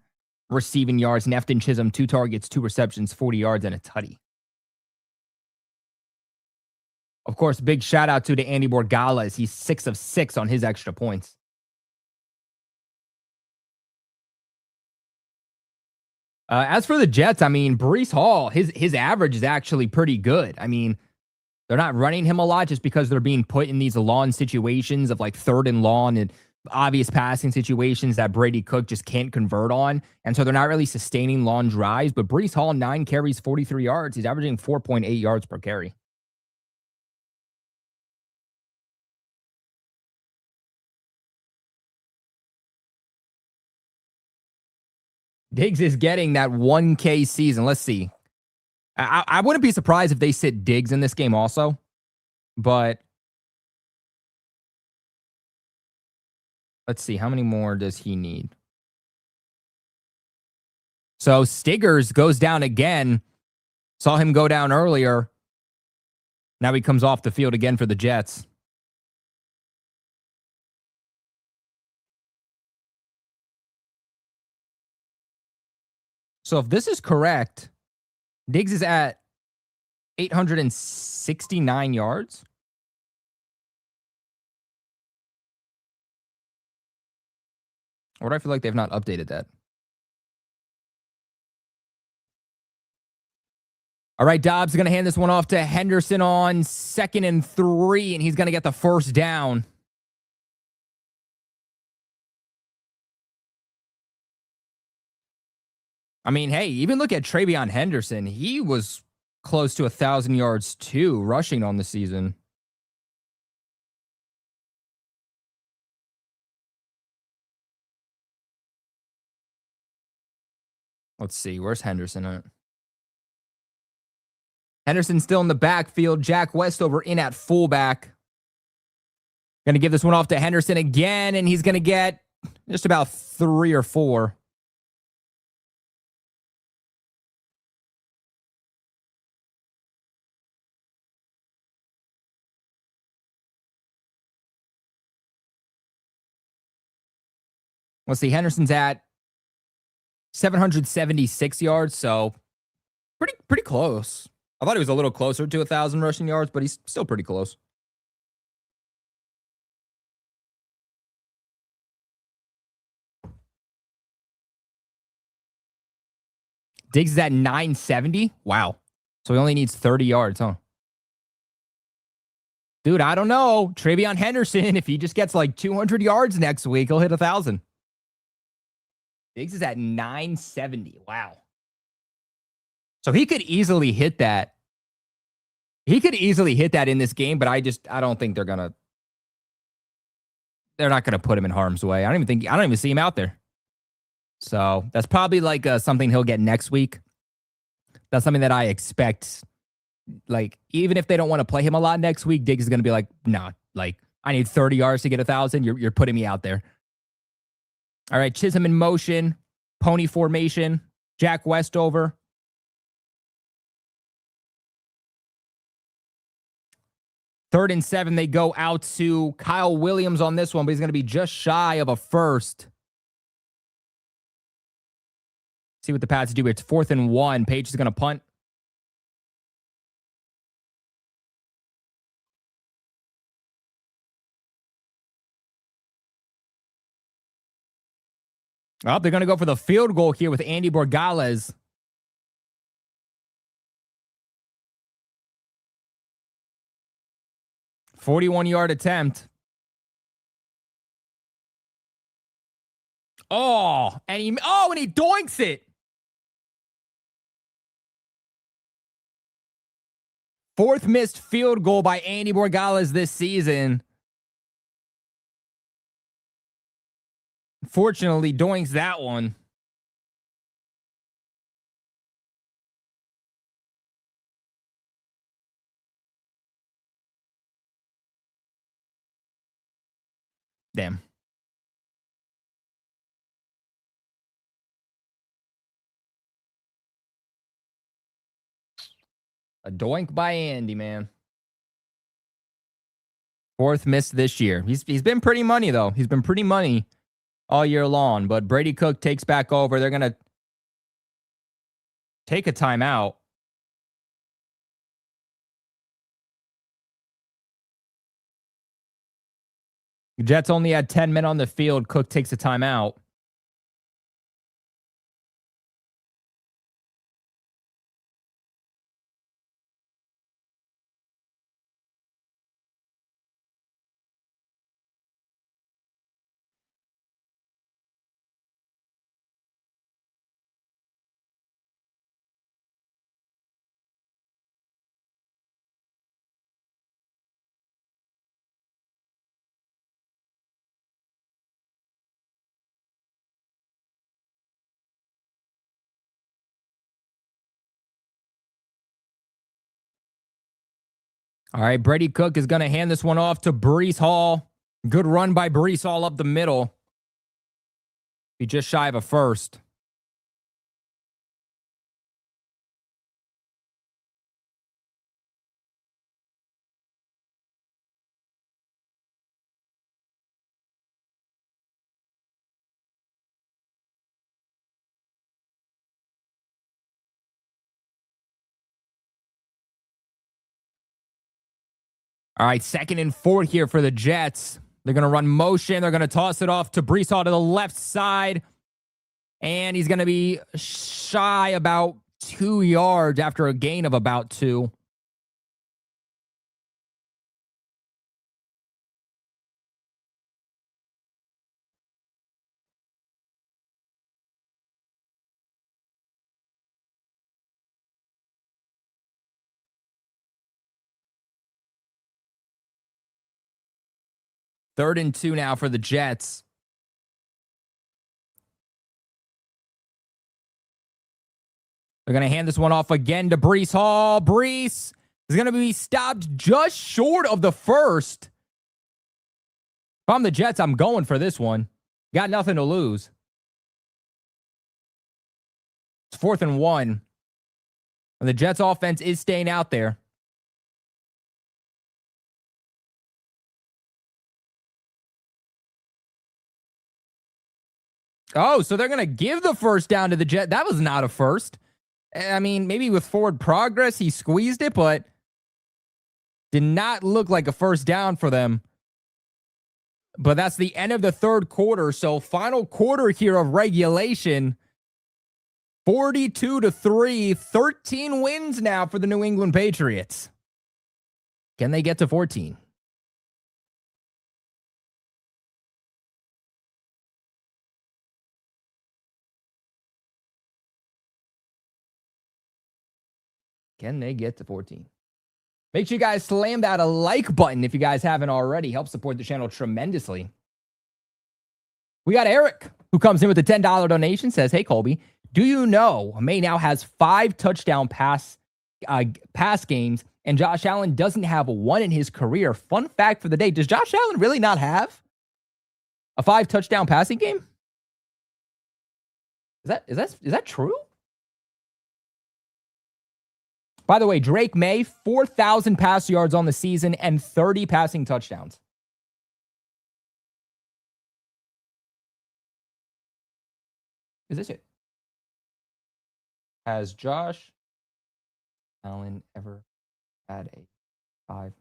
receiving yards. Nefton Chisholm, 2 targets, 2 receptions, 40 yards, and a tutty. Of course, big shout out to Andy Borgales. He's 6 of 6 on his extra points. As for the Jets, I mean, Breece Hall, his average is actually pretty good. I mean, they're not running him a lot just because they're being put in these lawn situations of like 3rd and long and obvious passing situations that Brady Cook just can't convert on. And so they're not really sustaining long drives. But Breece Hall, 9 carries, 43 yards. He's averaging 4.8 yards per carry. Diggs is getting that 1K season. Let's see. I wouldn't be surprised if they sit Diggs in this game also. But let's see. How many more does he need? So Stiggers goes down again. Saw him go down earlier. Now he comes off the field again for the Jets. So if this is correct, Diggs is at 869 yards. Or do I feel like they've not updated that? All right, Dobbs is going to hand this one off to Henderson on 2nd and 3, and he's going to get the first down. I mean, hey, even look at Travion Henderson. He was close to 1,000 yards too, rushing on the season. Let's see. Where's Henderson at? Henderson's still in the backfield. Jack Westover in at fullback. Going to give this one off to Henderson again, and he's going to get just about 3 or 4. Let's see. Henderson's at 776 yards, so pretty close. I thought he was a little closer to 1,000 rushing yards, but he's still pretty close. Diggs is at 970. Wow. So he only needs 30 yards, huh? Dude, I don't know. Travion Henderson, if he just gets like 200 yards next week, he'll hit 1,000. Diggs is at 970. Wow. So he could easily hit that. He could easily hit that in this game, but I don't think they're going to they're not going to put him in harm's way. I don't even see him out there. So that's probably like something he'll get next week. That's something that I expect. Like, even if they don't want to play him a lot next week, Diggs is going to be like, nah, like, I need 30 yards to get 1,000. You're putting me out there. All right, Chisholm in motion, pony formation, Jack Westover. Third and 7, they go out to Kyle Williams on this one, but he's going to be just shy of a first. See what the Pats do. It's 4th and 1. Paige is going to punt. Oh, they're going to go for the field goal here with Andy Borgales. "41-yard attempt. And he doinks it. 4th missed field goal by Andy Borgales this season. Fortunately, doinks that one. Damn. A doink by Andy, man. 4th miss this year. He's been pretty money, though. He's been pretty money all year long. But Brady Cook takes back over. They're going to take a timeout. The Jets only had 10 men on the field. Cook takes a timeout. All right, Brady Cook is going to hand this one off to Breece Hall. Good run by Breece Hall up the middle. Be just shy of a first. All right, 2nd and 4 here for the Jets. They're going to run motion. They're going to toss it off to Breece Hall to the left side. And he's going to be shy about 2 yards after a gain of about 2. Third and 2 now for the Jets. They're going to hand this one off again to Breece Hall. Breece is going to be stopped just short of the first. If I'm the Jets, I'm going for this one. Got nothing to lose. It's 4th and 1. And the Jets offense is staying out there. Oh, so they're going to give the first down to the Jets. That was not a first. I mean, maybe with forward progress, he squeezed it, but did not look like a first down for them. But that's the end of the third quarter. So final quarter here of regulation. 42-3, 13 wins now for the New England Patriots. Can they get to 14? Can they get to 14? Make sure you guys slam that a like button if you guys haven't already. Help support the channel tremendously. We got Eric, who comes in with a $10 donation, says, hey, Colby, do you know May now has 5 touchdown pass games, and Josh Allen doesn't have one in his career? Fun fact for the day, does Josh Allen really not have a 5 touchdown passing game? Is that true? By the way, Drake May, 4,000 pass yards on the season and 30 passing touchdowns. Is this it? Has Josh Allen ever had a 5?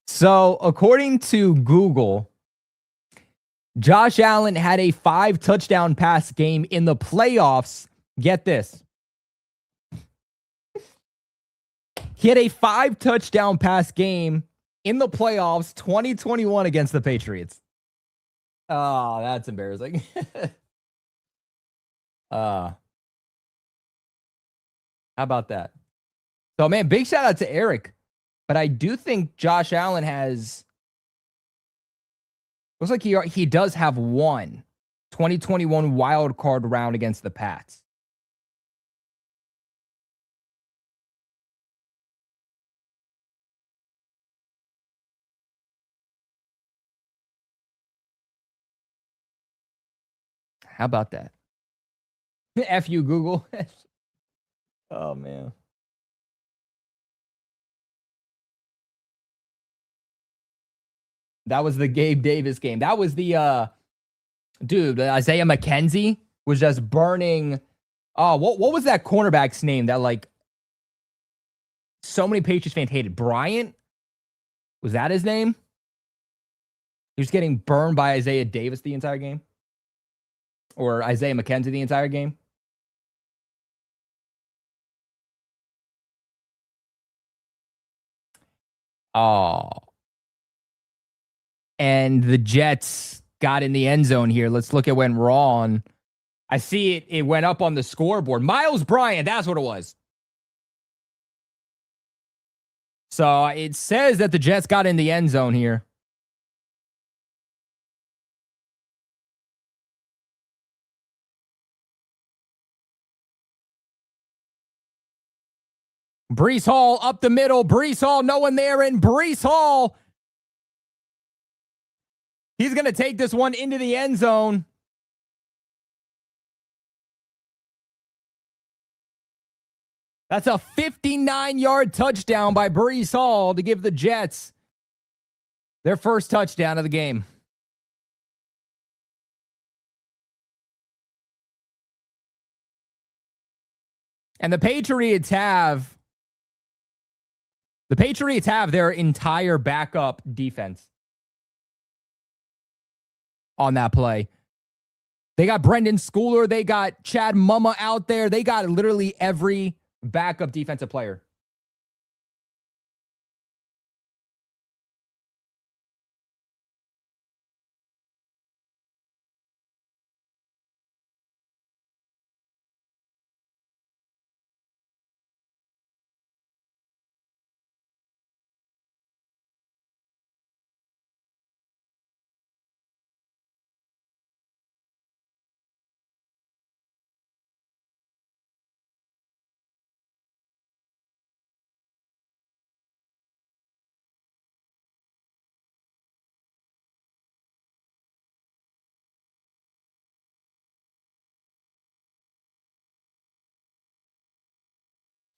So, according to Google, Josh Allen had a 5 touchdown pass game in the playoffs. Get this. He had a 5 touchdown pass game in the playoffs 2021 against the Patriots. Oh, that's embarrassing. How about that? So, man, big shout out to Eric. But I do think Josh Allen has... Looks like he does have one 2021 wild card round against the Pats. How about that? F you, Google. Oh, man. That was the Gabe Davis game. That was the dude, Isaiah McKenzie was just burning. Oh, what was that cornerback's name that like so many Patriots fans hated? Bryant? Was that his name? He was getting burned by Isaiah Davis the entire game. Or Isaiah McKenzie the entire game. Oh. And the Jets got in the end zone here. Let's look at when wrong. I see it. It went up on the scoreboard. Miles Bryant, that's what it was. So it says that the Jets got in the end zone here. Breece Hall up the middle. Breece Hall, no one there. And Breece Hall, he's going to take this one into the end zone. That's a 59-yard touchdown by Breece Hall to give the Jets their first touchdown of the game. And the Patriots have their entire backup defense on that play. They got Brendan Schooler. They got Chad Mumma out there. They got literally every backup defensive player.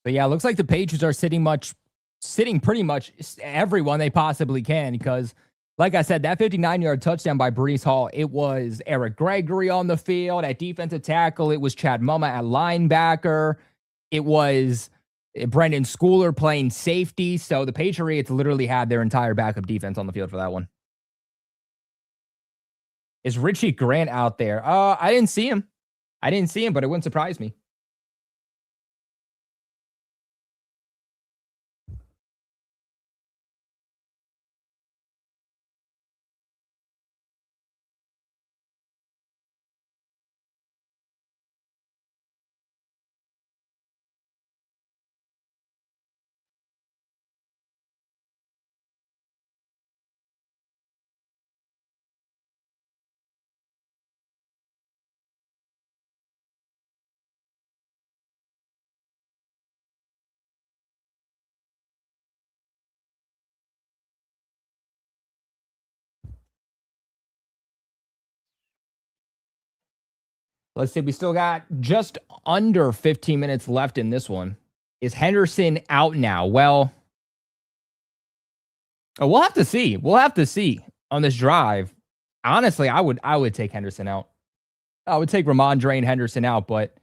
But yeah, it looks like the Patriots are sitting pretty much everyone they possibly can because, like I said, that 59-yard touchdown by Breece Hall, it was Eric Gregory on the field at defensive tackle. It was Chad Mumma at linebacker. It was Brendan Schooler playing safety. So the Patriots literally had their entire backup defense on the field for that one. Is Richie Grant out there? I didn't see him. But it wouldn't surprise me. Let's see. We still got just under 15 minutes left in this one. Is Henderson out now? Well, we'll have to see. We'll have to see on this drive. Honestly, I would take Henderson out. I would take Ramondre and Henderson out, but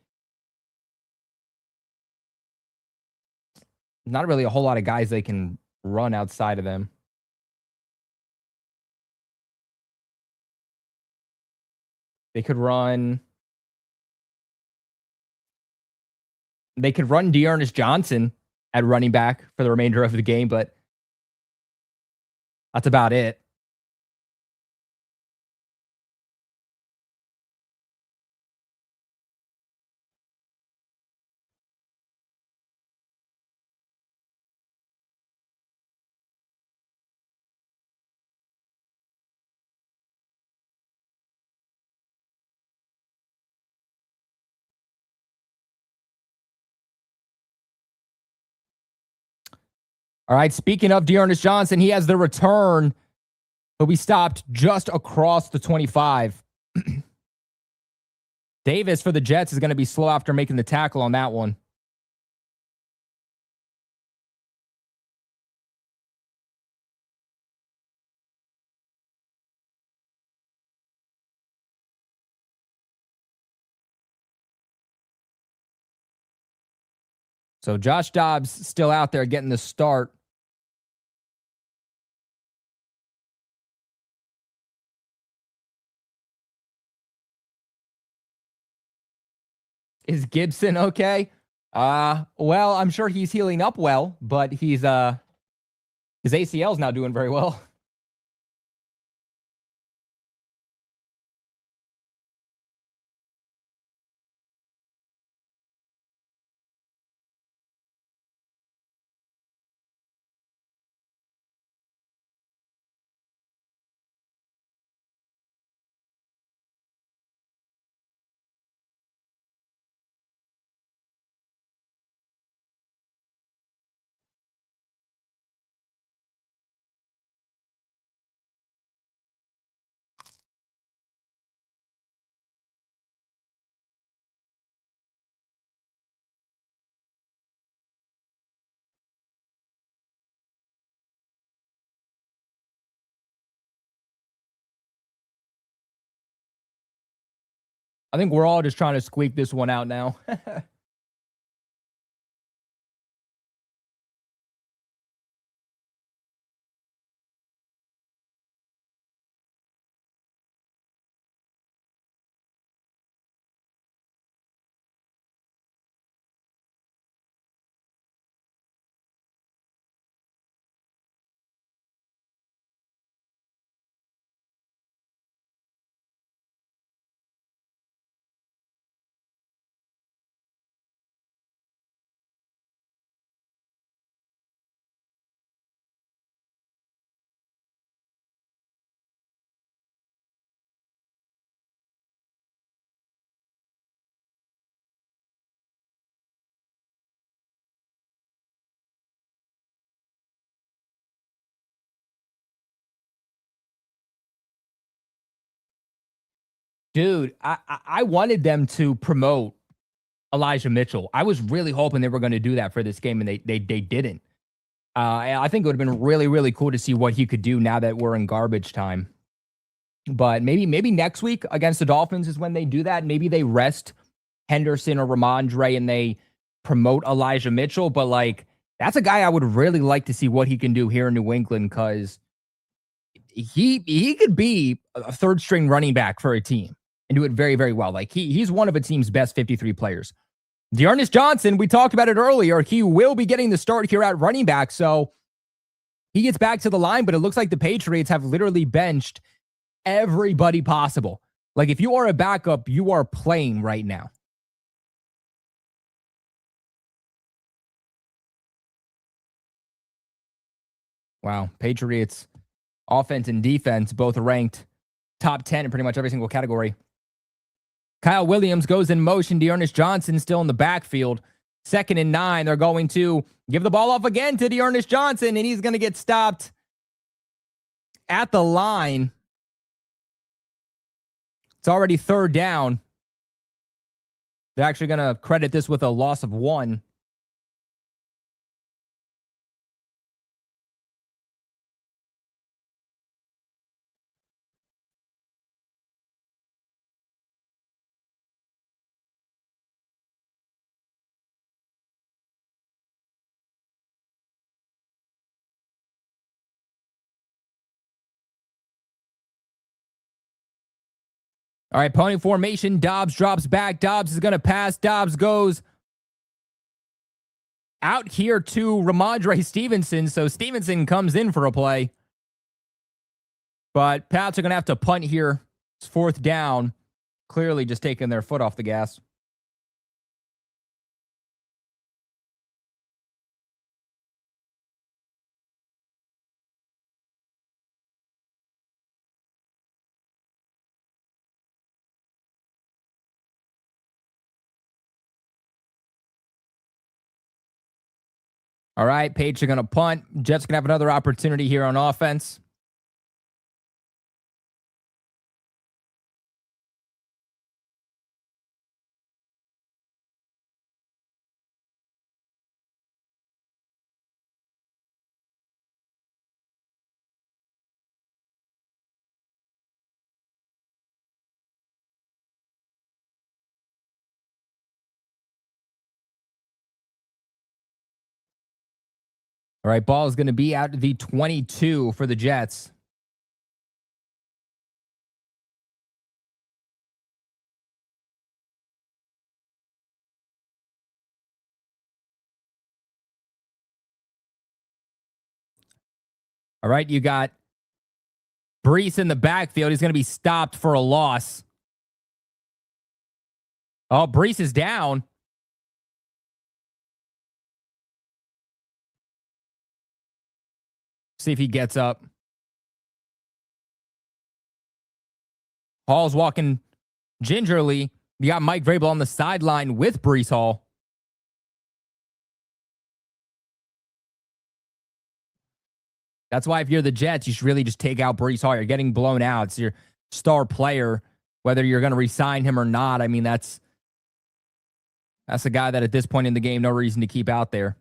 not really a whole lot of guys they can run outside of them. They could run Dearness Johnson at running back for the remainder of the game, but that's about it. All right, speaking of Dearness Johnson, he has the return. He'll be stopped just across the 25. Davis for the Jets is going to be slow after making the tackle on that one. So Josh Dobbs still out there getting the start. Is Gibson okay? Well, I'm sure he's healing up well, but he's his ACL is not doing very well. I think we're all just trying to squeak this one out now. Dude, I wanted them to promote Elijah Mitchell. I was really hoping they were going to do that for this game, and they didn't. I think it would have been really, really cool to see what he could do now that we're in garbage time. But maybe next week against the Dolphins is when they do that. Maybe they rest Henderson or Ramondre and they promote Elijah Mitchell. But like, that's a guy I would really like to see what he can do here in New England, because he could be a third string running back for a team and do it very, very well. Like he's one of a team's best 53 players. Dearness Johnson, we talked about it earlier. He will be getting the start here at running back. So he gets back to the line, but it looks like the Patriots have literally benched everybody possible. Like if you are a backup, you are playing right now. Wow. Patriots offense and defense both ranked top 10 in pretty much every single category. Kyle Williams goes in motion. Dearness Johnson still in the backfield. 2nd and 9. They're going to give the ball off again to Dearness Johnson, and he's going to get stopped at the line. It's already 3rd down. They're actually going to credit this with a loss of 1. All right, pony formation. Dobbs drops back. Dobbs is going to pass. Dobbs goes out here to Ramondre Stevenson. So Stevenson comes in for a play. But Pats are going to have to punt here. It's 4th down. Clearly just taking their foot off the gas. All right, Patriots are going to punt. Jets going to have another opportunity here on offense. All right, ball is going to be out to the 22 for the Jets. All right, you got Brees in the backfield. He's going to be stopped for a loss. Oh, Brees is down. See if he gets up. Hall's walking gingerly. You got Mike Vrabel on the sideline with Brees Hall. That's why if you're the Jets, you should really just take out Brees Hall. You're getting blown out. It's your star player, whether you're going to re-sign him or not. I mean, that's a guy that at this point in the game, no reason to keep out there.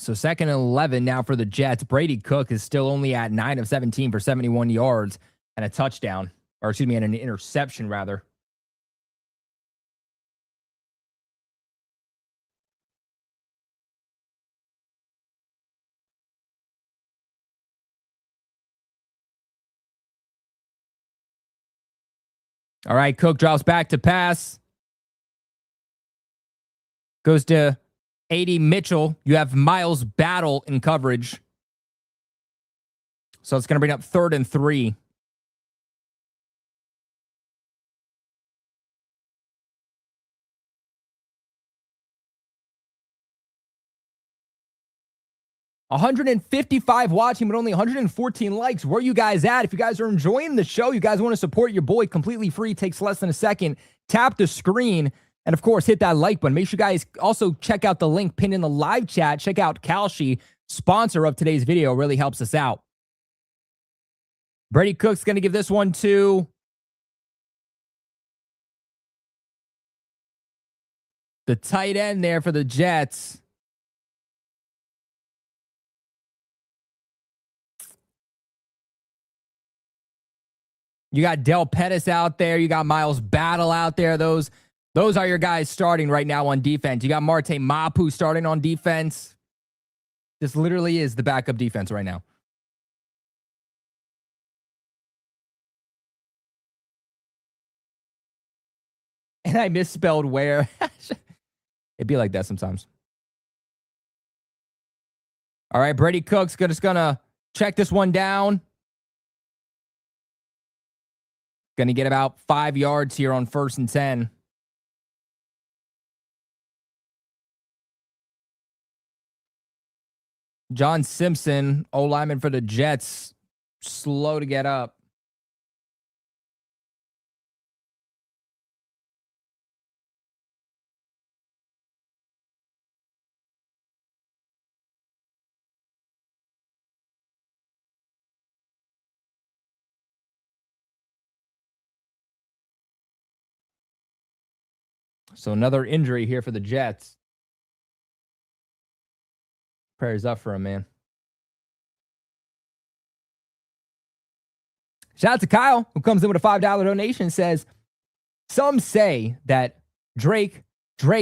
So 2nd and 11 now for the Jets. Brady Cook is still only at 9 of 17 for 71 yards and a touchdown. Or excuse me, and an interception rather. All right, Cook drops back to pass. Goes to A.D. Mitchell. You have Miles Battle in coverage. So it's going to bring up 3rd and 3. $155 watching, but only 114 likes. Where are you guys at? If you guys are enjoying the show, you guys want to support your boy completely free, takes less than a second. Tap the screen and, of course, hit that like button. Make sure you guys also check out the link pinned in the live chat. Check out Kalshi, sponsor of today's video. Really helps us out. Brady Cook's going to give this one to the tight end there for the Jets. You got Del Pettis out there. You got Miles Battle out there. Those are your guys starting right now on defense. You got Marte Mapu starting on defense. This literally is the backup defense right now. And I misspelled where. It'd be like that sometimes. All right, Brady Cook's just going to check this one down. Going to get about 5 yards here on 1st and 10. John Simpson, O-lineman for the Jets, slow to get up. So another injury here for the Jets. Prayers up for him, man. Shout out to Kyle, who comes in with a $5 donation, says, some say that Drake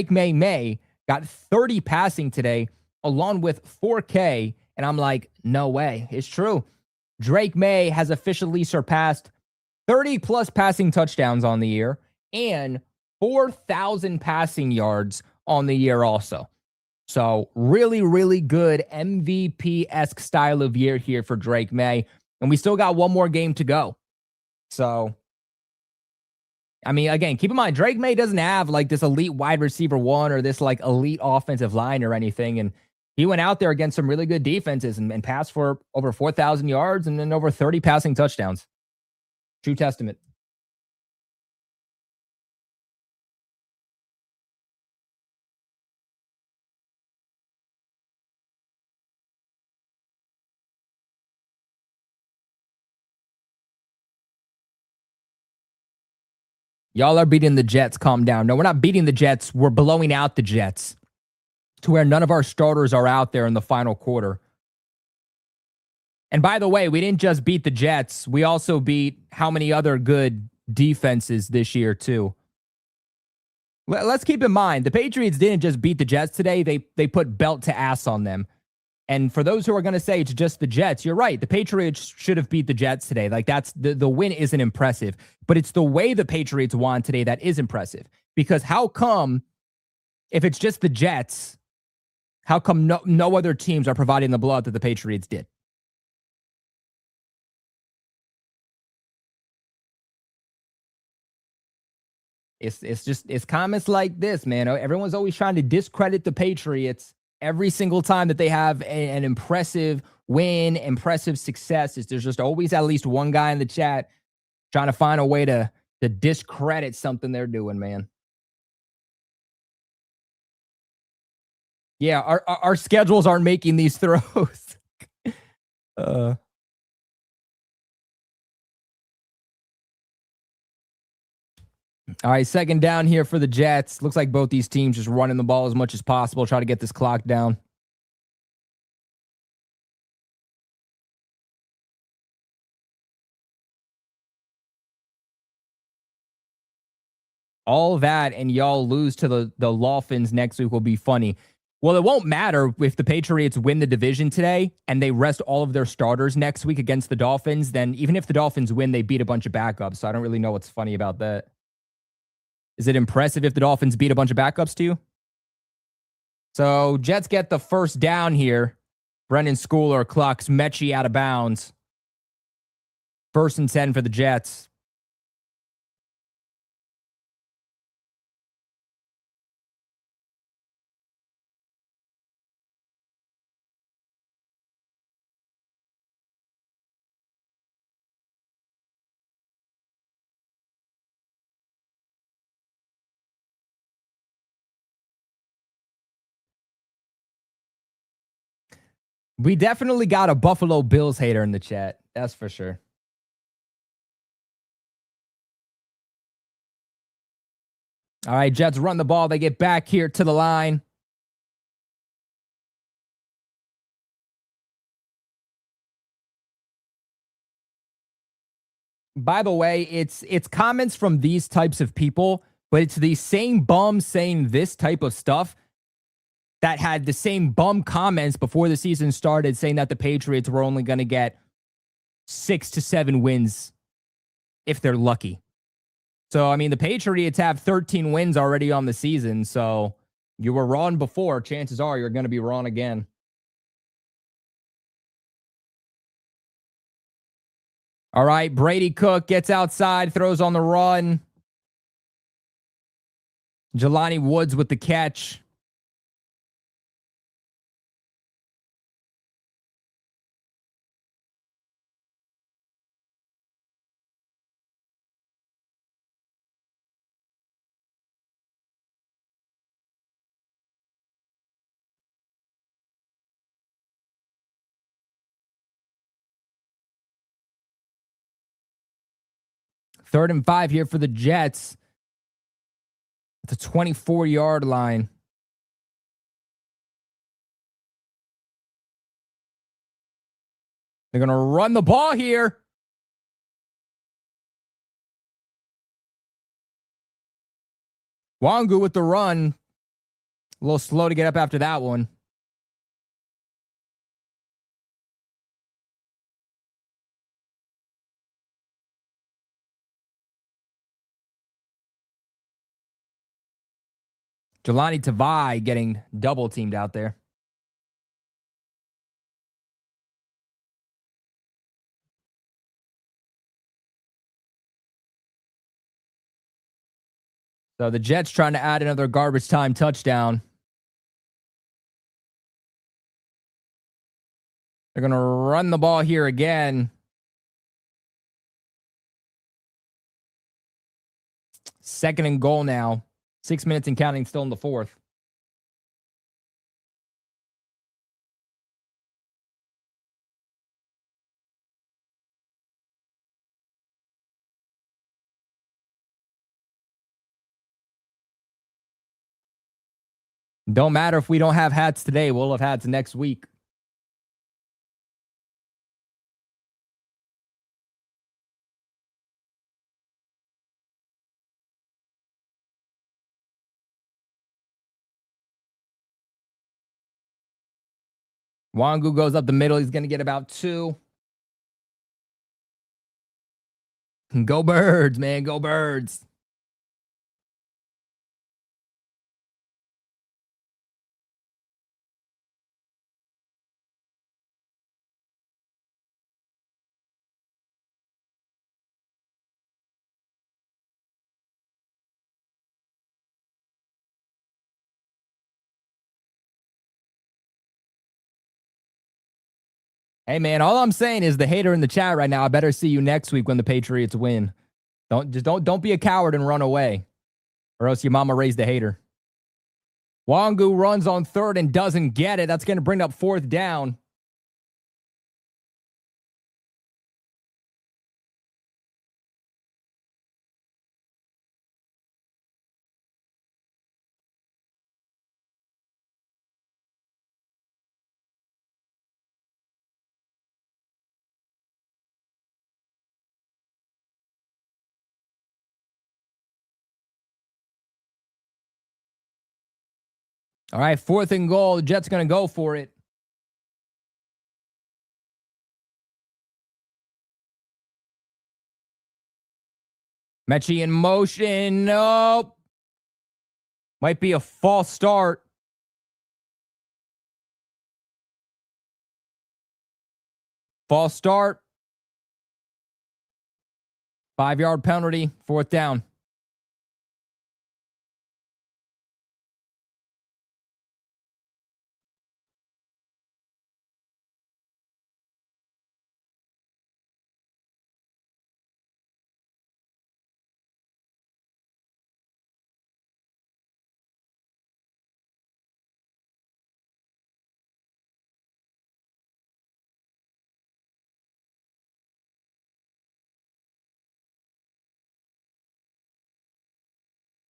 May got 30 passing today along with 4K. And I'm like, no way. It's true. Drake May has officially surpassed 30 plus passing touchdowns on the year and 4,000 passing yards on the year also. So really, really good MVP-esque style of year here for Drake May. And we still got one more game to go. So, I mean, again, keep in mind, Drake May doesn't have like this elite wide receiver one or this like elite offensive line or anything. And he went out there against some really good defenses and passed for over 4,000 yards and then over 30 passing touchdowns. True testament. Y'all are beating the Jets. Calm down. No, we're not beating the Jets. We're blowing out the Jets to where none of our starters are out there in the final quarter. And by the way, we didn't just beat the Jets. We also beat how many other good defenses this year, too. Let's keep in mind, the Patriots didn't just beat the Jets today. They put belt to ass on them. And for those who are going to say it's just the Jets, you're right. The Patriots should have beat the Jets today. Like that's the win isn't impressive, but it's the way the Patriots won today that is impressive. Because how come if it's just the Jets, how come no other teams are providing the blood that the Patriots did? It's comments like this, man. Everyone's always trying to discredit the Patriots every single time that they have an impressive win, impressive success. There's just always at least one guy in the chat trying to find a way to discredit something they're doing, man. Yeah, our schedules aren't making these throws. All right, second down here for the Jets. Looks like both these teams just running the ball as much as possible, try to get this clock down. All that and y'all lose to the Dolphins next week will be funny. Well, it won't matter if the Patriots win the division today and they rest all of their starters next week against the Dolphins. Then even if the Dolphins win, they beat a bunch of backups. So I don't really know what's funny about that. Is it impressive if the Dolphins beat a bunch of backups to you? So Jets get the first down here. Brendan Schooler clocks Mechie out of bounds. 1st and 10 for the Jets. We definitely got a Buffalo Bills hater in the chat. That's for sure. All right, Jets run the ball. They get back here to the line. By the way, it's comments from these types of people, but it's the same bums saying this type of stuff that had the same bum comments before the season started saying that the Patriots were only going to get 6 to 7 wins if they're lucky. So, I mean, the Patriots have 13 wins already on the season. So you were wrong before. Chances are you're going to be wrong again. All right, Brady Cook gets outside, throws on the run. Jelani Woods with the catch. 3rd and 5 here for the Jets. It's a 24-yard line. They're going to run the ball here. Wangu with the run. A little slow to get up after that one. Jelani Tavai getting double teamed out there. So the Jets trying to add another garbage time touchdown. They're going to run the ball here again. 2nd and goal now. 6 minutes and counting, still in the 4th. Don't matter if we don't have hats today. We'll have hats next week. Wangu goes up the middle. He's going to get about 2. Go Birds, man. Go Birds. Hey, man, all I'm saying is the hater in the chat right now, I better see you next week when the Patriots win. Don't be a coward and run away, or else your mama raised a hater. Wangu runs on 3rd and doesn't get it. That's going to bring up 4th down. All right, 4th and goal. The Jets going to go for it. Mechie in motion. Nope. Might be a false start. False start. 5-yard penalty. 4th down.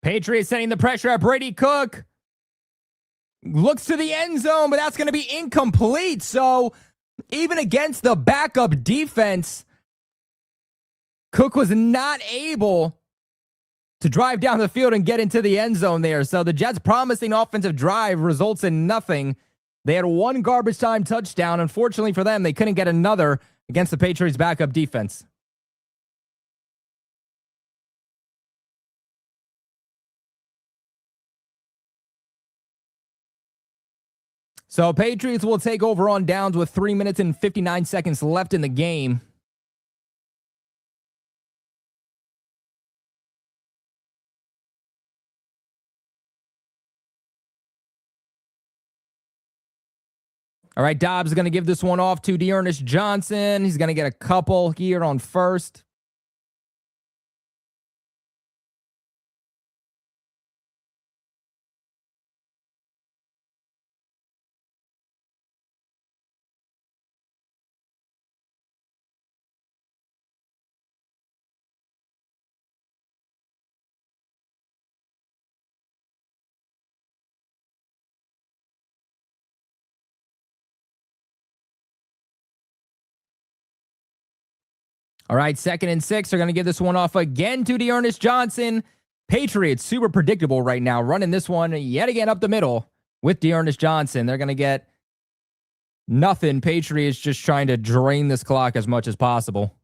Patriots sending the pressure at Brady Cook. Looks to the end zone, but that's going to be incomplete. So even against the backup defense, Cook was not able to drive down the field and get into the end zone there. So the Jets' promising offensive drive results in nothing. They had 1 garbage time touchdown. Unfortunately for them, they couldn't get another against the Patriots' backup defense. So Patriots will take over on downs with 3 minutes and 59 seconds left in the game. All right, Dobbs is going to give this one off to Dearness Johnson. He's going to get a couple here on 1st. All right, 2nd and 6. They're going to give this one off again to Dearness Johnson. Patriots, super predictable right now, running this one yet again up the middle with Dearness Johnson. They're going to get nothing. Patriots just trying to drain this clock as much as possible.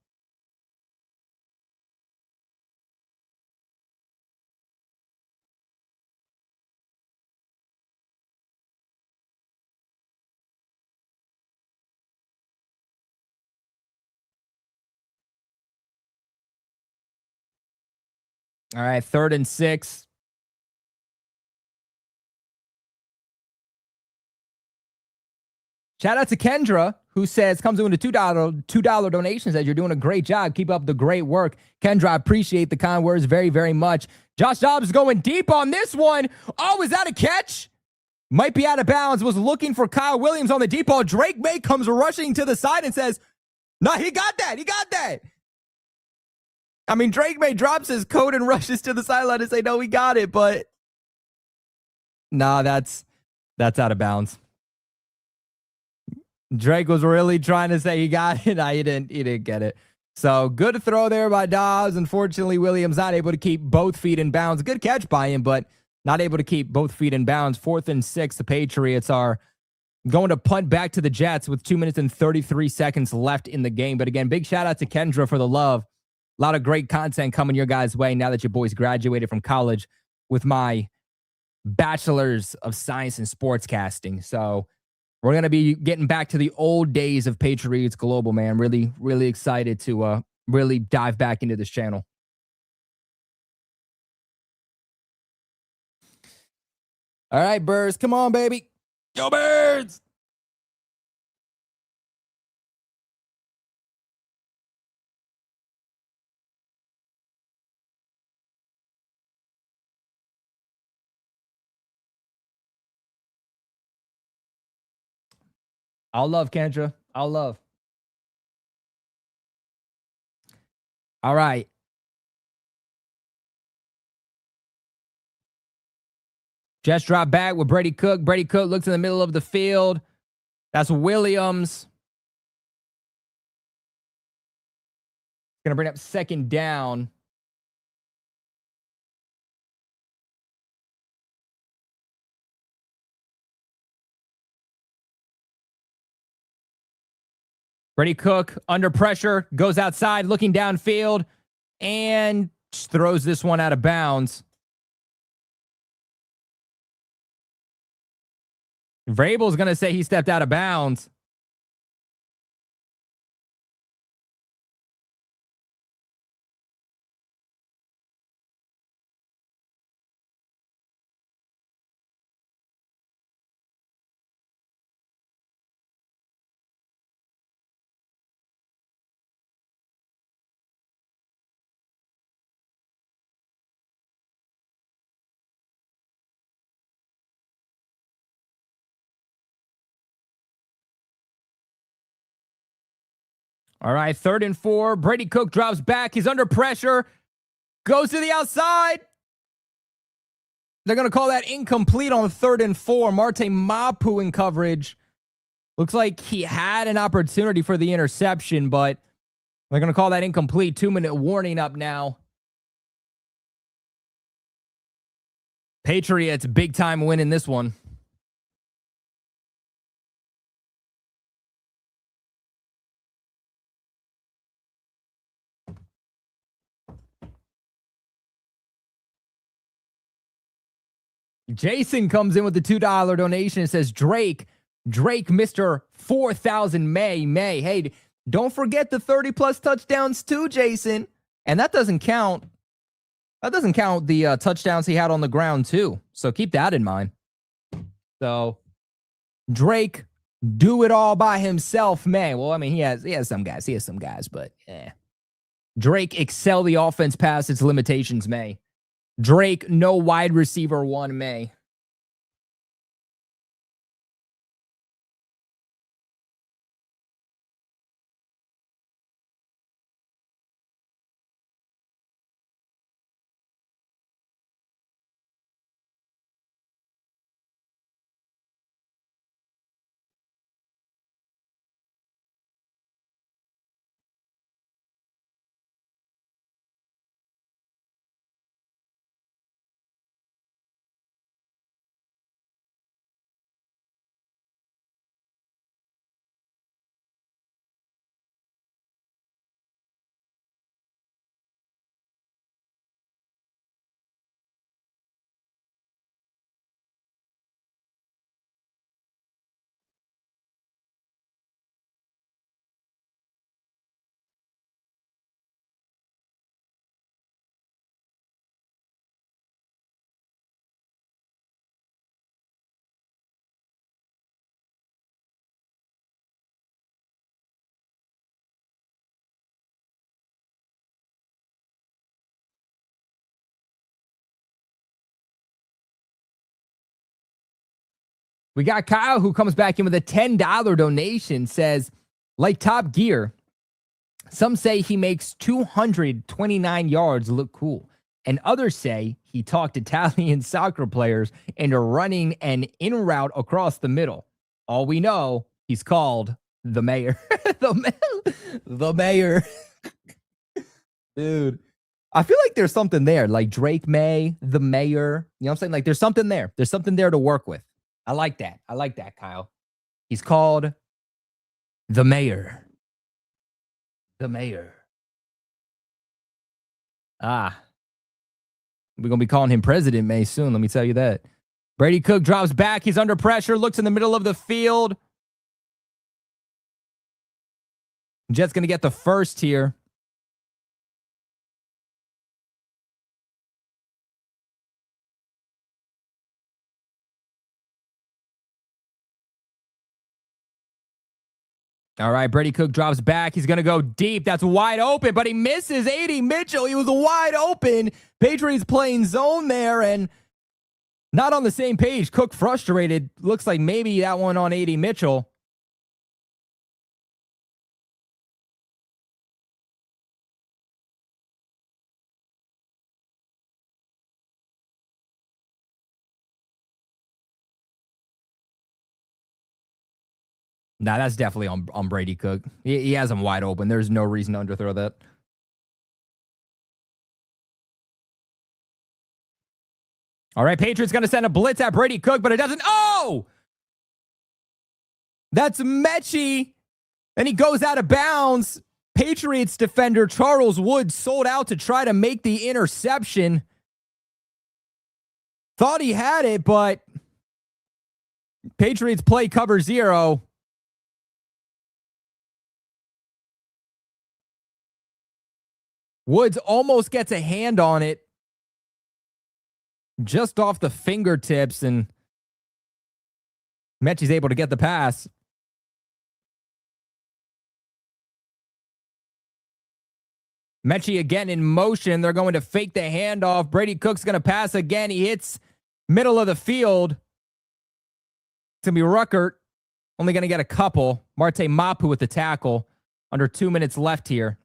All right, 3rd and 6. Shout out to Kendra, who says, comes in with a $2 donation, says, you're doing a great job. Keep up the great work. Kendra, I appreciate the kind words very, very much. Josh Dobbs going deep on this one. Oh, is that a catch? Might be out of bounds. Was looking for Kyle Williams on the deep ball. Drake May comes rushing to the side and says, no, he got that. He got that. I mean, Drake May drops his coat and rushes to the sideline and say, no, we got it. But nah, that's out of bounds. Drake was really trying to say he got it. He didn't get it. So good throw there by Dobbs. Unfortunately, Williams not able to keep both feet in bounds. Good catch by him, but not able to keep both feet in bounds. 4th and 6. The Patriots are going to punt back to the Jets with 2 minutes and 33 seconds left in the game. But again, big shout out to Kendra for the love. A lot of great content coming your guys' way now that your boys graduated from college with my Bachelor's of Science in Sportscasting. So we're going to be getting back to the old days of Patriots Global, man. Really, really excited to really dive back into this channel. All right, Birds. Come on, baby. Yo, Birds. I'll love, Kendra. I'll love. All right. Jets drop back with Brady Cook. Brady Cook looks in the middle of the field. That's Williams. Going to bring up 2nd down. Brady Cook under pressure, goes outside, looking downfield, and throws this one out of bounds. Vrabel's going to say he stepped out of bounds. All right, 3rd and 4. Brady Cook drops back. He's under pressure. Goes to the outside. They're going to call that incomplete on 3rd and 4. Marte Mapu in coverage. Looks like he had an opportunity for the interception, but they're going to call that incomplete. 2-minute warning up now. Patriots, big-time win in this one. Jason comes in with the $2 donation and says, Drake, Mr. 4,000 May. Hey, don't forget the 30-plus touchdowns too, Jason. And that doesn't count. That doesn't count the touchdowns he had on the ground too. So keep that in mind. So Drake, do it all by himself, man. Well, I mean, he has some guys. He has some guys, but yeah. Drake, excel the offense past its limitations, May. Drake, no wide receiver one, May. We got Kyle who comes back in with a $10 donation, says, like Top Gear, some say he makes 229 yards look cool, and others say he talked Italian soccer players into running an in route across the middle. All we know, he's called the mayor. the mayor. Dude, I feel like there's something there, like Drake May, the mayor. You know what I'm saying? Like there's something there. There's something there to work with. I like that. I like that, Kyle. He's called the mayor. The mayor. Ah. We're going to be calling him President May soon, let me tell you that. Brady Cook drops back. He's under pressure, looks in the middle of the field. Jets going to get the first here. All right, Brady Cook drops back. He's going to go deep. That's wide open, but he misses A.D. Mitchell. He was wide open. Patriots playing zone there and not on the same page. Cook frustrated. Looks like maybe that one on A.D. Mitchell. Nah, that's definitely on Brady Cook. He has him wide open. There's no reason to underthrow that. All right, Patriots going to send a blitz at Brady Cook, but it doesn't. Oh! That's Mechie. And he goes out of bounds. Patriots defender Charles Wood sold out to try to make the interception. Thought he had it, but Patriots play cover 0. Woods almost gets a hand on it. Just off the fingertips, and Mechie's able to get the pass. Mechie again in motion. They're going to fake the handoff. Brady Cook's going to pass again. He hits middle of the field. It's going to be Ruckert. Only going to get a couple. Marte Mapu with the tackle. Under 2 minutes left here.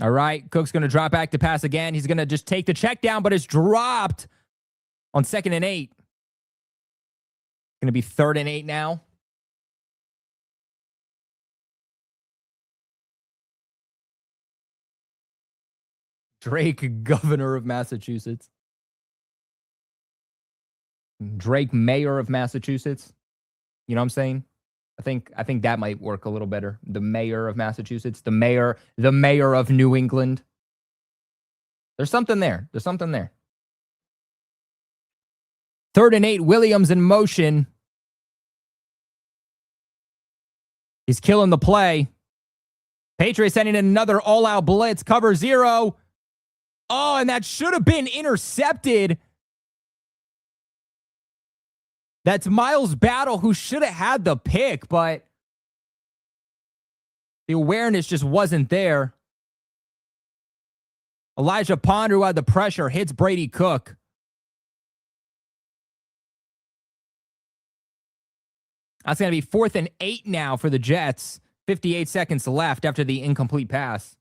All right, Cook's going to drop back to pass again. He's going to just take the check down, but it's dropped on 2nd and 8. Going to be 3rd and 8 now. Drake, governor of Massachusetts. Drake, mayor of Massachusetts. You know what I'm saying? I think that might work a little better. The mayor of Massachusetts, the mayor of New England. There's something there. There's something there. 3rd and 8, Williams in motion. He's killing the play. Patriots sending in another all-out blitz, cover 0. Oh, and that should have been intercepted. That's Miles Battle, who should have had the pick, but the awareness just wasn't there. Elijah Ponder, who had the pressure, hits Brady Cook. That's going to be 4th and 8 now for the Jets. 58 seconds left after the incomplete pass.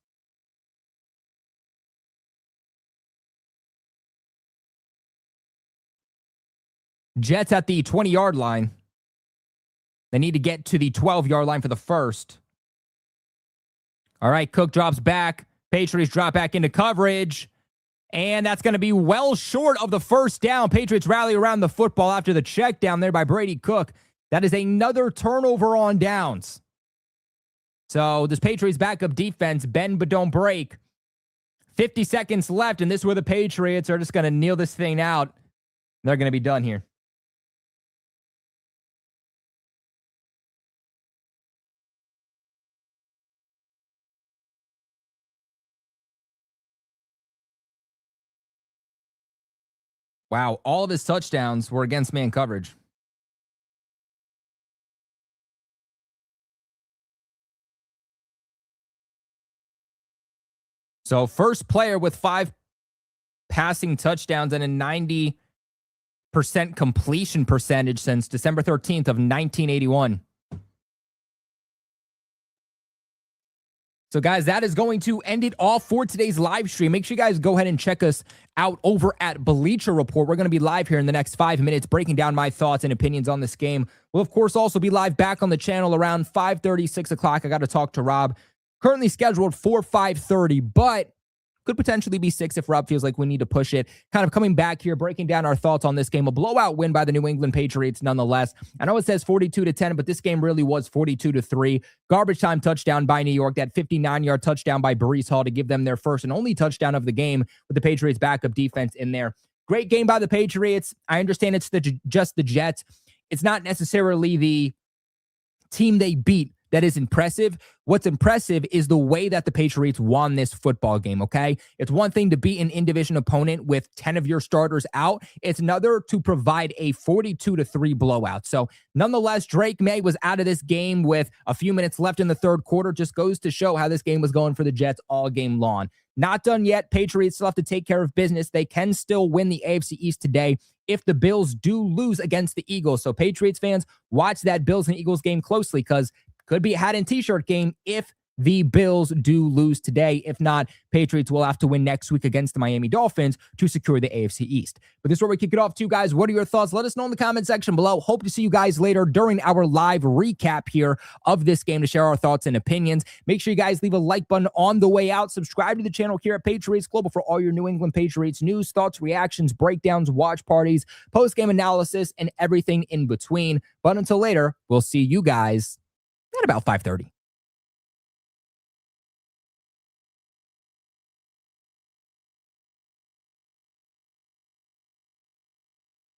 Jets at the 20-yard line. They need to get to the 12-yard line for the first. All right, Cook drops back. Patriots drop back into coverage. And that's going to be well short of the first down. Patriots rally around the football after the check down there by Brady Cook. That is another turnover on downs. So this Patriots backup defense, bend but don't break. 50 seconds left, and this is where the Patriots are just going to kneel this thing out. They're going to be done here. Wow, all of his touchdowns were against man coverage. So first player with 5 passing touchdowns and a 90% completion percentage since December 13th of 1981. So, guys, that is going to end it off for today's live stream. Make sure you guys go ahead and check us out over at Bleacher Report. We're going to be live here in the next 5 minutes, breaking down my thoughts and opinions on this game. We'll, of course, also be live back on the channel around 5:30, 6 o'clock. I got to talk to Rob. Currently scheduled for 5:30, but could potentially be 6 if Rob feels like we need to push it. Kind of coming back here, breaking down our thoughts on this game. A blowout win by the New England Patriots nonetheless. I know it says 42-10, but this game really was 42-3. Garbage time touchdown by New York. That 59-yard touchdown by Breece Hall to give them their first and only touchdown of the game with the Patriots backup defense in there. Great game by the Patriots. I understand it's just the Jets. It's not necessarily the team they beat that is impressive. What's impressive is the way that the Patriots won this football game, okay? It's one thing to beat an in-division opponent with 10 of your starters out. It's another to provide a 42-3 blowout. So nonetheless, Drake May was out of this game with a few minutes left in the third quarter. Just goes to show how this game was going for the Jets all game long. Not done yet. Patriots still have to take care of business. They can still win the AFC East today if the Bills do lose against the Eagles. So Patriots fans, watch that Bills and Eagles game closely because could be a hat and t-shirt game if the Bills do lose today. If not, Patriots will have to win next week against the Miami Dolphins to secure the AFC East. But this is where we kick it off too, guys. What are your thoughts? Let us know in the comment section below. Hope to see you guys later during our live recap here of this game to share our thoughts and opinions. Make sure you guys leave a like button on the way out. Subscribe to the channel here at Patriots Global for all your New England Patriots news, thoughts, reactions, breakdowns, watch parties, post-game analysis, and everything in between. But until later, we'll see you guys at about 5:30.